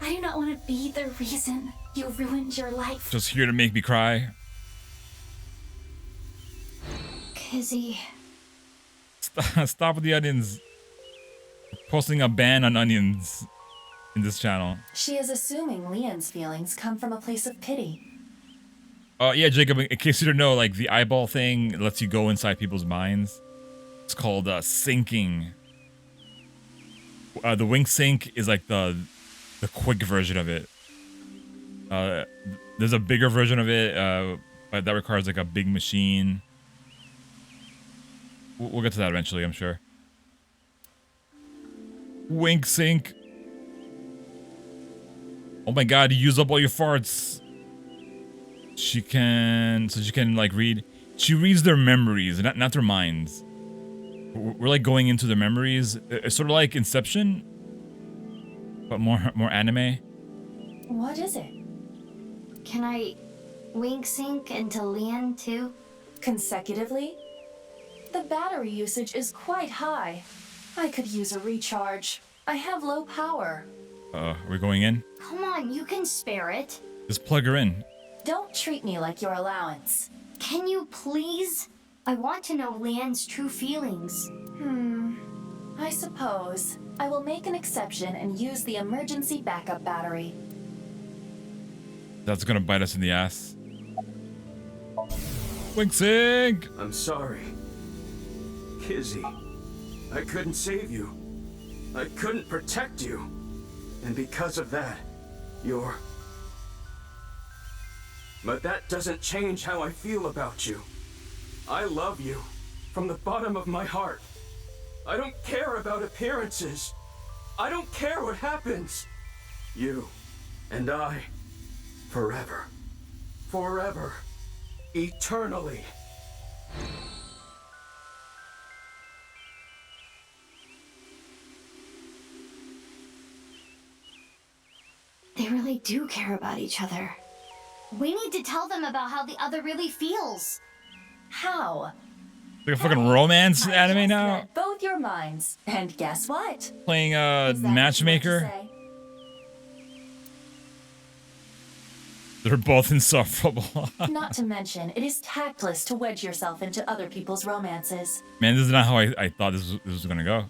I do not want to be the reason you ruined your life. Just here to make me cry. Kizzy. Stop with the onions. We're posting a ban on onions in this channel. She is assuming Lian's feelings come from a place of pity. Yeah, Jacob, in case you don't know, like the eyeball thing lets you go inside people's minds. It's called syncing. The wink sync is like the quick version of it. There's a bigger version of it, but that requires like a big machine. We'll get to that eventually, I'm sure. Wink sync. Oh my god, you use up all your farts. She can like read. She reads their memories, not their minds. We're like going into their memories. It's sort of like Inception, but more anime. What is it? Can I wink sync into Lian too? Consecutively? The battery usage is quite high. I could use a recharge. I have low power. We're going in? Come on, you can spare it. Just plug her in. Don't treat me like your allowance. Can you please? I want to know Lian's true feelings. I suppose. I will make an exception and use the emergency backup battery. That's gonna bite us in the ass. Wink sync! I'm sorry. Kizzy. I couldn't save you. I couldn't protect you. And because of that, you're... But that doesn't change how I feel about you. I love you from the bottom of my heart. I don't care about appearances. I don't care what happens. You and I, forever, forever, eternally. They really do care about each other. We need to tell them about how the other really feels. How? Like a fucking romance anime now? Read both your minds. And guess what? Playing matchmaker? They're both insufferable. Not to mention, it is tactless to wedge yourself into other people's romances. Man, this is not how I thought this was gonna go.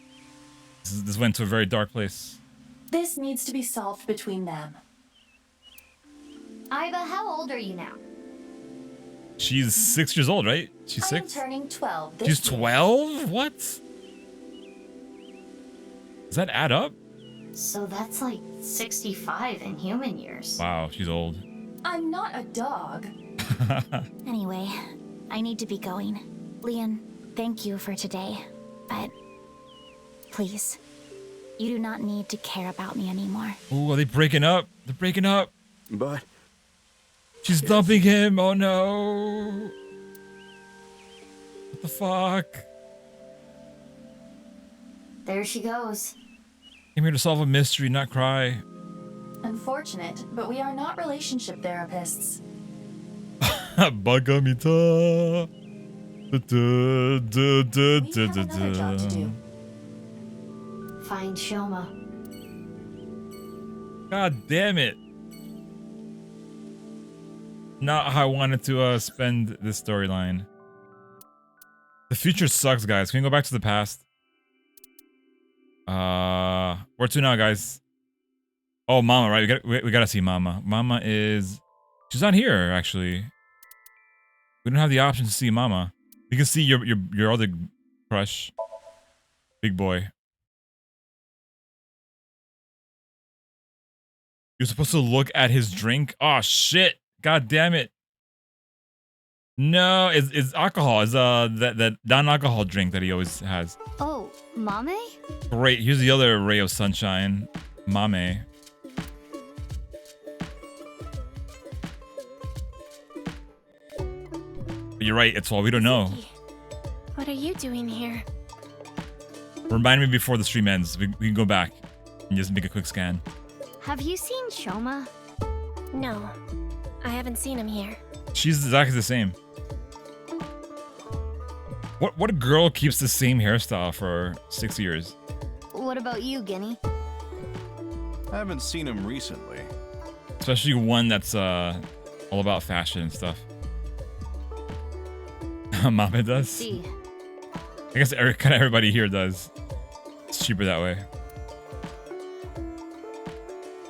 This went to a very dark place. This needs to be solved between them. Aiba, how old are you now? She's 6 years old, right? She's 6? I'm turning 12 this She's week. 12? What? Does that add up? So that's like 65 in human years. Wow, she's old. I'm not a dog. Anyway, I need to be going. Lian, thank you for today. But please, you do not need to care about me anymore. Ooh, are they breaking up? They're breaking up. But... She's dumping him. Oh no. What the fuck? There she goes. Came here to solve a mystery, not cry. Unfortunate, but we are not relationship therapists. Bagamita. We have another job to do. Find Shoma. God damn it. Not how I wanted to spend this storyline. The future sucks, guys. Can we go back to the past? Where to now, guys? Oh, Mama, right? We gotta see Mama. Mama is... She's not here, actually. We don't have the option to see Mama. We can see your other crush. Big boy. You're supposed to look at his drink? Oh, shit. God damn it. No, it's alcohol. It's that non-alcohol drink that he always has. Oh, Mame? Great. Here's the other ray of sunshine. Mame. You're right, it's all we don't know. What are you doing here? Remind me before the stream ends. We can go back and just make a quick scan. Have you seen Shoma? No, I haven't seen him here. She's exactly the same. What girl keeps the same hairstyle for 6 years? What about you, Guinea? I haven't seen him recently. Especially one that's all about fashion and stuff. Mama does. See. I guess kind of everybody here does. It's cheaper that way.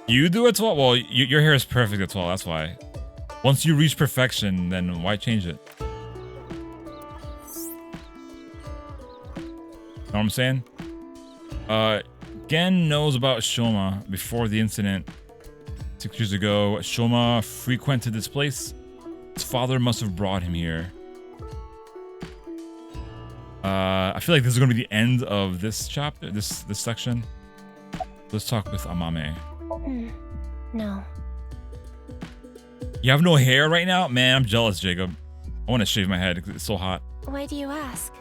You do it well. Well, your hair is perfect as well. That's why. Once you reach perfection, then why change it? Know what I'm saying? Gen knows about Shoma before the incident 6 years ago. Shoma frequented this place. His father must have brought him here. I feel like this is going to be the end of this chapter, this section. Let's talk with Amame. No. You have no hair right now? Man, I'm jealous, Jacob. I want to shave my head because it's so hot. Why do you ask?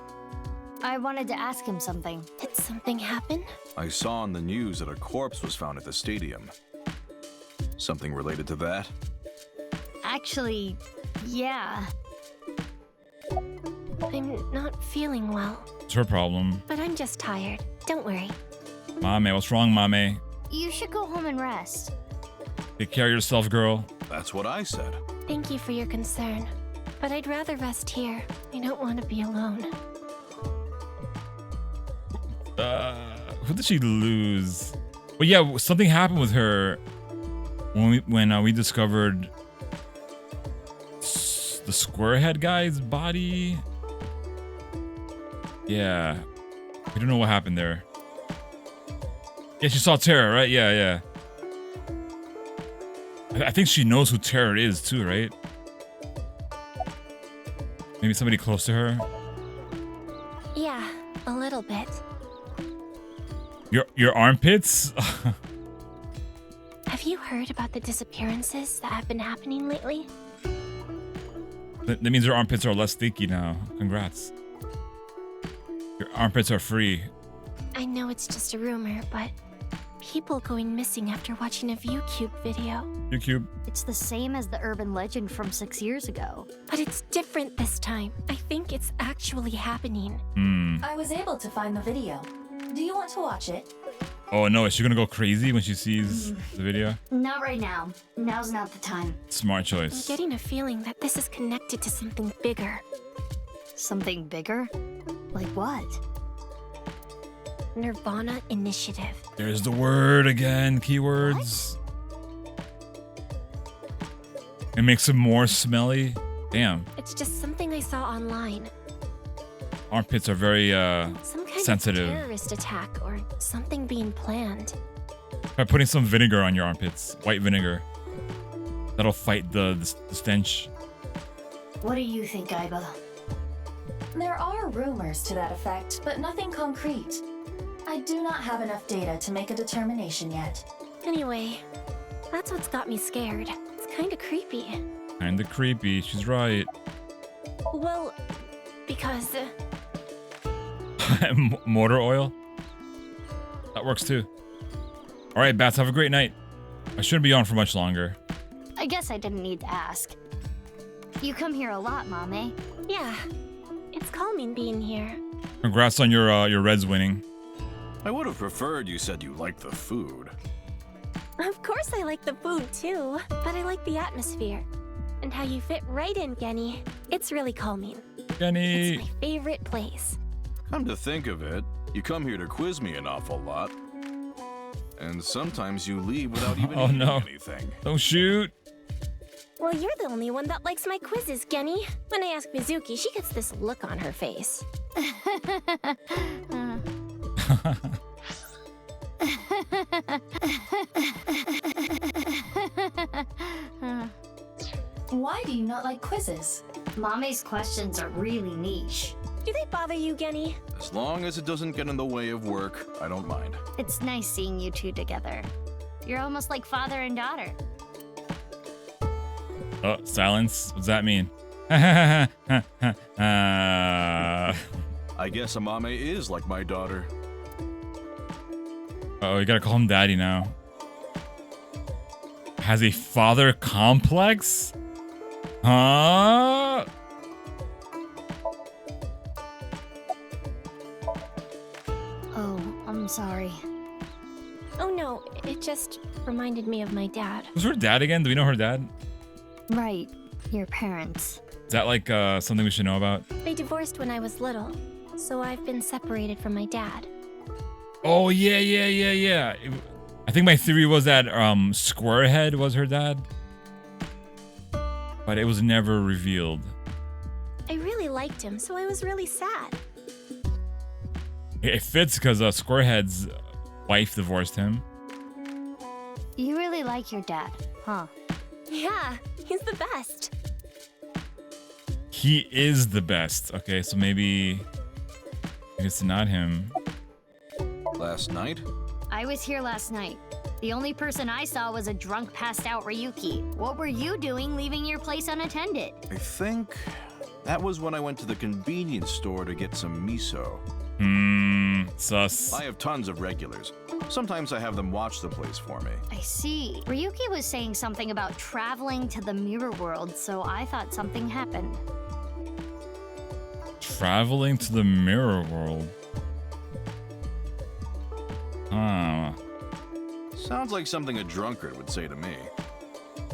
I wanted to ask him something. Did something happen? I saw on the news that a corpse was found at the stadium. Something related to that? Actually, yeah. I'm not feeling well. It's her problem. But I'm just tired. Don't worry. Mame, what's wrong, Mame? You should go home and rest. Take care of yourself, girl. That's what I said. Thank you for your concern. But I'd rather rest here. I don't want to be alone. Who did she lose? Well, yeah, something happened with her when we discovered the squarehead guy's body. Yeah, we don't know what happened there. Yeah, she saw Terra, right? Yeah. I think she knows who Terra is too, right? Maybe somebody close to her. Yeah, a little bit. Your armpits? Have you heard about the disappearances that have been happening lately? That means your armpits are less stinky now. Congrats. Your armpits are free. I know it's just a rumor, but people going missing after watching a ViewCube video. ViewCube. It's the same as the urban legend from 6 years ago. But it's different this time. I think it's actually happening. I was able to find the video. Do you want to watch it? Oh no, is she gonna go crazy when she sees the video? Not right now. Now's not the time. Smart I'm choice. getting a feeling that this is connected to something bigger. Something bigger? Like what? Nirvana Initiative. There's the word again, keywords. It makes it more smelly. Damn. It's just something I saw online. Armpits are very Some kind sensitive. of terrorist attack or something being planned. By putting some vinegar on your armpits, white vinegar. That'll fight the stench. What do you think, Aiba? There are rumors to that effect, but nothing concrete. I do not have enough data to make a determination yet. Anyway, that's what's got me scared. It's kind of creepy. Kinda creepy, she's right. Well, because... Motor oil? That works too. Alright, Bats, have a great night. I shouldn't be on for much longer. I guess I didn't need to ask. You come here a lot, Mame. Yeah, it's calming being here. Congrats on your Reds winning. I would have preferred you said you liked the food. Of course I like the food too, but I like the atmosphere. And how you fit right in, Genny. It's really calming. Genny! It's my favorite place. Come to think of it, you come here to quiz me an awful lot. And sometimes you leave without even eating anything. Don't shoot! Well, you're the only one that likes my quizzes, Genny. When I ask Mizuki, she gets this look on her face. Why do you not like quizzes? Mame's questions are really niche. Do they bother you, Genny? As long as it doesn't get in the way of work, I don't mind. It's nice seeing you two together. You're almost like father and daughter. Oh, silence? What's that mean? I guess Amame is like my daughter. Oh, you gotta call him daddy now. Has a father complex? Huh? Oh, I'm sorry. Oh no, it just reminded me of my dad. Who's her dad again? Do we know her dad? Right, your parents. Is that like something we should know about? They divorced when I was little, so I've been separated from my dad. Oh, yeah. I think my theory was that Squarehead was her dad. But it was never revealed. I really liked him, so I was really sad. It fits because Squarehead's wife divorced him. You really like your dad, huh? Yeah, he's the best. He is the best. Okay, so maybe it's not him. Last night? I was here last night. The only person I saw was a drunk, passed out Ryuki. What were you doing leaving your place unattended? I think that was when I went to the convenience store to get some miso. Sus. I have tons of regulars. Sometimes I have them watch the place for me. I see. Ryuki was saying something about traveling to the mirror world, so I thought something happened. Traveling to the mirror world. Huh. Sounds like something a drunkard would say to me.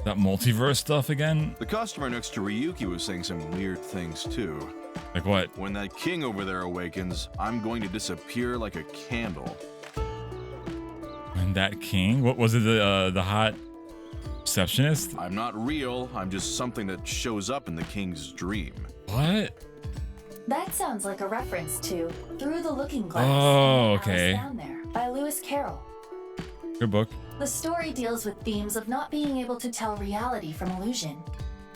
That multiverse stuff again? The customer next to Ryuki was saying some weird things too. Like what? When that king over there awakens, I'm going to disappear like a candle. And that king? What was it? The hot receptionist? I'm not real. I'm just something that shows up in the king's dream. What? That sounds like a reference to Through the Looking Glass. Oh, okay. Down There by Lewis Carroll. Good book. The story deals with themes of not being able to tell reality from illusion,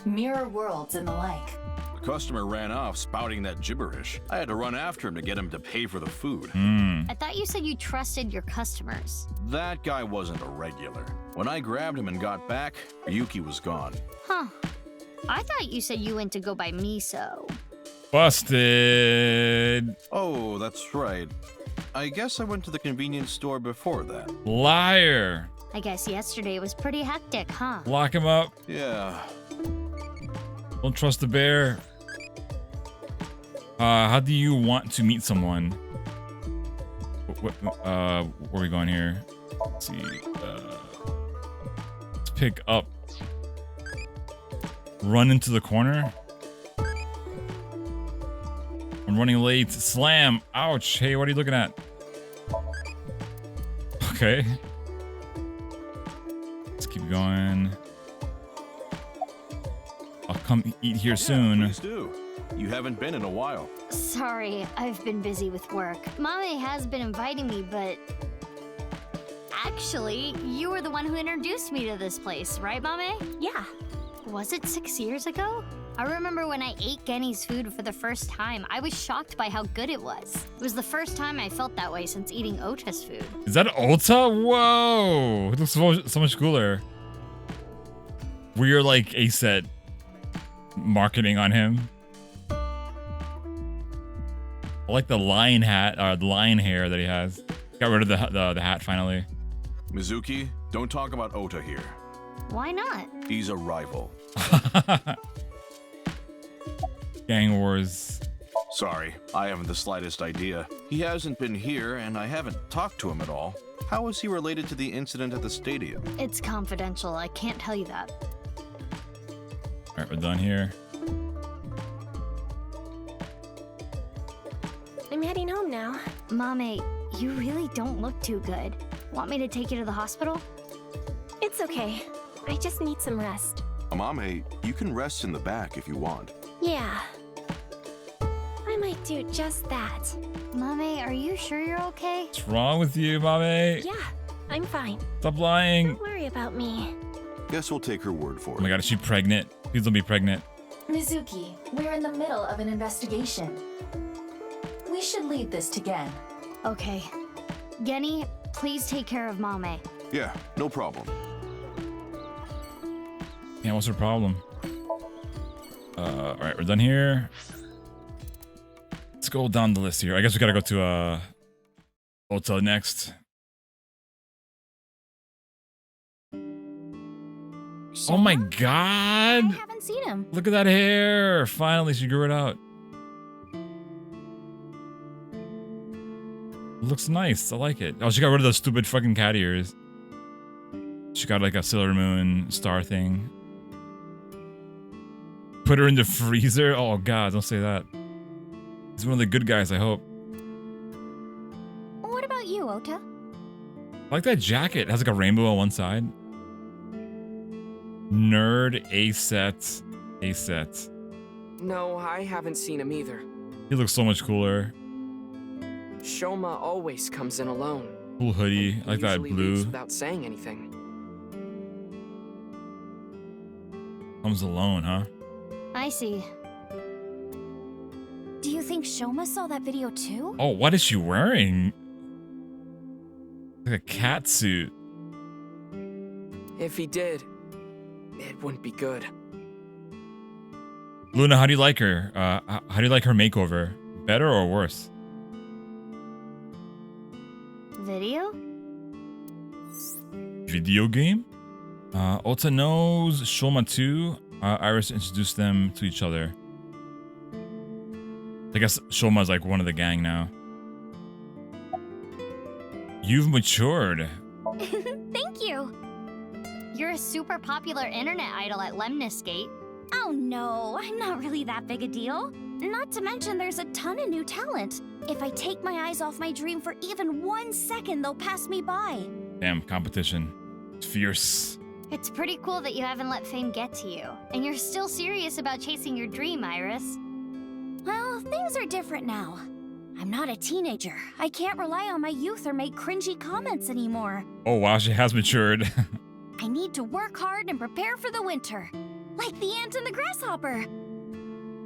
mirror worlds and the like. The customer ran off spouting that gibberish. I had to run after him to get him to pay for the food. I thought you said you trusted your customers. That guy wasn't a regular. When I grabbed him and got back, Ryuki was gone. Huh. I thought you said you went to go buy miso. Busted. Oh, that's right. I guess I went to the convenience store before that. Liar. I guess yesterday was pretty hectic, huh? Lock him up. Yeah. Don't trust the bear. How do you want to meet someone? Where are we going here? Let's see. Let's pick up. Run into the corner. I'm running late. Slam. Ouch. Hey, what are you looking at? Okay. Let's keep going. I'll come eat here soon. Please do. You haven't been in a while. Sorry, I've been busy with work. Mame has been inviting me, but... Actually, you were the one who introduced me to this place, right, Mame? Yeah. Was it 6 years ago? I remember when I ate Genny's food for the first time, I was shocked by how good it was. It was the first time I felt that way since eating Ota's food. Is that Ota? Whoa! It looks so much cooler. We're like A-set marketing on him. I like the lion hat, or the lion hair that he has. Got rid of the hat finally. Mizuki, don't talk about Ota here. Why not? He's a rival. Gang wars. Sorry, I haven't the slightest idea. He hasn't been here, and I haven't talked to him at all. How is he related to the incident at the stadium? It's confidential. I can't tell you that. All right, we're done here. I'm heading home now. Mame, you really don't look too good. Want me to take you to the hospital? It's okay. I just need some rest. Amame, you can rest in the back if you want. Yeah. I might do just that. Mame, are you sure you're okay? What's wrong with you, Mame? Yeah, I'm fine. Stop lying. Don't worry about me. Guess we'll take her word for it. Oh my god, is she pregnant? Please don't be pregnant. Mizuki, we're in the middle of an investigation. We should leave this to Gen. Okay. Genny, please take care of Mame. Yeah, no problem. Yeah, what's her problem? All right, we're done here. Let's go down the list here. I guess we gotta go to Ota next. Oh my god! I haven't seen him. Look at that hair! Finally, she grew it out. It looks nice. I like it. Oh, she got rid of those stupid fucking cat ears. She got like a Sailor Moon star thing. Put her in the freezer? Oh god, don't say that. He's one of the good guys, I hope. What about you, Ota? I like that jacket. It has like a rainbow on one side. Nerd A-set. A-set. No, I haven't seen him either. He looks so much cooler. Shoma always comes in alone. Cool hoodie. I like that Usually blue. leaves without saying anything. Comes alone, huh? I see. Do you think Shoma saw that video too? Oh, what is she wearing? Like a cat suit. if he did, it wouldn't be good. Luna, how do you like her? How do you like her makeover? Better or worse? Video? Video game? Ota knows Shoma too. Iris introduced them to each other. I guess Shoma's like one of the gang now. You've matured. Thank you. You're a super popular internet idol at Lemniscate. Oh no, I'm not really that big a deal. Not to mention there's a ton of new talent. If I take my eyes off my dream for even 1 second, they'll pass me by. Damn, competition. It's fierce. It's pretty cool that you haven't let fame get to you. And you're still serious about chasing your dream, Iris. Well, things are different now. I'm not a teenager. I can't rely on my youth or make cringy comments anymore. Oh wow, she has matured. I need to work hard and prepare for the winter. Like the ant and the grasshopper.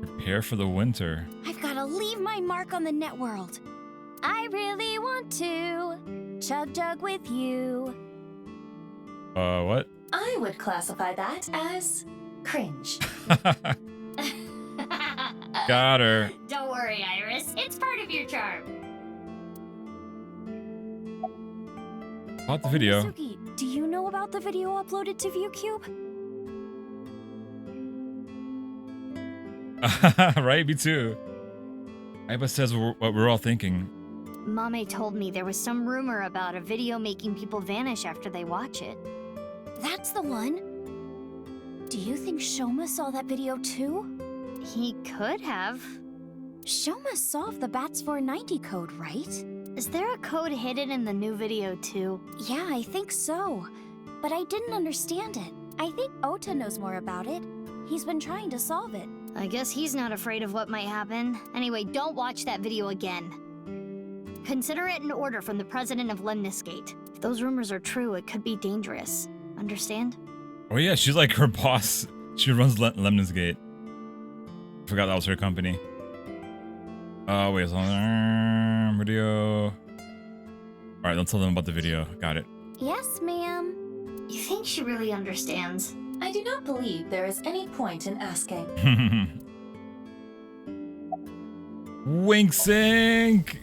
Prepare for the winter. I've got to leave my mark on the net world. I really want to chug jug with you. What? I would classify that as cringe. Got her. Don't worry, Iris. It's part of your charm. About the video. Mizuki, do you know about the video uploaded to ViewCube? Right, me too. Aiba says what we're all thinking. Mame told me there was some rumor about a video making people vanish after they watch it. That's the one. Do you think Shoma saw that video too? He could have. Shoma solved the BATS 490 code, right? Is there a code hidden in the new video too? Yeah, I think so. But I didn't understand it. I think Ota knows more about it. He's been trying to solve it. I guess he's not afraid of what might happen. Anyway, don't watch that video again. Consider it an order from the president of Lemniscate. If those rumors are true, it could be dangerous. Understand? Oh yeah, she's like her boss. She runs Lemniscate. Forgot that was her company. Oh wait, video. All right, don't tell them about the video. Got it. Yes, ma'am. You think she really understands? I do not believe there is any point in asking. Wink sync.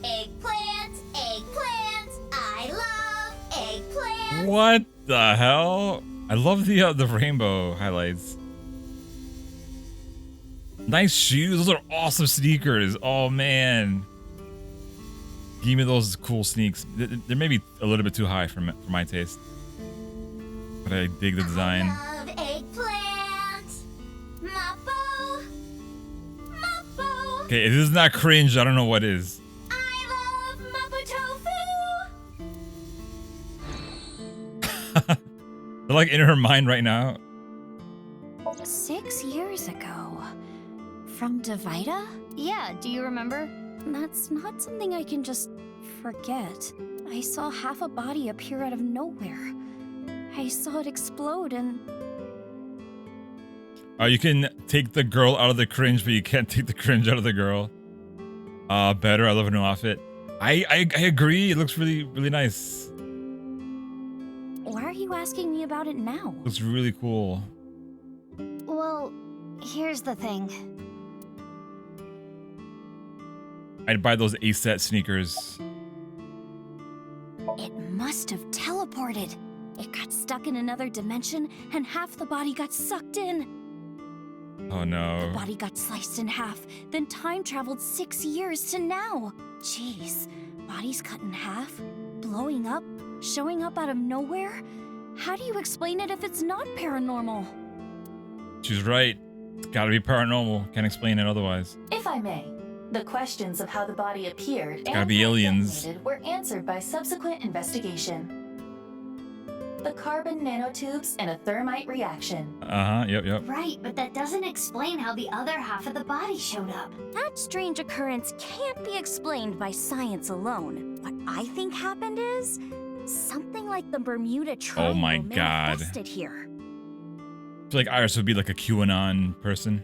Eggplants, eggplants. I love eggplants. What the hell? I love the rainbow highlights. Nice shoes. Those are awesome sneakers. Oh man. Give me those cool sneaks. They're maybe a little bit too high for my taste. But I dig the design. I love eggplant. Mappo. Mappo. Okay, if this is not cringe, I don't know what is. I love Mappo tofu. They're like in her mind right now. 6 years ago. From Divida? Yeah, do you remember? That's not something I can just forget. I saw half a body appear out of nowhere. I saw it explode and... You can take the girl out of the cringe, but you can't take the cringe out of the girl. Better. I love her new outfit. I agree. It looks really, really nice. Why are you asking me about it now? Looks really cool. Well, here's the thing. I'd buy those A-set sneakers. It must have teleported. It got stuck in another dimension, and half the body got sucked in. Oh no. The body got sliced in half, then time traveled 6 years to now. Jeez, bodies cut in half, blowing up, showing up out of nowhere? How do you explain it if it's not paranormal? She's right. It's gotta be paranormal. Can't explain it otherwise. If I may, the questions of how the body appeared Gotta and be aliens. detonated were answered by subsequent investigation. The carbon nanotubes and a thermite reaction. Yep. Right, but that doesn't explain how the other half of the body showed up. That strange occurrence can't be explained by science alone. What I think happened is something like the Bermuda Triangle my God. manifested here. I feel like Iris would be like a QAnon person.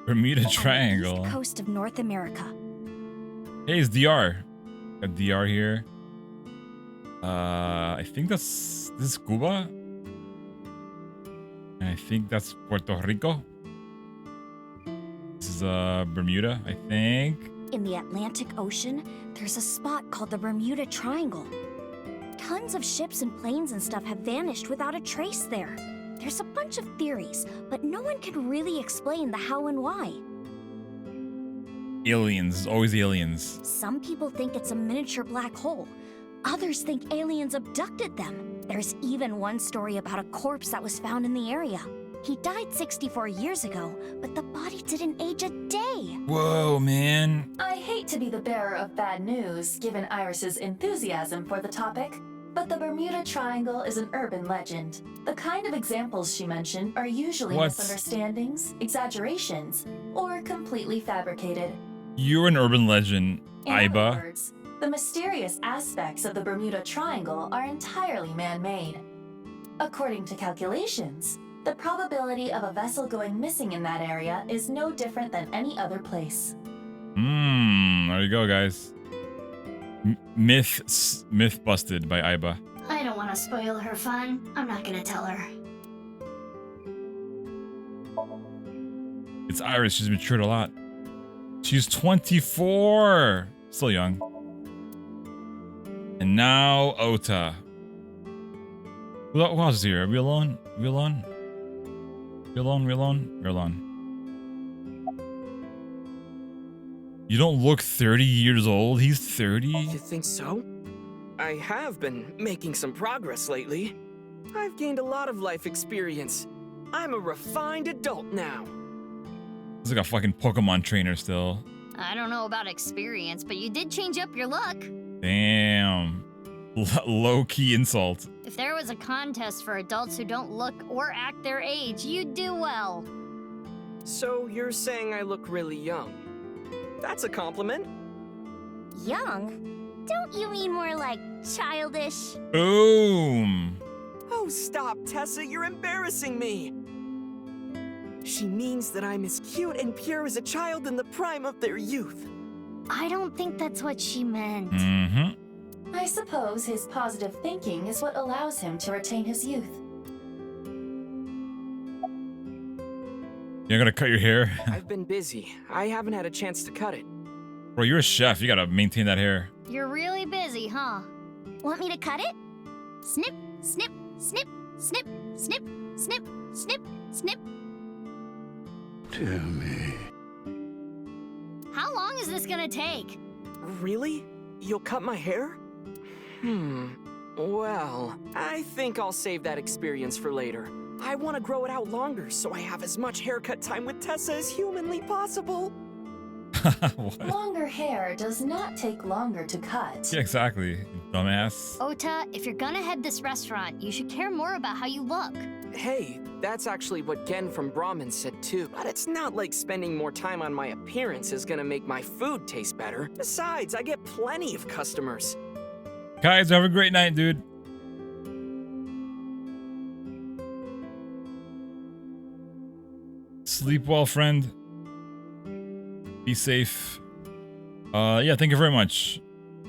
Bermuda Triangle. East coast of North America. Hey, it's DR. Got DR here. I think this is Cuba. And I think that's Puerto Rico. This is Bermuda, I think. In the Atlantic Ocean, there's a spot called the Bermuda Triangle. Tons of ships and planes and stuff have vanished without a trace there. There's a bunch of theories, but no one can really explain the how and why. Aliens, always aliens. Some people think it's a miniature black hole. Others think aliens abducted them. There's even one story about a corpse that was found in the area. He died 64 years ago, but the body didn't age a day. Whoa, man. I hate to be the bearer of bad news, given Iris's enthusiasm for the topic, but the Bermuda Triangle is an urban legend. The kind of examples she mentioned are usually misunderstandings, exaggerations, or completely fabricated. You're an urban legend, Aiba. In other words, the mysterious aspects of the Bermuda Triangle are entirely man-made. According to calculations, the probability of a vessel going missing in that area is no different than any other place. There you go, guys. Myth busted by Aiba. I don't want to spoil her fun. I'm not gonna tell her. It's Iris. She's matured a lot. She's 24. Still young. And now Ota. Who else is here? Are we alone? Are we alone? We're alone, we're alone, we're alone. You don't look 30 years old. He's 30. You think so? I have been making some progress lately. I've gained a lot of life experience. I'm a refined adult now. He's like a fucking Pokemon trainer still. I don't know about experience, but you did change up your look. Damn. Low-key insult. If there was a contest for adults who don't look or act their age, you'd do well. So you're saying I look really young? That's a compliment. Young? Don't you mean more like childish? Boom. Oh, stop, Tessa. You're embarrassing me. She means that I'm as cute and pure as a child in the prime of their youth. I don't think that's what she meant. I suppose his positive thinking is what allows him to retain his youth. You're gonna cut your hair? I've been busy. I haven't had a chance to cut it. Bro, you're a chef. You gotta maintain that hair. You're really busy, huh? Want me to cut it? Snip, snip, snip, snip, snip, snip, snip, snip. Dear me. How long is this gonna take? Really? You'll cut my hair? Well, I think I'll save that experience for later. I want to grow it out longer so I have as much haircut time with Tessa as humanly possible. Longer hair does not take longer to cut. Yeah, exactly, dumbass. Ota, if you're gonna head this restaurant, you should care more about how you look. Hey, that's actually what Gen from Brahmin said too. But it's not like spending more time on my appearance is gonna make my food taste better. Besides, I get plenty of customers. Guys, have a great night, dude. Sleep well, friend. Be safe. Yeah, thank you very much.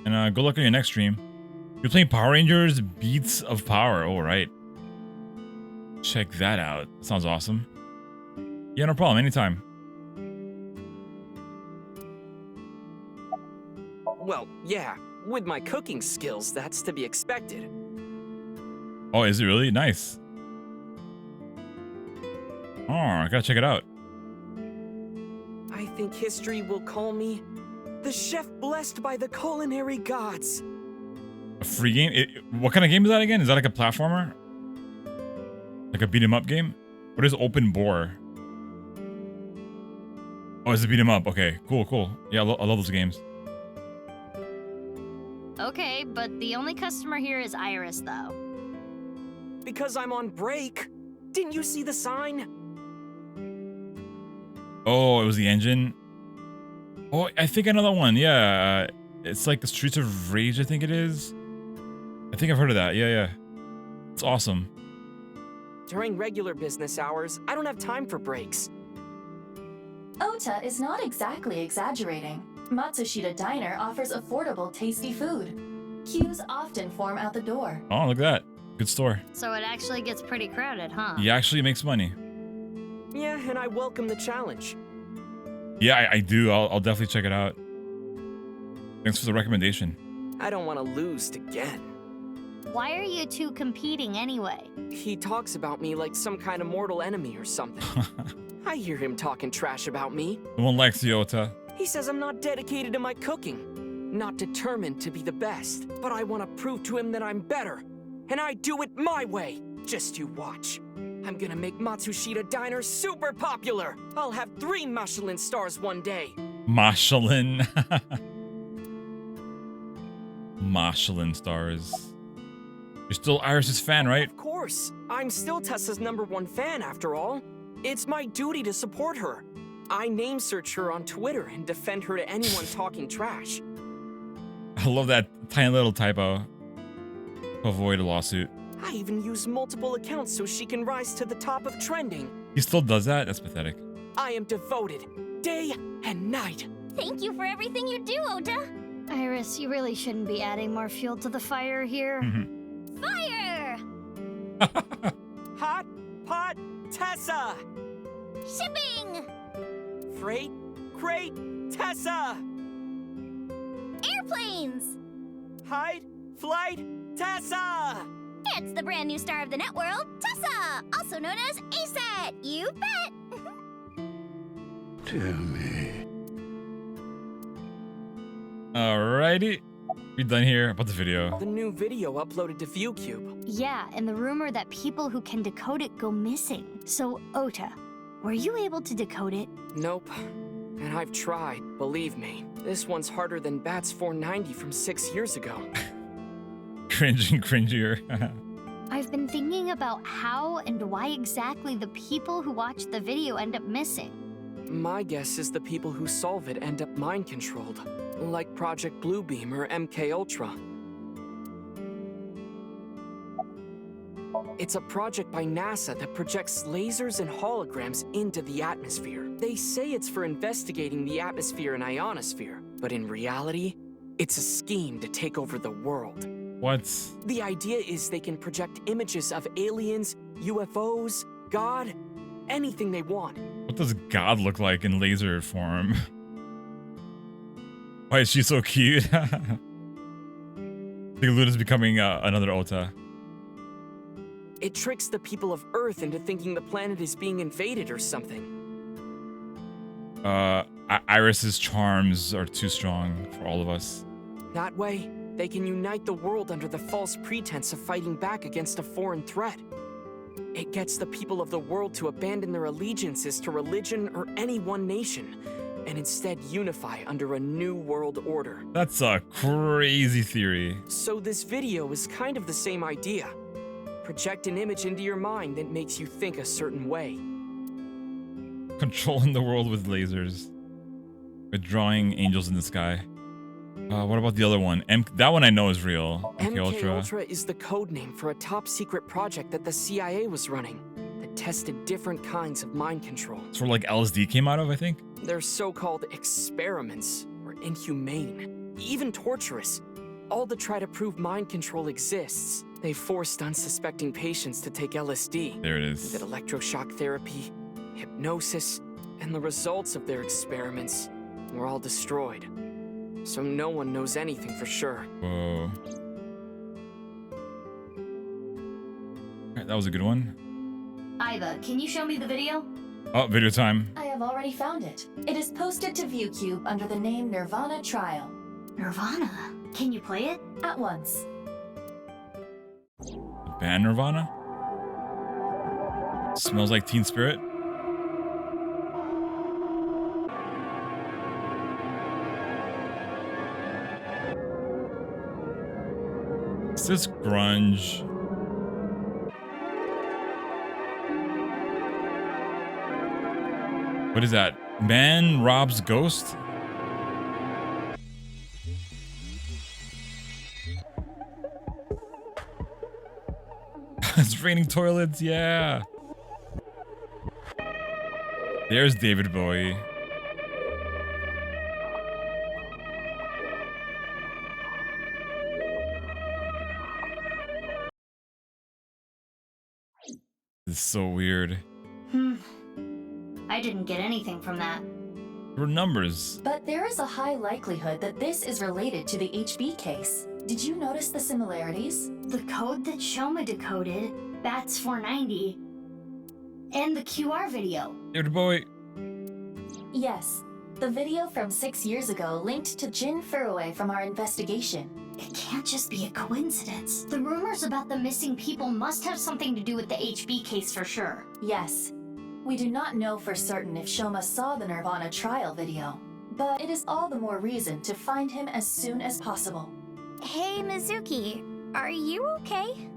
And good luck on your next stream. You're playing Power Rangers Beats of Power. All right. Check that out. Sounds awesome. Yeah, no problem. Anytime. Well, yeah. With my cooking skills, that's to be expected. Oh, is it really? Nice. Oh, I gotta check it out. I think history will call me the chef blessed by the culinary gods. A free game? What kind of game is that again? Is that like a platformer? Like a beat 'em up game? What is Open Boar? Oh, it's a beat 'em up. Okay, cool, cool. Yeah, I love those games. Okay, but the only customer here is Iris, though. Because I'm on break. Didn't you see the sign? Oh, it was the engine? Oh, I think I know that one. Yeah, it's like the Streets of Rage, I think it is. I think I've heard of that. Yeah, yeah. It's awesome. During regular business hours, I don't have time for breaks. Ota is not exactly exaggerating. Matsushita Diner offers affordable, tasty food. Queues often form out the door. Oh, look at that. Good store. So it actually gets pretty crowded, huh? He actually makes money. Yeah, and I welcome the challenge. Yeah, I do. I'll definitely check it out. Thanks for the recommendation. I don't want to lose to Gen. Why are you two competing anyway? He talks about me like some kind of mortal enemy or something. I hear him talking trash about me. No one likes the Ota. He says I'm not dedicated to my cooking, not determined to be the best, but I want to prove to him that I'm better, and I do it my way. Just you watch. I'm gonna make Matsushita Diner super popular. I'll have 3 Michelin stars one day. Michelin. Michelin stars. You're still Iris's fan, right? Of course. I'm still Tessa's #1 fan after all. It's my duty to support her. I name search her on Twitter and defend her to anyone talking trash. I love that tiny little typo. To avoid a lawsuit. I even use multiple accounts so she can rise to the top of trending. He still does that? That's pathetic. I am devoted, day and night. Thank you for everything you do, Ota. Iris, you really shouldn't be adding more fuel to the fire here. Fire! Hot Pot Tessa! Shipping! Freight Crate Tessa! Airplanes! Hide Flight Tessa! It's the brand new star of the net world, Tessa! Also known as ASAT! You bet! Dear me. Alrighty. We done here about the video. The new video uploaded to ViewCube. Yeah, and the rumor that people who can decode it go missing. So, Ota, were you able to decode it? Nope. And I've tried, believe me. This one's harder than Bat's 490 from 6 years ago. Cringe and cringier. I've been thinking about how and why exactly the people who watch the video end up missing. My guess is the people who solve it end up mind-controlled, like Project Bluebeam or MK Ultra. It's a project by NASA that projects lasers and holograms into the atmosphere. They say it's for investigating the atmosphere and ionosphere, but in reality, it's a scheme to take over the world. What? The idea is they can project images of aliens, UFOs, God, anything they want. What does God look like in laser form? Why is she so cute? I think Luna's becoming another Ota. It tricks the people of Earth into thinking the planet is being invaded or something. Iris's charms are too strong for all of us. That way, they can unite the world under the false pretense of fighting back against a foreign threat. It gets the people of the world to abandon their allegiances to religion or any one nation, and instead unify under a new world order. That's a crazy theory. So this video is kind of the same idea. Project an image into your mind that makes you think a certain way. Controlling the world with lasers. With drawing angels in the sky. What about the other one? That one I know is real. MK Ultra is the code name for a top secret project that the CIA was running that tested different kinds of mind control. It's where like LSD came out of, I think? Their so-called experiments were inhumane, even torturous, all to try to prove mind control exists. They forced unsuspecting patients to take LSD. There it is. They did electroshock therapy, hypnosis, and the results of their experiments were all destroyed. So no one knows anything for sure. Whoa. Alright, that was a good one. Aiba, can you show me the video? Oh, video time. I have already found it. It is posted to ViewCube under the name Nirvana Trial. Nirvana? Can you play it? At once. Band Nirvana? Smells like Teen Spirit? Is this grunge? What is that? Man robs ghost? It's raining toilets, yeah. There's David Bowie. This is so weird. I didn't get anything from that. There were numbers. But there is a high likelihood that this is related to the HB case. Did you notice the similarities? The code that Shoma decoded, Bats 490, and the QR video. Dude boy. Yes. The video from 6 years ago linked to Jin Furue from our investigation. It can't just be a coincidence. The rumors about the missing people must have something to do with the HB case for sure. Yes. We do not know for certain if Shoma saw the Nirvana trial video, but it is all the more reason to find him as soon as possible. Hey, Mizuki, are you okay?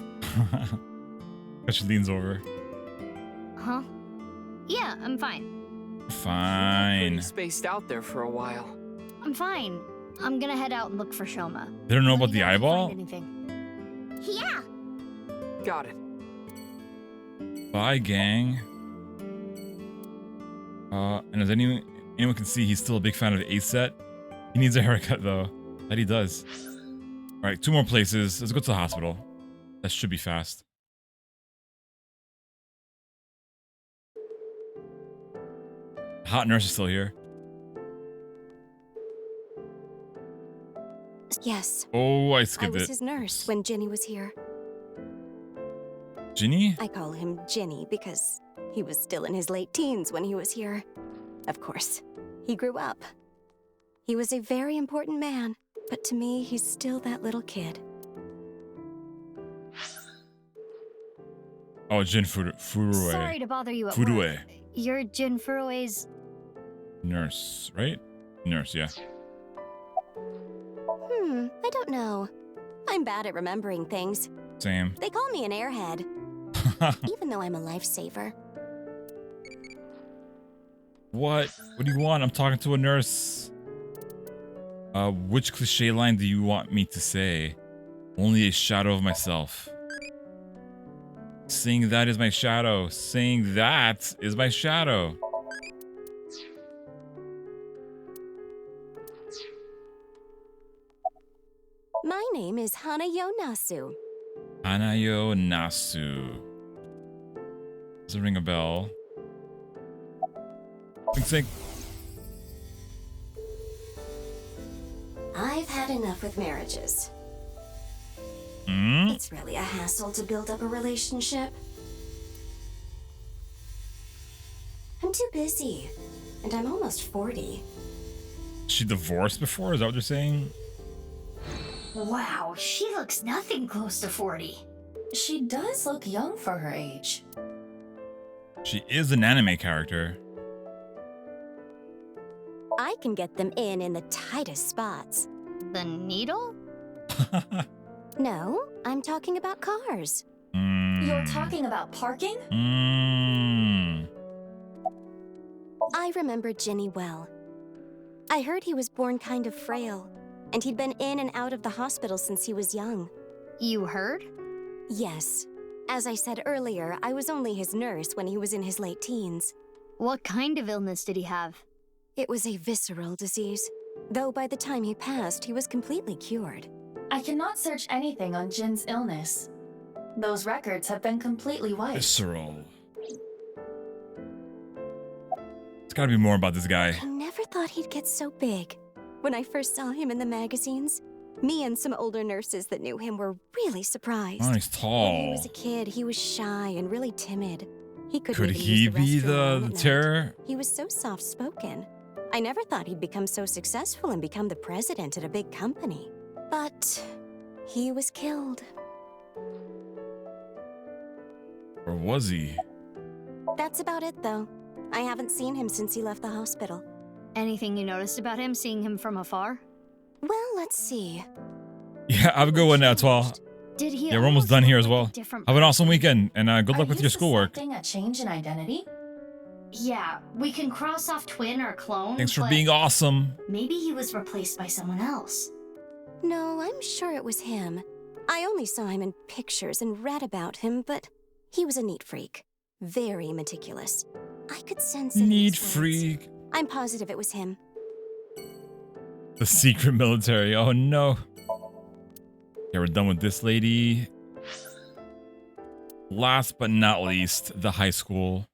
She leans over. Huh? Yeah, I'm fine. Fine. Spaced out there for a while. I'm fine. I'm gonna head out and look for Shoma. They don't know about the eyeball? Yeah. Got it. Bye, gang. And as anyone can see, he's still a big fan of the Ace set. He needs a haircut, though. That he does. All right, 2 more places. Let's go to the hospital. That should be fast. Hot nurse is still here. Yes. Oh, I I skipped was it. his nurse when Ginny was here. Ginny? I call him Ginny because he was still in his late teens when he was here. Of course, he grew up. He was a very important man, but to me, he's still that little kid. Oh, Jin Furue. Sorry to bother you at Furue. work. You're Jin Furue's Nurse, right? Nurse, yeah. I don't know. I'm bad at remembering things. Same. They call me an airhead, even though I'm a lifesaver. What? What do you want? I'm talking to a nurse. Which cliche line do you want me to say? Only a shadow of myself. Saying that is my shadow. Saying that is my shadow. My name is Hanayo Nasu. Hanayo Nasu. Does it ring a bell? Sync. I've had enough with marriages. It's really a hassle to build up a relationship. I'm too busy, and I'm almost 40. She divorced before? Is that what you're saying? Wow, she looks nothing close to 40. She does look young for her age. She is an anime character. I can get them in the tightest spots. The needle? No, I'm talking about cars. You're talking about parking? I remember Ginny well. I heard he was born kind of frail, and he'd been in and out of the hospital since he was young. You heard? Yes. As I said earlier, I was only his nurse when he was in his late teens. What kind of illness did he have? It was a visceral disease, though by the time he passed, he was completely cured. I cannot search anything on Jin's illness. Those records have been completely wiped. Visceral. There's gotta be more about this guy. I never thought he'd get so big. When I first saw him in the magazines, me and some older nurses that knew him were really surprised. Oh, he's tall. When he was a kid, he was shy and really timid. He couldn't Could even he use the be restroom the at night. terror? He was so soft-spoken. I never thought he'd become so successful and become the president at a big company. But he was killed. Or was he? That's about it, though. I haven't seen him since he left the hospital. Anything you noticed about him, seeing him from afar? Well, let's see. Yeah, have a good one now, Twal. Did he? Yeah, we're almost done here as well. different Have an awesome weekend, and good luck with your schoolwork. A change in identity? Yeah, we can cross off twin or clone. Thanks for but being awesome. Maybe he was replaced by someone else. No, I'm sure it was him. I only saw him in pictures and read about him, but he was a neat freak. Very meticulous. I could sense it in Neat his words. freak. I'm positive it was him. The secret military. Oh no. Yeah, we're done with this lady. Last but not least, the high school.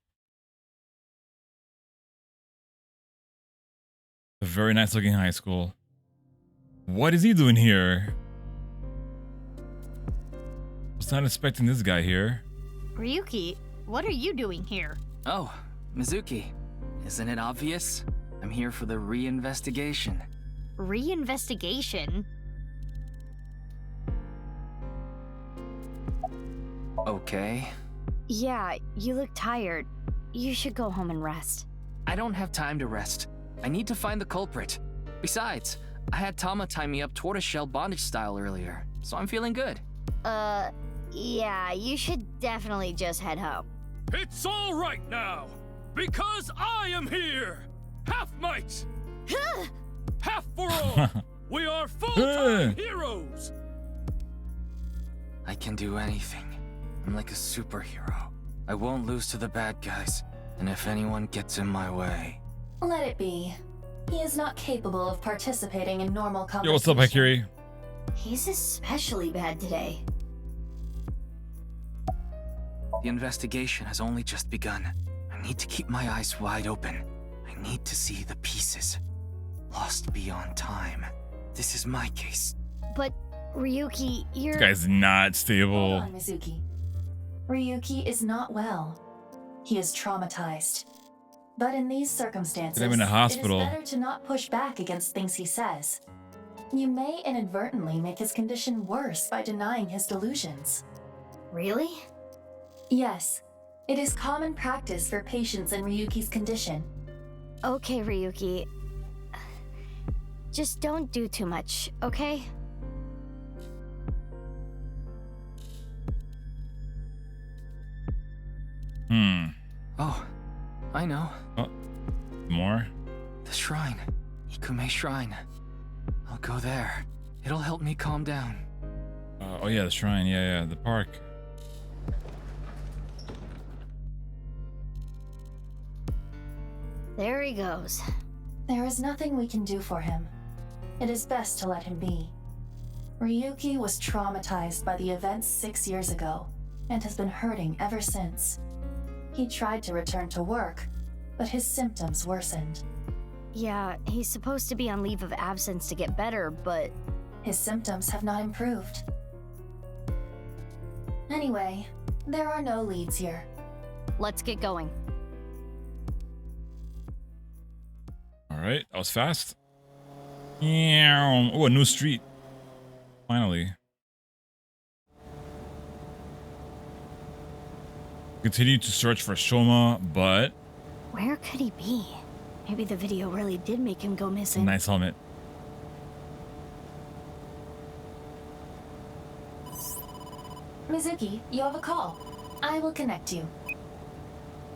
A very nice looking high school. What is he doing here? Was not expecting this guy here. Ryuki, what are you doing here? Oh, Mizuki. Isn't it obvious? I'm here for the reinvestigation. Reinvestigation? Okay. Yeah, you look tired. You should go home and rest. I don't have time to rest. I need to find the culprit. Besides, I had Tama tie me up tortoiseshell bondage style earlier, so I'm feeling good. Yeah, you should definitely just head home. It's all right now, because I am here. Half might, half for all. We are full-time heroes. I can do anything. I'm like a superhero. I won't lose to the bad guys, and if anyone gets in my way... Let it be. He is not capable of participating in normal conversation. Yo, what's up, Akira? He's especially bad today. The investigation has only just begun. I need to keep my eyes wide open. I need to see the pieces. Lost beyond time. This is my case. But, Ryuki, you're... This guy's not stable. Hold on, Mizuki. Ryuki is not well. He is traumatized. But in these circumstances, Put him in a hospital. it is better to not push back against things he says. You may inadvertently make his condition worse by denying his delusions. Really? Yes. It is common practice for patients in Ryuki's condition. Okay, Ryuki. Just don't do too much, okay? Oh, I know. Oh, more? The shrine. Ikume Shrine. I'll go there. It'll help me calm down. Oh yeah, the shrine. Yeah, the park. There he goes. There is nothing we can do for him. It is best to let him be. Ryuki was traumatized by the events 6 years ago, and has been hurting ever since. He tried to return to work, but his symptoms worsened. Yeah, he's supposed to be on leave of absence to get better, but... His symptoms have not improved. Anyway, there are no leads here. Let's get going. Alright, that was fast. Oh, a new street. Finally. Continue to search for Shoma, but... Where could he be? Maybe the video really did make him go missing. Nice helmet. Mizuki, you have a call. I will connect you.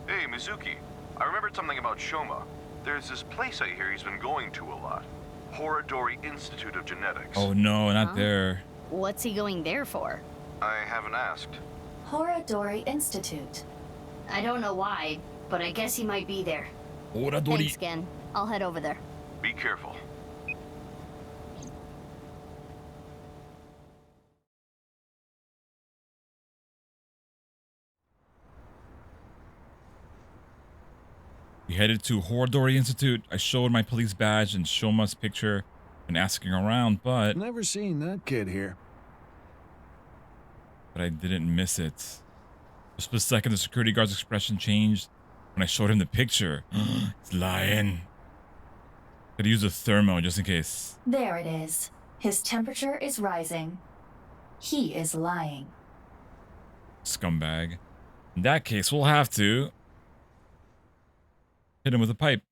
Hey, Mizuki. I remembered something about Shoma. There's this place I hear he's been going to a lot. Horodori Institute of Genetics. Oh no, not there. What's he going there for? I haven't asked. Horodori Institute. I don't know why, but I guess he might be there. Horodori. Thanks, Gen. I'll head over there. Be careful. We headed to Horodori Institute. I showed my police badge and Shoma's picture and asking around, but... Never seen that kid here. But I didn't miss it. Just for a second, the security guard's expression changed when I showed him the picture. He's lying. Could use a thermo just in case. There it is. His temperature is rising. He is lying. Scumbag. In that case, we'll have to hit him with a pipe.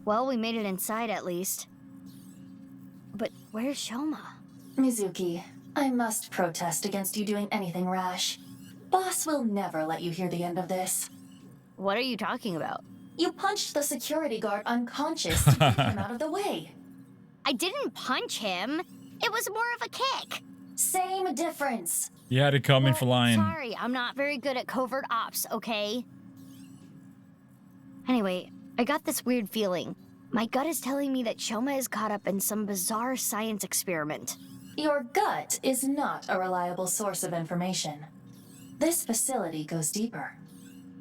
Well, we made it inside at least. But where's Shoma? Mizuki, I must protest against you doing anything rash. Boss will never let you hear the end of this. What are you talking about? You punched the security guard unconscious to get him out of the way. I didn't punch him. It was more of a kick. Same difference. You had to come in for lying. Sorry, I'm not very good at covert ops, okay? Anyway, I got this weird feeling. My gut is telling me that Shoma is caught up in some bizarre science experiment. Your gut is not a reliable source of information. This facility goes deeper.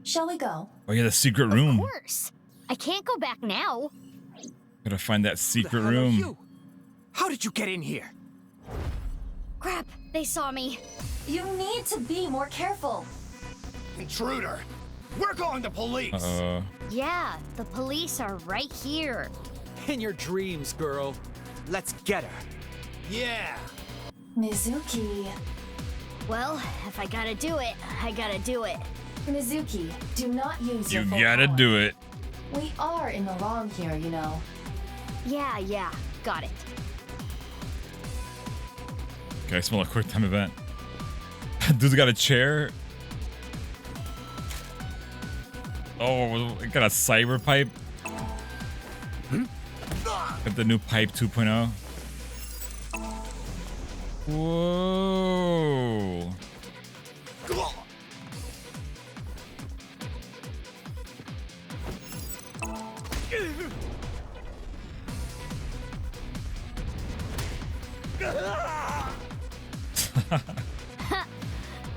Shall we go? Oh yeah, the secret room. Of course. I can't go back now. Gotta find that secret Who the hell are room. you? How did you get in here? Crap, they saw me. You need to be more careful. Intruder! We're calling the police! Yeah, the police are right here. In your dreams, girl. Let's get her. Yeah! Mizuki. Well, if I gotta do it, I gotta do it. Mizuki, do not use You your full gotta power. do it. We are in the wrong here, you know. Yeah, got it. Okay, I smell a quick time event. Dude's got a chair. Oh, got a cyber pipe. Got the new pipe 2.0. Whoa.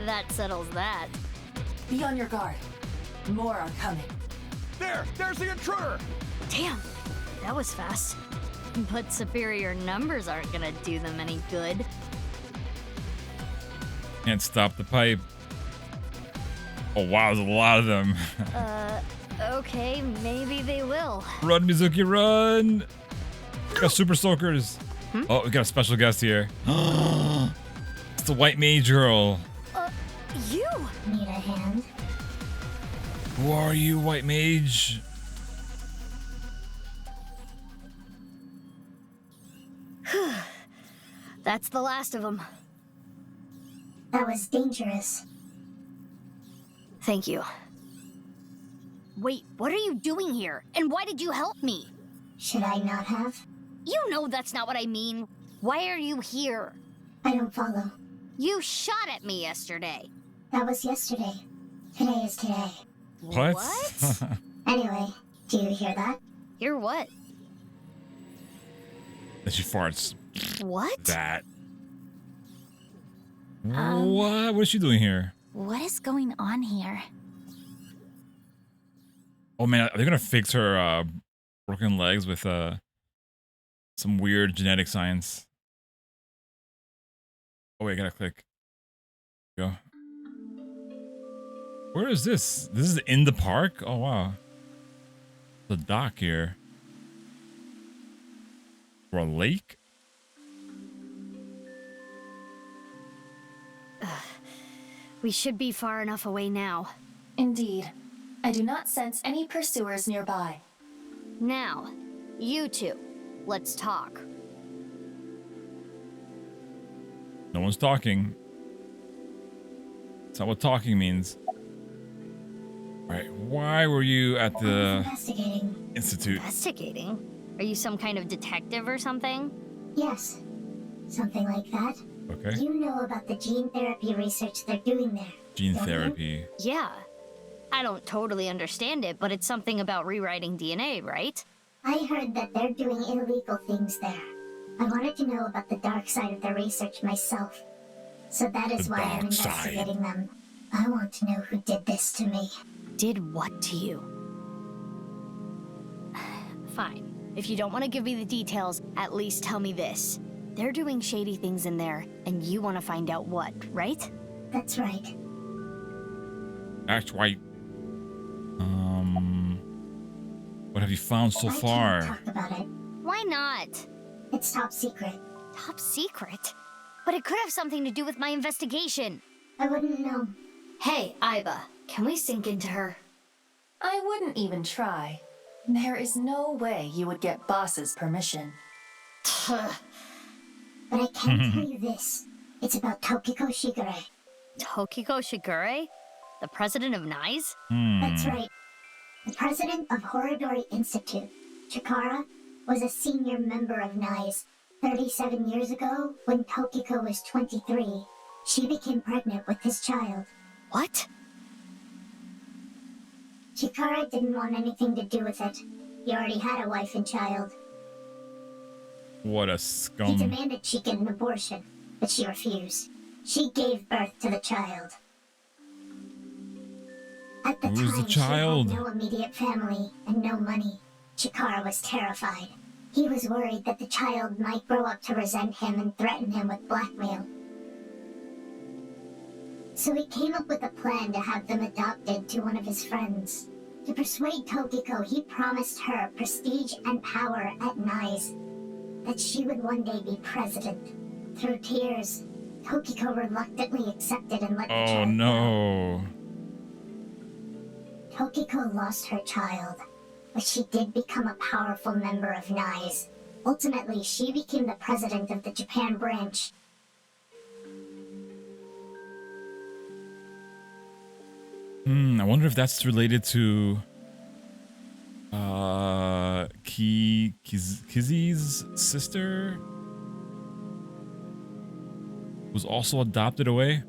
That settles that. Be on your guard. More are coming. There's the intruder! Damn, that was fast. But superior numbers aren't gonna do them any good. Can't stop the pipe. Oh wow, there's a lot of them. Okay, maybe they will. Run, Mizuki, run! Got super soakers. Oh, we got a special guest here. It's the white mage girl. You! Need a hand? Who are you, white mage? That's the last of them. That was dangerous. Thank you. Wait, what are you doing here? And why did you help me? Should I not have? You know that's not what I mean. Why are you here? I don't follow. You shot at me yesterday. That was yesterday. Today is today. What? Anyway, do you hear that? Hear what? That she farts. What? That. What? What is she doing here? What is going on here? Oh man, are they gonna fix her broken legs with some weird genetic science? Oh wait, I gotta click. Go. Where is this? This is in the park? Oh wow. The dock here. Or a lake? We should be far enough away now. Indeed. I do not sense any pursuers nearby. Now, you two, let's talk. No one's talking. That's not what talking means. Alright, why were you at the Investigating. institute? Investigating? Are you some kind of detective or something? Yes. Something like that. Okay. You know about the gene therapy research they're doing there. Gene don't you? therapy. Yeah. I don't totally understand it, but it's something about rewriting DNA, right? I heard that they're doing illegal things there. I wanted to know about the dark side of the research myself. So that is The why I'm dark side. investigating them. I want to know who did this to me. Did what to you? Fine. If you don't want to give me the details, at least tell me this. They're doing shady things in there, and you want to find out what, right? That's right. Act white. What have you found so I far? can't talk about it. Why not? It's top secret. Top secret? But it could have something to do with my investigation. I wouldn't know. Hey, Aiba, can we sink into her? I wouldn't even try. There is no way you would get boss's permission. But I can tell you this. It's about Tokiko Shigure. Tokiko Shigure? The president of NICE? That's right. The president of Horodori Institute, Chikara, was a senior member of NICE. 37 years ago, when Tokiko was 23, she became pregnant with his child. What? Chikara didn't want anything to do with it. He already had a wife and child. What a He scum. demanded she get an abortion, but she refused. She gave birth to the child. At the Who's the time, child? she had no immediate family and no money. Chikara was terrified. He was worried that the child might grow up to resent him and threaten him with blackmail. So he came up with a plan to have them adopted to one of his friends. To persuade Tokiko, he promised her prestige and power at NICE, that she would one day be president. Through tears, Tokiko reluctantly accepted and let the Oh child go. no. Tokiko lost her child, but she did become a powerful member of NICE. Ultimately, she became the president of the Japan branch. I wonder if that's related to Kizzy's sister was also adopted away.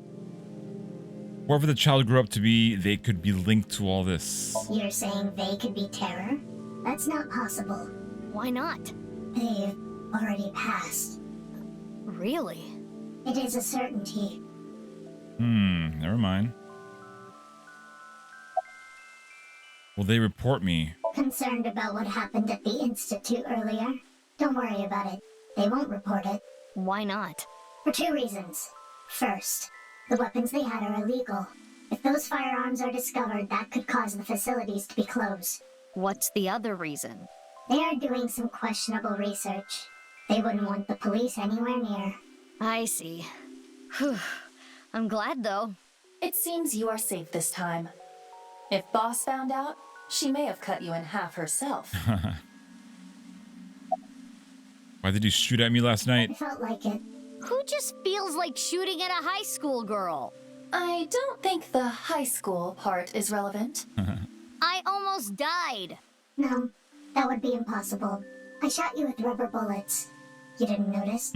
Whoever the child grew up to be, they could be linked to all this. You're saying they could be terror? That's not possible. Why not? They've already passed. Really? It is a certainty. Never mind. Will they report me? Concerned about what happened at the Institute earlier? Don't worry about it. They won't report it. Why not? For two reasons. First, the weapons they had are illegal. If those firearms are discovered, that could cause the facilities to be closed. What's the other reason? They are doing some questionable research. They wouldn't want the police anywhere near. I see. Whew. I'm glad, though. It seems you are safe this time. If Boss found out, she may have cut you in half herself. Why did you shoot at me last night? I felt like it. Who just feels like shooting at a high school girl? I don't think the high school part is relevant. I almost died. No, that would be impossible. I shot you with rubber bullets. You didn't notice?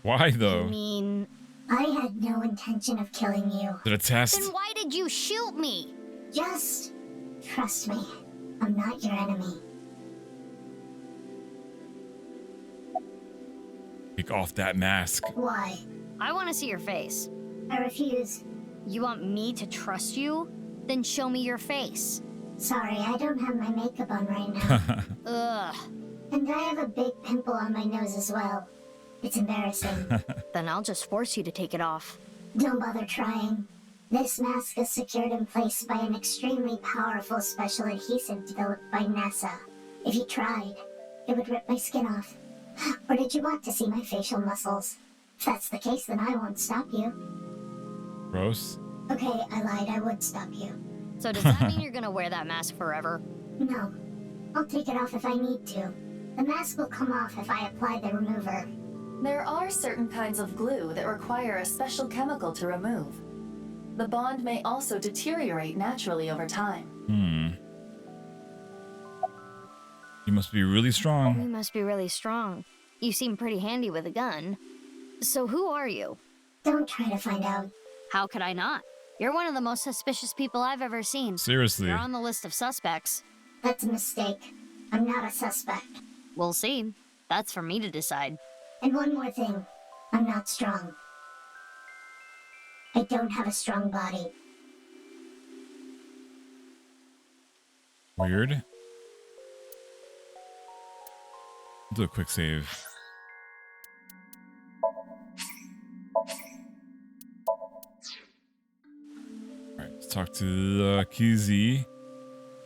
Why though? I mean... I had no intention of killing you. Did a test? Then why did you shoot me? Just trust me. I'm not your enemy. Take off that mask. Why? I want to see your face. I refuse. You want me to trust you? Then show me your face. Sorry, I don't have my makeup on right now. Ugh. And I have a big pimple on my nose as well. It's embarrassing. Then I'll just force you to take it off. Don't bother trying. This mask is secured in place by an extremely powerful special adhesive developed by NASA. If you tried, it would rip my skin off. Or did you want to see my facial muscles? If that's the case, then I won't stop you. Gross. Okay, I lied. I would stop you. So does that mean you're gonna wear that mask forever? No. I'll take it off if I need to. The mask will come off if I apply the remover. There are certain kinds of glue that require a special chemical to remove. The bond may also deteriorate naturally over time. You must be really strong. You must be really strong. You seem pretty handy with a gun. So who are you? Don't try to find out. How could I not? You're one of the most suspicious people I've ever seen. Seriously. You're on the list of suspects. That's a mistake. I'm not a suspect. We'll see. That's for me to decide. And one more thing. I'm not strong. I don't have a strong body. Weird. Do a quick save. Alright, let's talk to Kizzy.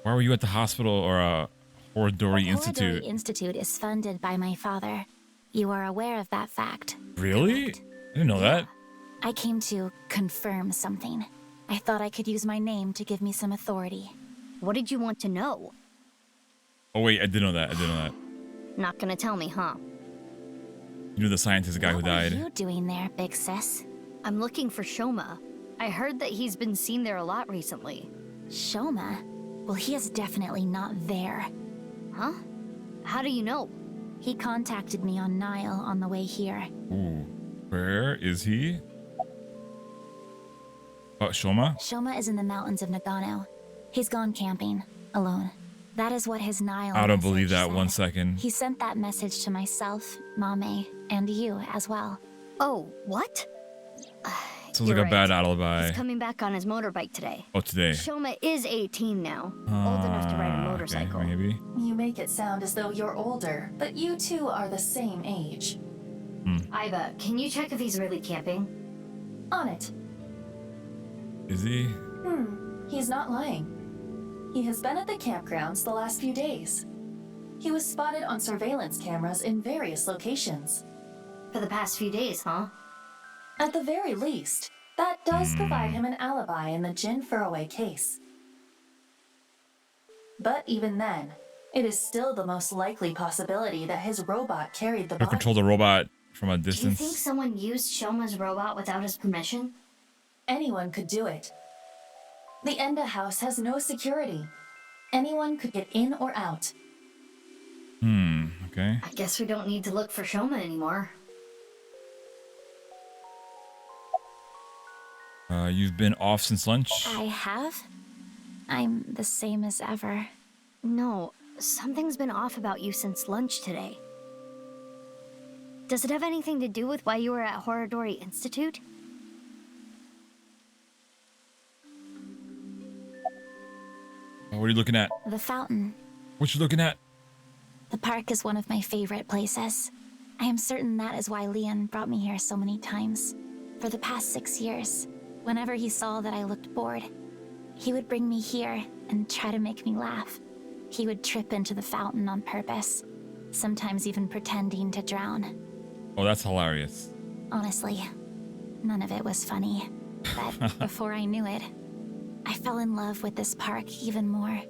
Why were you at the hospital or Horodori Institute? Horodori Institute is funded by my father. You are aware of that fact. Really? I didn't know that. I came to confirm something. I thought I could use my name to give me some authority. What did you want to know? Oh wait, I did know that. I did know that. Not gonna tell me, huh? You knew the scientist guy who died. What are you doing there, big sis? I'm looking for Shoma. I heard that he's been seen there a lot recently. Shoma? Well, he is definitely not there. Huh? How do you know? He contacted me on Nile on the way here. Ooh. Where is he? Oh, Shoma? Shoma is in the mountains of Nagano. He's gone camping, alone. That is what his Nile I don't believe message that said. 1 second. He sent that message to myself, Mame, and you as well. Oh, what? Sounds like a bad alibi. He's coming back on his motorbike today. Oh, today. Shoma is 18 now, old enough to ride a motorcycle. Okay, maybe. You make it sound as though you're older, but you two are the same age. Aiba, can you check if he's really camping? On it. Is he? He's not lying. He has been at the campgrounds the last few days. He was spotted on surveillance cameras in various locations. For the past few days, huh? At the very least, that does provide him an alibi in the Jin Furroway case. But even then, it is still the most likely possibility that his robot carried the Or body. control the robot from a Do you distance. think someone used Shoma's robot without his permission? Anyone could do it. The Enda house has no security. Anyone could get in or out. Okay. I guess we don't need to look for Shoma anymore. You've been off since lunch? I have? I'm the same as ever. No, something's been off about you since lunch today. Does it have anything to do with why you were at Horodori Institute? What are you looking at? The fountain. What you looking at? The park is one of my favorite places. I am certain that is why Leon brought me here so many times. For the past 6 years, whenever he saw that I looked bored, he would bring me here and try to make me laugh. He would trip into the fountain on purpose, sometimes even pretending to drown. Oh, that's hilarious. Honestly, none of it was funny. But before I knew it, I fell in love with this park even more.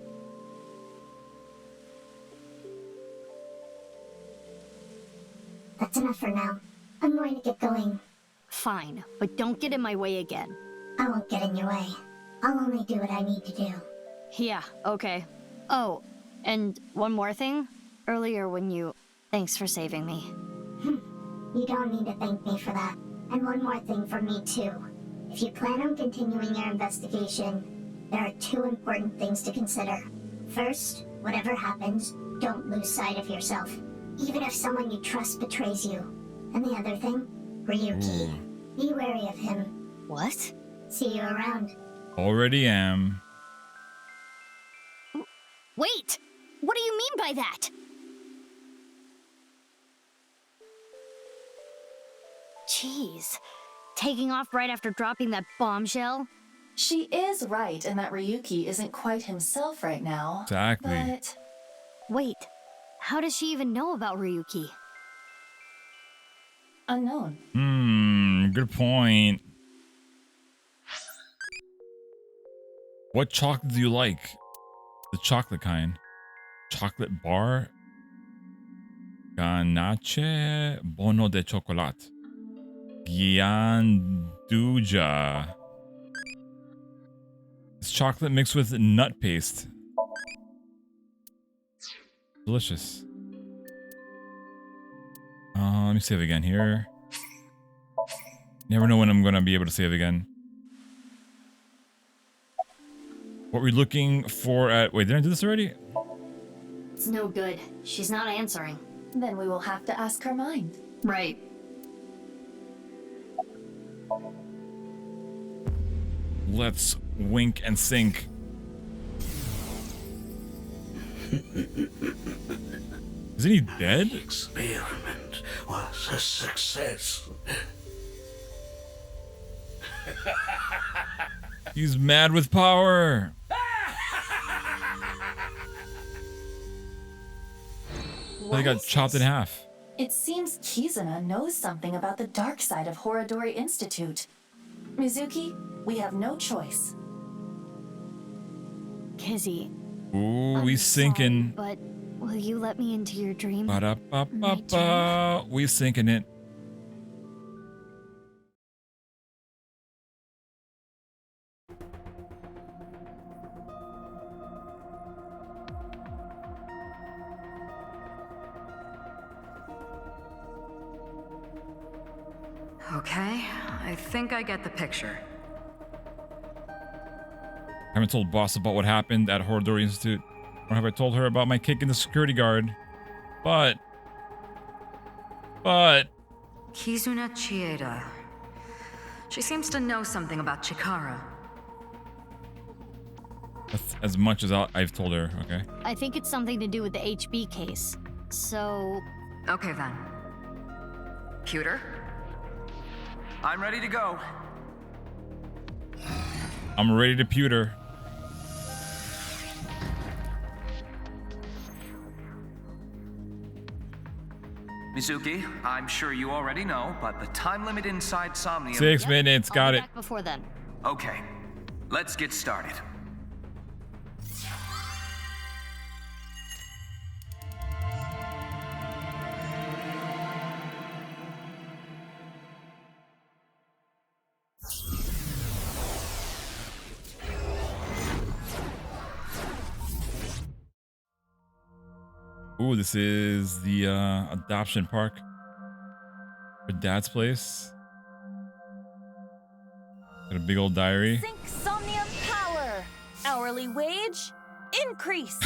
That's enough for now. I'm going to get going. Fine, but don't get in my way again. I won't get in your way. I'll only do what I need to do. Yeah, okay. Oh, and one more thing. Earlier when you... Thanks for saving me. You don't need to thank me for that. And one more thing from me too. If you plan on continuing your investigation, there are 2 important things to consider. First, whatever happens, don't lose sight of yourself. Even if someone you trust betrays you. And the other thing, Ryuki. Be wary of him. What? See you around. Already am. Wait! What do you mean by that? Jeez. Taking off right after dropping that bombshell? She is right in that Ryuki isn't quite himself right now. Exactly. But... Wait. How does she even know about Ryuki? Unknown. Good point. What chocolate do you like? The chocolate kind. Chocolate bar? Ganache bono de chocolate. Gyanduja. It's chocolate mixed with nut paste. Delicious. Let me save again here. Never know when I'm gonna be able to save again. What were we looking for at... Wait, did I do this already? It's no good. She's not answering. Then we will have to ask her mind. Right. Let's wink and sync. Isn't he dead? The experiment was a success. He's mad with power. He got chopped in half. It seems Kizuna knows something about the dark side of Horodori Institute. Mizuki, we have no choice. Kizzy. Ooh, we sinking. But will you let me into your dream? Ba-da-ba-ba-ba. We sinking it. Okay, I think I get the picture. Haven't told boss about what happened at Horodori Institute. Or have I told her about my kick in the security guard? But... Kizuna Chieda. She seems to know something about Chikara. That's as much as I've told her, okay? I think it's something to do with the HB case. So... Okay then. Pewter? I'm ready to go. I'm ready to pewter. Mizuki, I'm sure you already know, but the time limit inside Somnium... 6 minutes, got it. Back before then. Okay, let's get started. Ooh, this is the adoption park for Dad's place. Got a big old diary. Sync Somnium Power. Hourly wage increase.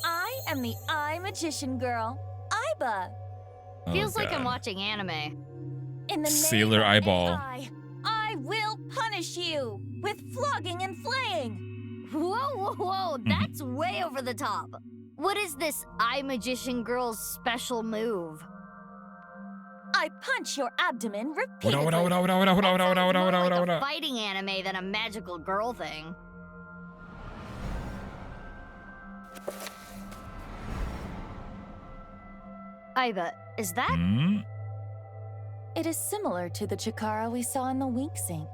I am the Eye Magician Girl, Aiba. Feels like I'm watching anime. In the Sailor name of Eyeball. AI, I will punish you with flogging and flaying. Whoa, that's way over the top. What is this Eye Magician Girl's special move? I punch your abdomen repeatedly. What Like a fighting anime than a magical girl thing. Aiba, is that? It is similar to the Chikara we saw in the Wink Sync.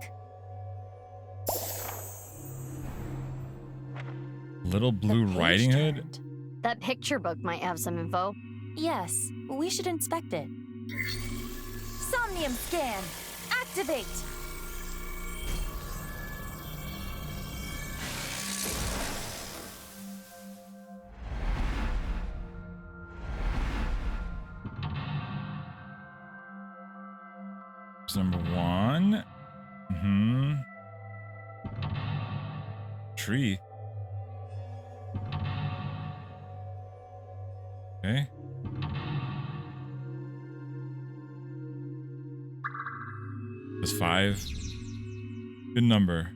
Little Blue Riding Hood? That picture book might have some info. Yes, we should inspect it. Somnium scan, activate. Number 1. Tree. Okay. That's 5. Good number.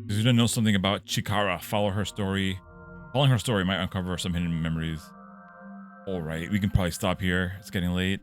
Because you don't know something about Chikara. Following her story might uncover some hidden memories. Alright, we can probably stop here. It's getting late.